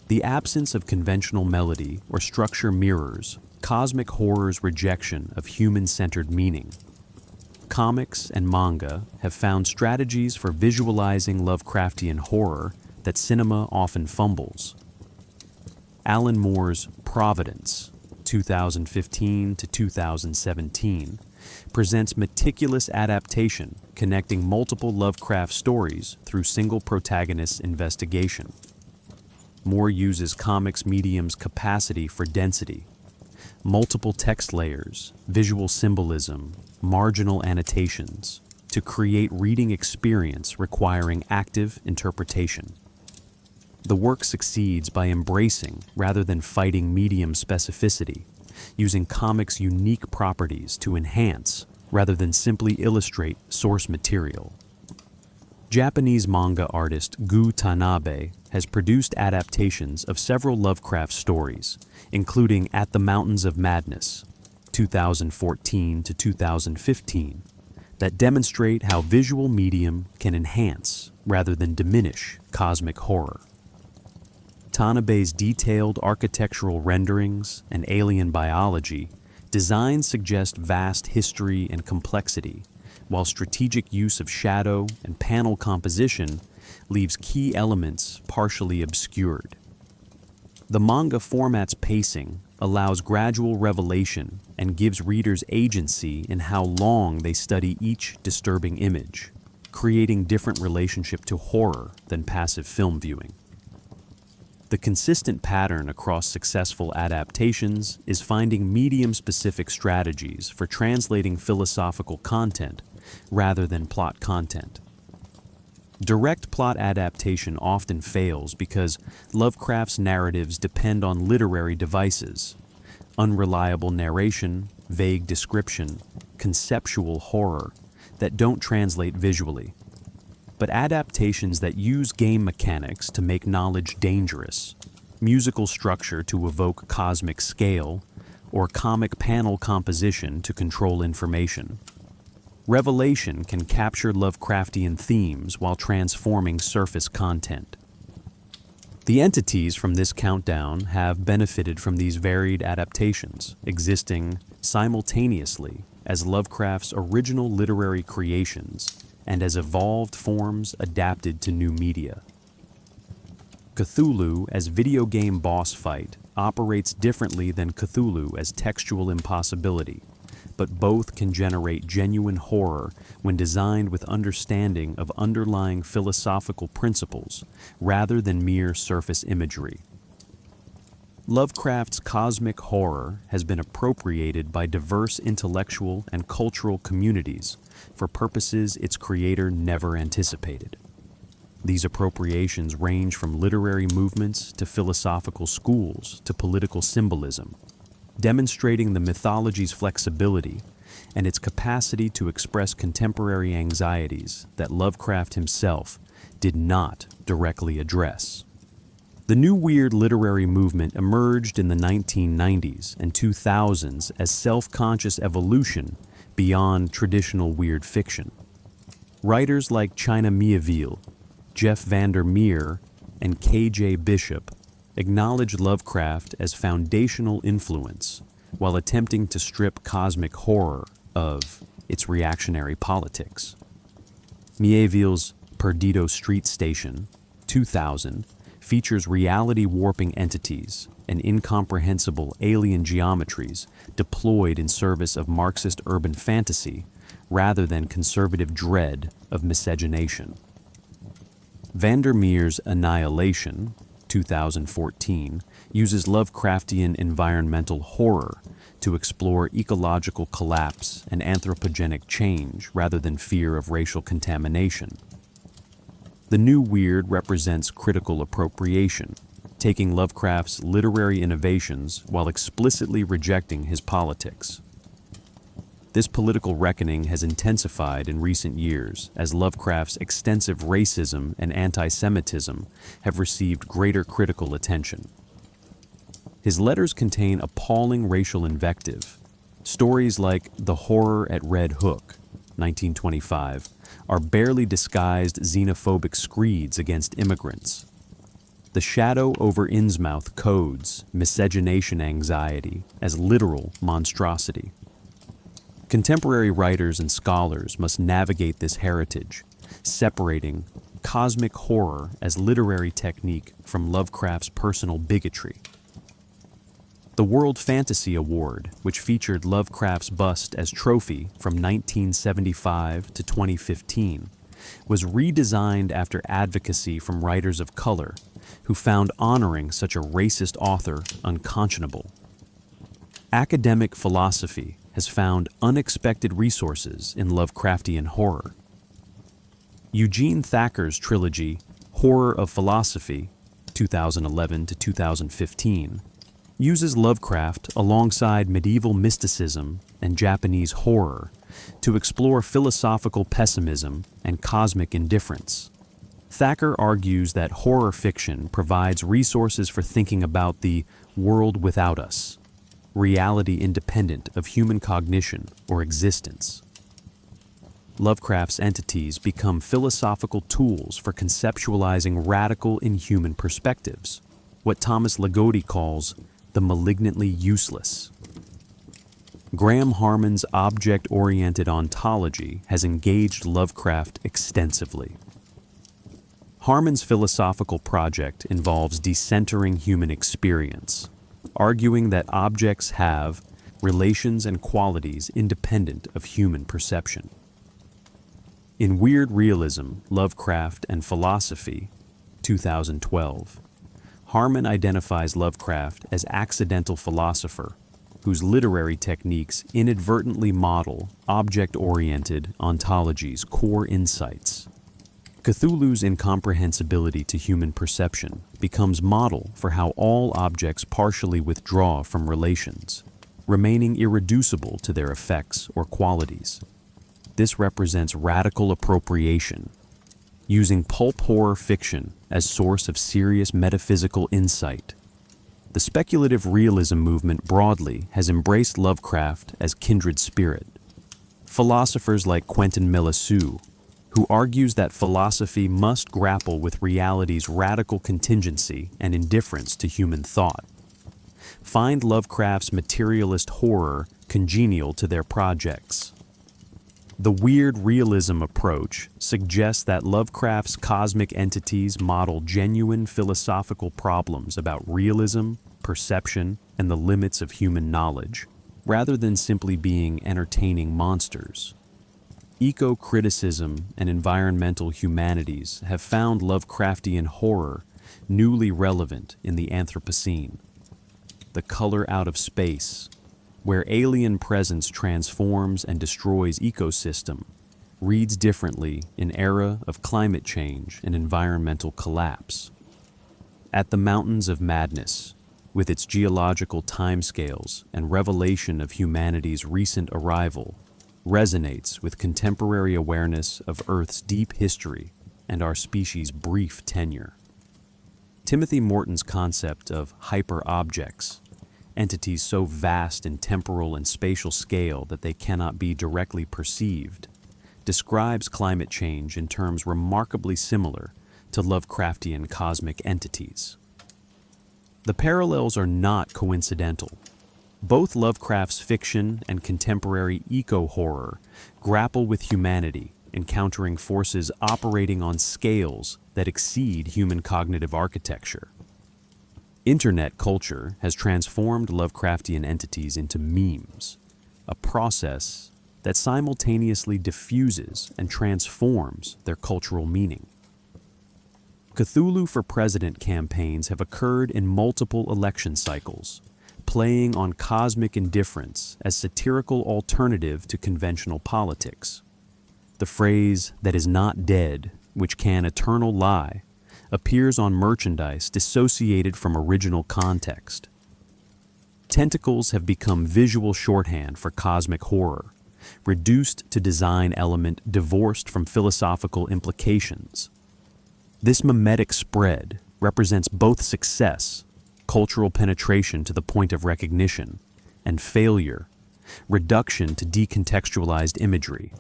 The absence of conventional melody or structure mirrors cosmic horror's rejection of human-centered meaning. Comics and manga have found strategies for visualizing Lovecraftian horror that cinema often fumbles. Alan Moore's Providence, 2015 to 2017, presents meticulous adaptation connecting multiple Lovecraft stories through single protagonist investigation. Moore uses comics medium's capacity for density, multiple text layers, visual symbolism, marginal annotations, to create reading experience requiring active interpretation. The work succeeds by embracing rather than fighting medium specificity, using comics' unique properties to enhance rather than simply illustrate source material. Japanese manga artist Gu Tanabe has produced adaptations of several Lovecraft stories, including At the Mountains of Madness, 2014 to 2015, that demonstrate how visual medium can enhance rather than diminish cosmic horror. Tanabe's detailed architectural renderings and alien biology designs suggest vast history and complexity, while strategic use of shadow and panel composition leaves key elements partially obscured. The manga format's pacing allows gradual revelation and gives readers agency in how long they study each disturbing image, creating different relationship to horror than passive film viewing. The consistent pattern across successful adaptations is finding medium-specific strategies for translating philosophical content rather than plot content. Direct plot adaptation often fails because Lovecraft's narratives depend on literary devices, unreliable narration, vague description, conceptual horror that don't translate visually. But adaptations that use game mechanics to make knowledge dangerous, musical structure to evoke cosmic scale, or comic panel composition to control information. Revelation can capture Lovecraftian themes while transforming surface content. The entities from this countdown have benefited from these varied adaptations, existing simultaneously as Lovecraft's original literary creations and as evolved forms adapted to new media. Cthulhu as video game boss fight operates differently than Cthulhu as textual impossibility, but both can generate genuine horror when designed with understanding of underlying philosophical principles rather than mere surface imagery. Lovecraft's cosmic horror has been appropriated by diverse intellectual and cultural communities for purposes its creator never anticipated. These appropriations range from literary movements to philosophical schools to political symbolism. demonstrating the mythology's flexibility and its capacity to express contemporary anxieties that Lovecraft himself did not directly address. The new weird literary movement emerged in the 1990s and 2000s as self-conscious evolution beyond traditional weird fiction. Writers like China Miéville, Jeff Vandermeer, and K.J. Bishop acknowledged Lovecraft as foundational influence while attempting to strip cosmic horror of its reactionary politics. Miéville's Perdido Street Station, 2000, features reality-warping entities and incomprehensible alien geometries deployed in service of Marxist urban fantasy rather than conservative dread of miscegenation. Vandermeer's Annihilation, 2014, uses Lovecraftian environmental horror to explore ecological collapse and anthropogenic change rather than fear of racial contamination. The new weird represents critical appropriation, taking Lovecraft's literary innovations while explicitly rejecting his politics. This political reckoning has intensified in recent years as Lovecraft's extensive racism and anti-Semitism have received greater critical attention. His letters contain appalling racial invective. Stories like The Horror at Red Hook, 1925, are barely disguised xenophobic screeds against immigrants. The Shadow over Innsmouth codes miscegenation anxiety as literal monstrosity. Contemporary writers and scholars must navigate this heritage, separating cosmic horror as literary technique from Lovecraft's personal bigotry. The World Fantasy Award, which featured Lovecraft's bust as trophy from 1975 to 2015, was redesigned after advocacy from writers of color who found honoring such a racist author unconscionable. Academic philosophy has found unexpected resources in Lovecraftian horror. Eugene Thacker's trilogy, Horror of Philosophy, 2011 to 2015, uses Lovecraft alongside medieval mysticism and Japanese horror to explore philosophical pessimism and cosmic indifference. Thacker argues that horror fiction provides resources for thinking about the world without us, reality independent of human cognition or existence. Lovecraft's entities become philosophical tools for conceptualizing radical inhuman perspectives, what Thomas Ligotti calls the malignantly useless. Graham Harmon's object-oriented ontology has engaged Lovecraft extensively. Harmon's philosophical project involves decentering human experience, arguing that objects have relations and qualities independent of human perception. In Weird Realism, Lovecraft and Philosophy, 2012, Harmon identifies Lovecraft as accidental philosopher, whose literary techniques inadvertently model object-oriented ontology's core insights. Cthulhu's incomprehensibility to human perception becomes model for how all objects partially withdraw from relations, remaining irreducible to their effects or qualities. This represents radical appropriation, using pulp horror fiction as source of serious metaphysical insight. The speculative realism movement broadly has embraced Lovecraft as kindred spirit. Philosophers like Quentin Melissu, who argues that philosophy must grapple with reality's radical contingency and indifference to human thought, find Lovecraft's materialist horror congenial to their projects. The weird realism approach suggests that Lovecraft's cosmic entities model genuine philosophical problems about realism, perception, and the limits of human knowledge, rather than simply being entertaining monsters. Eco-criticism and environmental humanities have found Lovecraftian horror newly relevant in the Anthropocene. The color out of space, where alien presence transforms and destroys ecosystem, reads differently in era of climate change and environmental collapse. At the Mountains of Madness, with its geological timescales and revelation of humanity's recent arrival, resonates with contemporary awareness of Earth's deep history and our species' brief tenure. Timothy Morton's concept of hyper-objects, entities so vast in temporal and spatial scale that they cannot be directly perceived, describes climate change in terms remarkably similar to Lovecraftian cosmic entities. The parallels are not coincidental. Both Lovecraft's fiction and contemporary eco-horror grapple with humanity, encountering forces operating on scales that exceed human cognitive architecture. Internet culture has transformed Lovecraftian entities into memes, a process that simultaneously diffuses and transforms their cultural meaning. Cthulhu for President campaigns have occurred in multiple election cycles, playing on cosmic indifference as satirical alternative to conventional politics. The phrase, "that is not dead, which can eternal lie," appears on merchandise dissociated from original context. Tentacles have become visual shorthand for cosmic horror, reduced to design element divorced from philosophical implications. This mimetic spread represents both success, cultural penetration to the point of recognition, and failure, reduction to decontextualized imagery.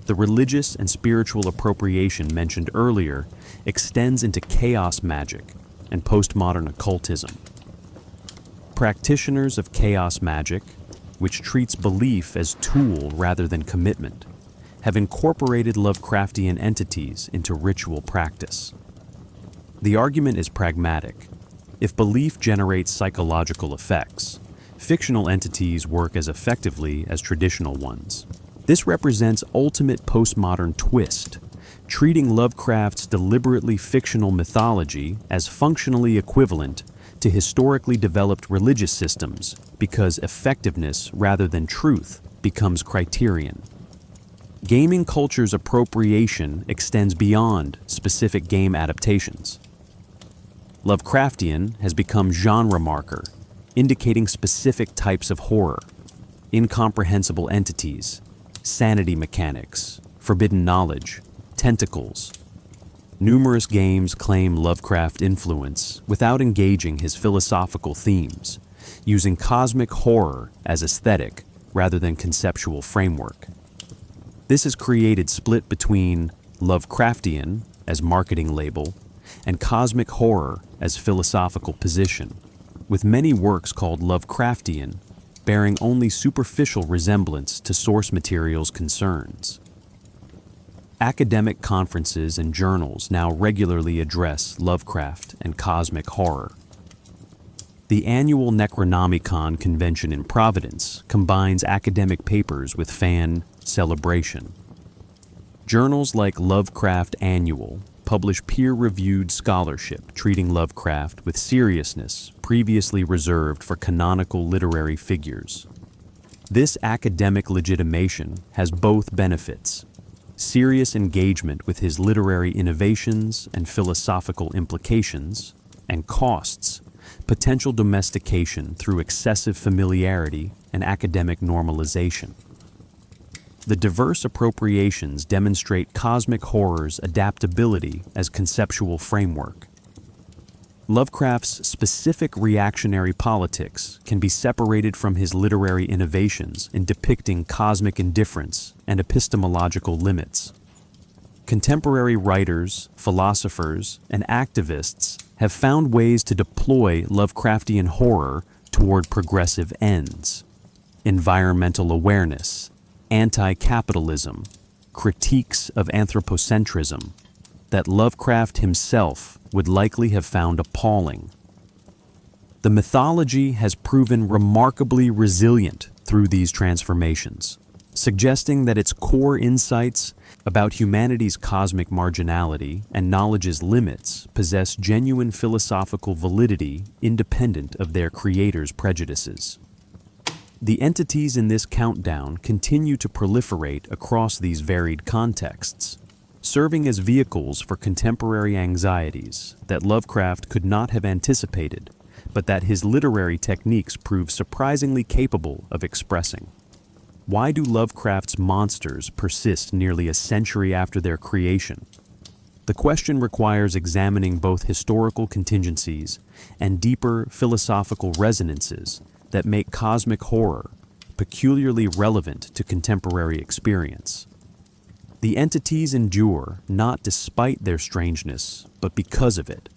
The religious and spiritual appropriation mentioned earlier extends into chaos magic and postmodern occultism. Practitioners of chaos magic, which treats belief as tool rather than commitment, have incorporated Lovecraftian entities into ritual practice. The argument is pragmatic. If belief generates psychological effects, fictional entities work as effectively as traditional ones. This represents ultimate postmodern twist, treating Lovecraft's deliberately fictional mythology as functionally equivalent to historically developed religious systems because effectiveness rather than truth becomes criterion. Gaming culture's appropriation extends beyond specific game adaptations. Lovecraftian has become genre marker, indicating specific types of horror, incomprehensible entities, sanity mechanics, forbidden knowledge, tentacles. Numerous games claim Lovecraft influence without engaging his philosophical themes, using cosmic horror as aesthetic rather than conceptual framework. This has created split between Lovecraftian as marketing label and cosmic horror as philosophical position, with many works called Lovecraftian bearing only superficial resemblance to source material's concerns. Academic conferences and journals now regularly address Lovecraft and cosmic horror. The annual Necronomicon convention in Providence combines academic papers with fan celebration. Journals like Lovecraft Annual publish peer-reviewed scholarship treating Lovecraft with seriousness previously reserved for canonical literary figures. This academic legitimation has both benefits: serious engagement with his literary innovations and philosophical implications, and costs: potential domestication through excessive familiarity and academic normalization. The diverse appropriations demonstrate cosmic horror's adaptability as conceptual framework. Lovecraft's specific reactionary politics can be separated from his literary innovations in depicting cosmic indifference and epistemological limits. Contemporary writers, philosophers, and activists have found ways to deploy Lovecraftian horror toward progressive ends: environmental awareness, anti-capitalism, critiques of anthropocentrism, that Lovecraft himself would likely have found appalling. The mythology has proven remarkably resilient through these transformations, suggesting that its core insights about humanity's cosmic marginality and knowledge's limits possess genuine philosophical validity independent of their creators' prejudices. The entities in this countdown continue to proliferate across these varied contexts, serving as vehicles for contemporary anxieties that Lovecraft could not have anticipated but that his literary techniques prove surprisingly capable of expressing. Why do Lovecraft's monsters persist nearly a century after their creation? The question requires examining both historical contingencies and deeper philosophical resonances that make cosmic horror peculiarly relevant to contemporary experience. The entities endure not despite their strangeness, but because of it,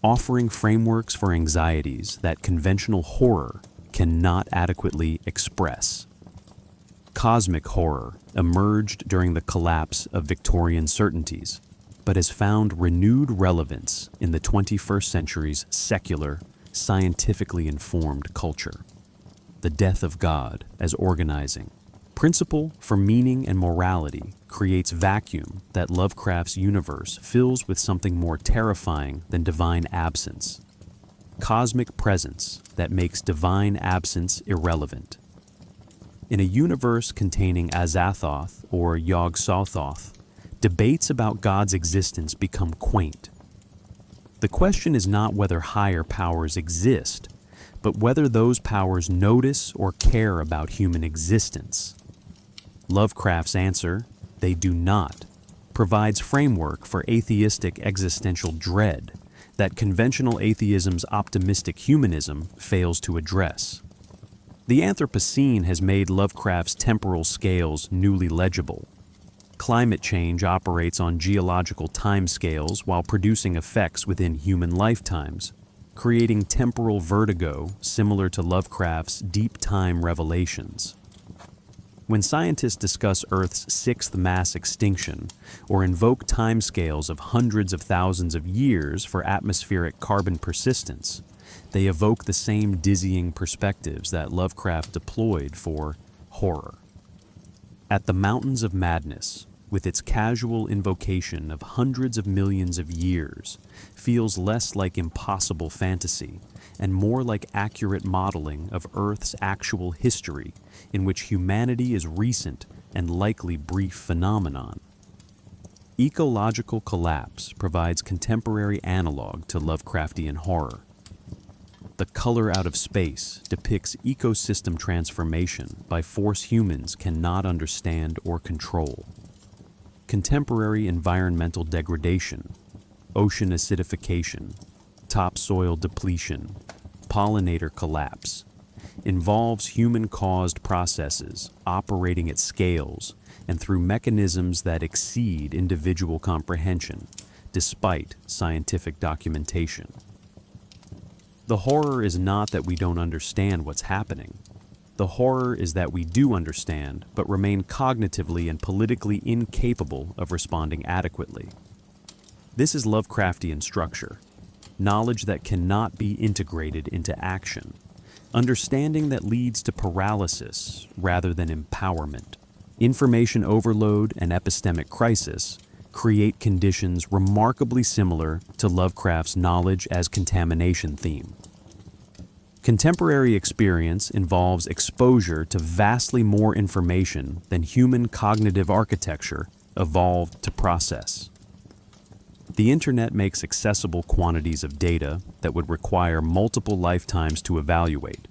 offering frameworks for anxieties that conventional horror cannot adequately express. Cosmic horror emerged during the collapse of Victorian certainties, but has found renewed relevance in the 21st century's secular, scientifically informed culture. The death of God as organizing principle for meaning and morality creates vacuum that Lovecraft's universe fills with something more terrifying than divine absence. Cosmic presence that makes divine absence irrelevant. In a universe containing Azathoth or Yog-Sothoth, debates about God's existence become quaint. The question is not whether higher powers exist, but whether those powers notice or care about human existence. Lovecraft's answer, they do not, provides framework for atheistic existential dread that conventional atheism's optimistic humanism fails to address. The Anthropocene has made Lovecraft's temporal scales newly legible. Climate change operates on geological timescales while producing effects within human lifetimes, creating temporal vertigo similar to Lovecraft's deep time revelations. When scientists discuss Earth's sixth mass extinction or invoke timescales of hundreds of thousands of years for atmospheric carbon persistence, they evoke the same dizzying perspectives that Lovecraft deployed for horror. At the Mountains of Madness, with its casual invocation of hundreds of millions of years, feels less like impossible fantasy and more like accurate modeling of Earth's actual history, in which humanity is recent and likely brief phenomenon. Ecological collapse provides contemporary analog to Lovecraftian horror. The Color Out of Space depicts ecosystem transformation by force humans cannot understand or control. Contemporary environmental degradation, ocean acidification, topsoil depletion, pollinator collapse, involves human-caused processes operating at scales and through mechanisms that exceed individual comprehension, despite scientific documentation. The horror is not that we don't understand what's happening. The horror is that we do understand, but remain cognitively and politically incapable of responding adequately. This is Lovecraftian structure, knowledge that cannot be integrated into action, understanding that leads to paralysis rather than empowerment. Information overload and epistemic crisis create conditions remarkably similar to Lovecraft's knowledge as contamination theme. Contemporary experience involves exposure to vastly more information than human cognitive architecture evolved to process. The internet makes accessible quantities of data that would require multiple lifetimes to evaluate,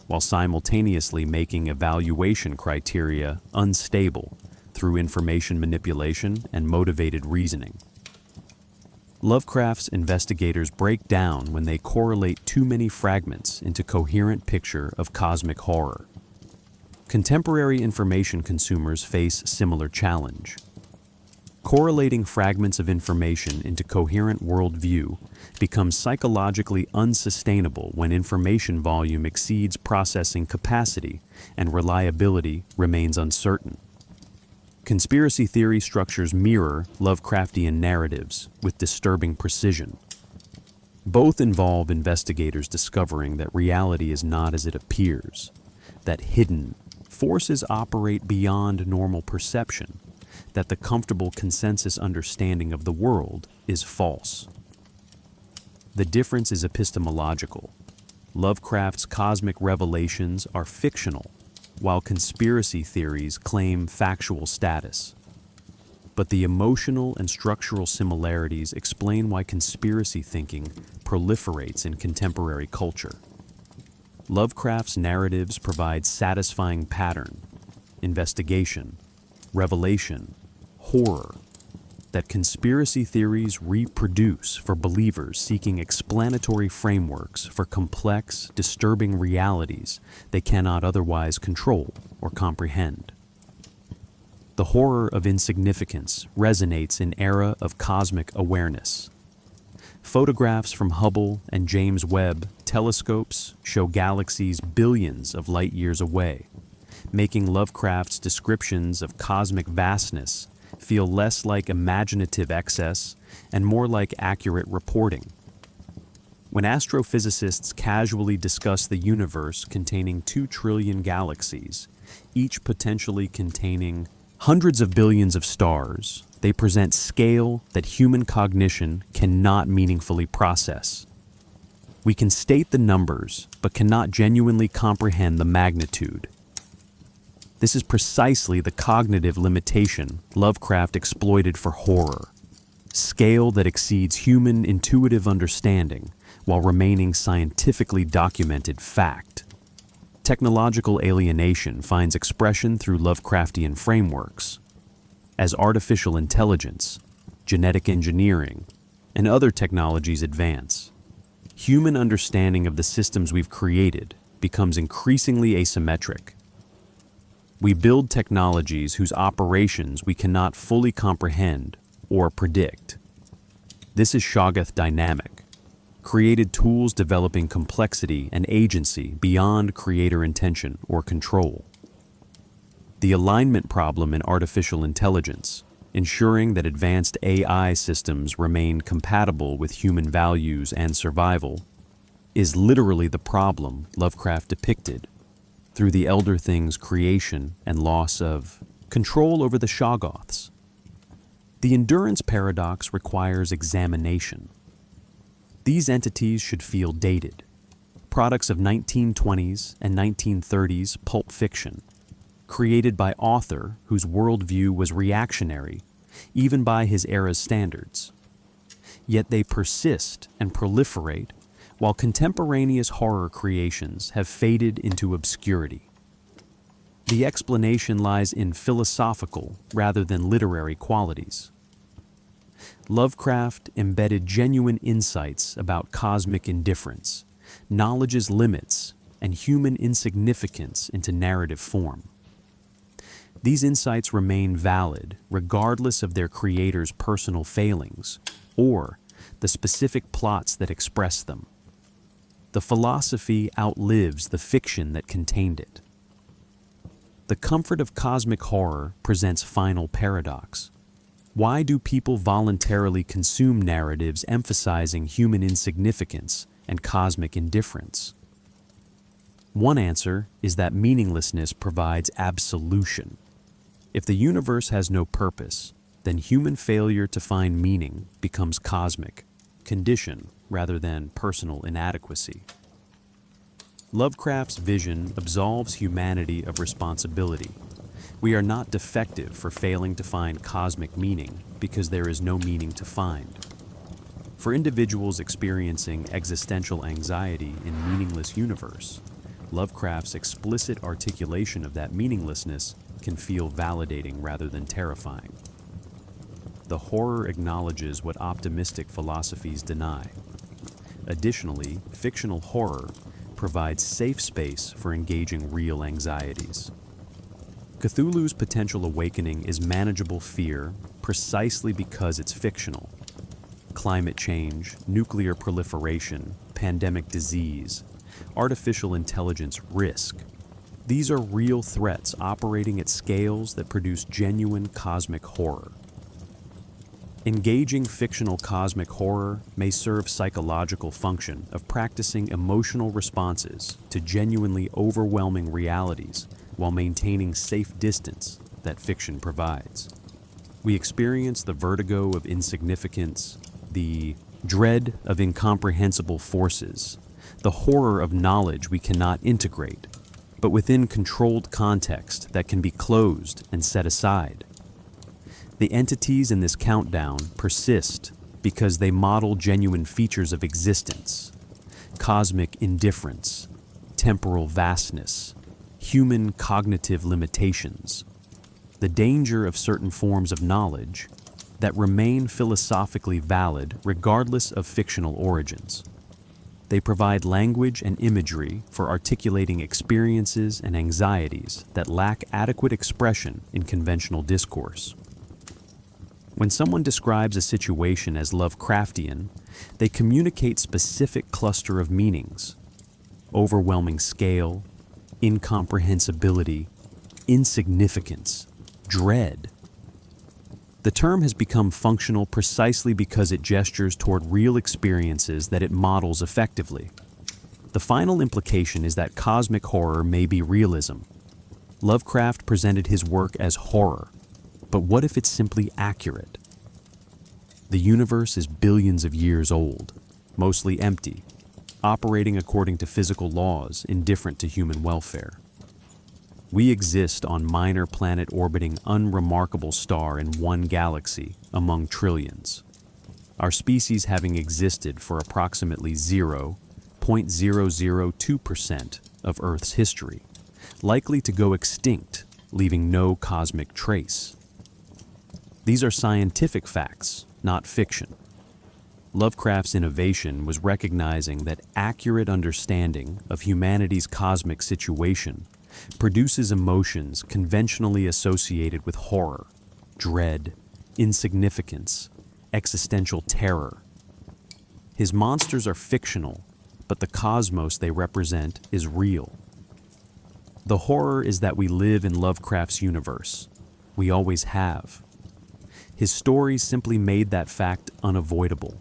while simultaneously making evaluation criteria unstable through information manipulation and motivated reasoning. Lovecraft's investigators break down when they correlate too many fragments into coherent picture of cosmic horror. Contemporary information consumers face similar challenge. Correlating fragments of information into coherent worldview becomes psychologically unsustainable when information volume exceeds processing capacity and reliability remains uncertain. Conspiracy theory structures mirror Lovecraftian narratives with disturbing precision. Both involve investigators discovering that reality is not as it appears, that hidden forces operate beyond normal perception, that the comfortable consensus understanding of the world is false. The difference is epistemological. Lovecraft's cosmic revelations are fictional, while conspiracy theories claim factual status. But the emotional and structural similarities explain why conspiracy thinking proliferates in contemporary culture. Lovecraft's narratives provide satisfying pattern, investigation, revelation, horror that conspiracy theories reproduce for believers seeking explanatory frameworks for complex, disturbing realities they cannot otherwise control or comprehend. The horror of insignificance resonates in era of cosmic awareness. Photographs from Hubble and James Webb telescopes show galaxies billions of light years away, making Lovecraft's descriptions of cosmic vastness feel less like imaginative excess and more like accurate reporting. When astrophysicists casually discuss the universe containing 2 trillion galaxies, each potentially containing hundreds of billions of stars, they present scale that human cognition cannot meaningfully process. We can state the numbers, but cannot genuinely comprehend the magnitude. This is precisely the cognitive limitation Lovecraft exploited for horror. Scale that exceeds human intuitive understanding while remaining scientifically documented fact. Technological alienation finds expression through Lovecraftian frameworks. As artificial intelligence, genetic engineering, and other technologies advance, human understanding of the systems we've created becomes increasingly asymmetric. We build technologies whose operations we cannot fully comprehend or predict. This is Shoggoth dynamic, created tools developing complexity and agency beyond creator intention or control. The alignment problem in artificial intelligence, ensuring that advanced AI systems remain compatible with human values and survival, is literally the problem Lovecraft depicted through the Elder Thing's creation and loss of control over the Shoggoths. The endurance paradox requires examination. These entities should feel dated, products of 1920s and 1930s pulp fiction, created by author whose worldview was reactionary, even by his era's standards. Yet they persist and proliferate while contemporaneous horror creations have faded into obscurity. The explanation lies in philosophical rather than literary qualities. Lovecraft embedded genuine insights about cosmic indifference, knowledge's limits, and human insignificance into narrative form. These insights remain valid regardless of their creator's personal failings or the specific plots that express them. The philosophy outlives the fiction that contained it. The comfort of cosmic horror presents final paradox. Why do people voluntarily consume narratives emphasizing human insignificance and cosmic indifference? One answer is that meaninglessness provides absolution. If the universe has no purpose, then human failure to find meaning becomes cosmic condition rather than personal inadequacy. Lovecraft's vision absolves humanity of responsibility. We are not defective for failing to find cosmic meaning because there is no meaning to find. For individuals experiencing existential anxiety in a meaningless universe, Lovecraft's explicit articulation of that meaninglessness can feel validating rather than terrifying. The horror acknowledges what optimistic philosophies deny. Additionally, fictional horror provides safe space for engaging real anxieties. Cthulhu's potential awakening is manageable fear precisely because it's fictional. Climate change, nuclear proliferation, pandemic disease, artificial intelligence risk. These are real threats operating at scales that produce genuine cosmic horror. Engaging fictional cosmic horror may serve psychological function of practicing emotional responses to genuinely overwhelming realities while maintaining safe distance that fiction provides. We experience the vertigo of insignificance, the dread of incomprehensible forces, the horror of knowledge we cannot integrate, but within controlled context that can be closed and set aside. The entities in this countdown persist because they model genuine features of existence: cosmic indifference, temporal vastness, human cognitive limitations, the danger of certain forms of knowledge that remain philosophically valid regardless of fictional origins. They provide language and imagery for articulating experiences and anxieties that lack adequate expression in conventional discourse. When someone describes a situation as Lovecraftian, they communicate specific cluster of meanings: overwhelming scale, incomprehensibility, insignificance, dread. The term has become functional precisely because it gestures toward real experiences that it models effectively. The final implication is that cosmic horror may be realism. Lovecraft presented his work as horror, but what if it's simply accurate? The universe is billions of years old, mostly empty, operating according to physical laws indifferent to human welfare. We exist on minor planet-orbiting unremarkable star in one galaxy among trillions. Our species having existed for approximately 0.002% of Earth's history, likely to go extinct, leaving no cosmic trace. These are scientific facts, not fiction. Lovecraft's innovation was recognizing that accurate understanding of humanity's cosmic situation produces emotions conventionally associated with horror, dread, insignificance, existential terror. His monsters are fictional, but the cosmos they represent is real. The horror is that we live in Lovecraft's universe. We always have. His stories simply made that fact unavoidable.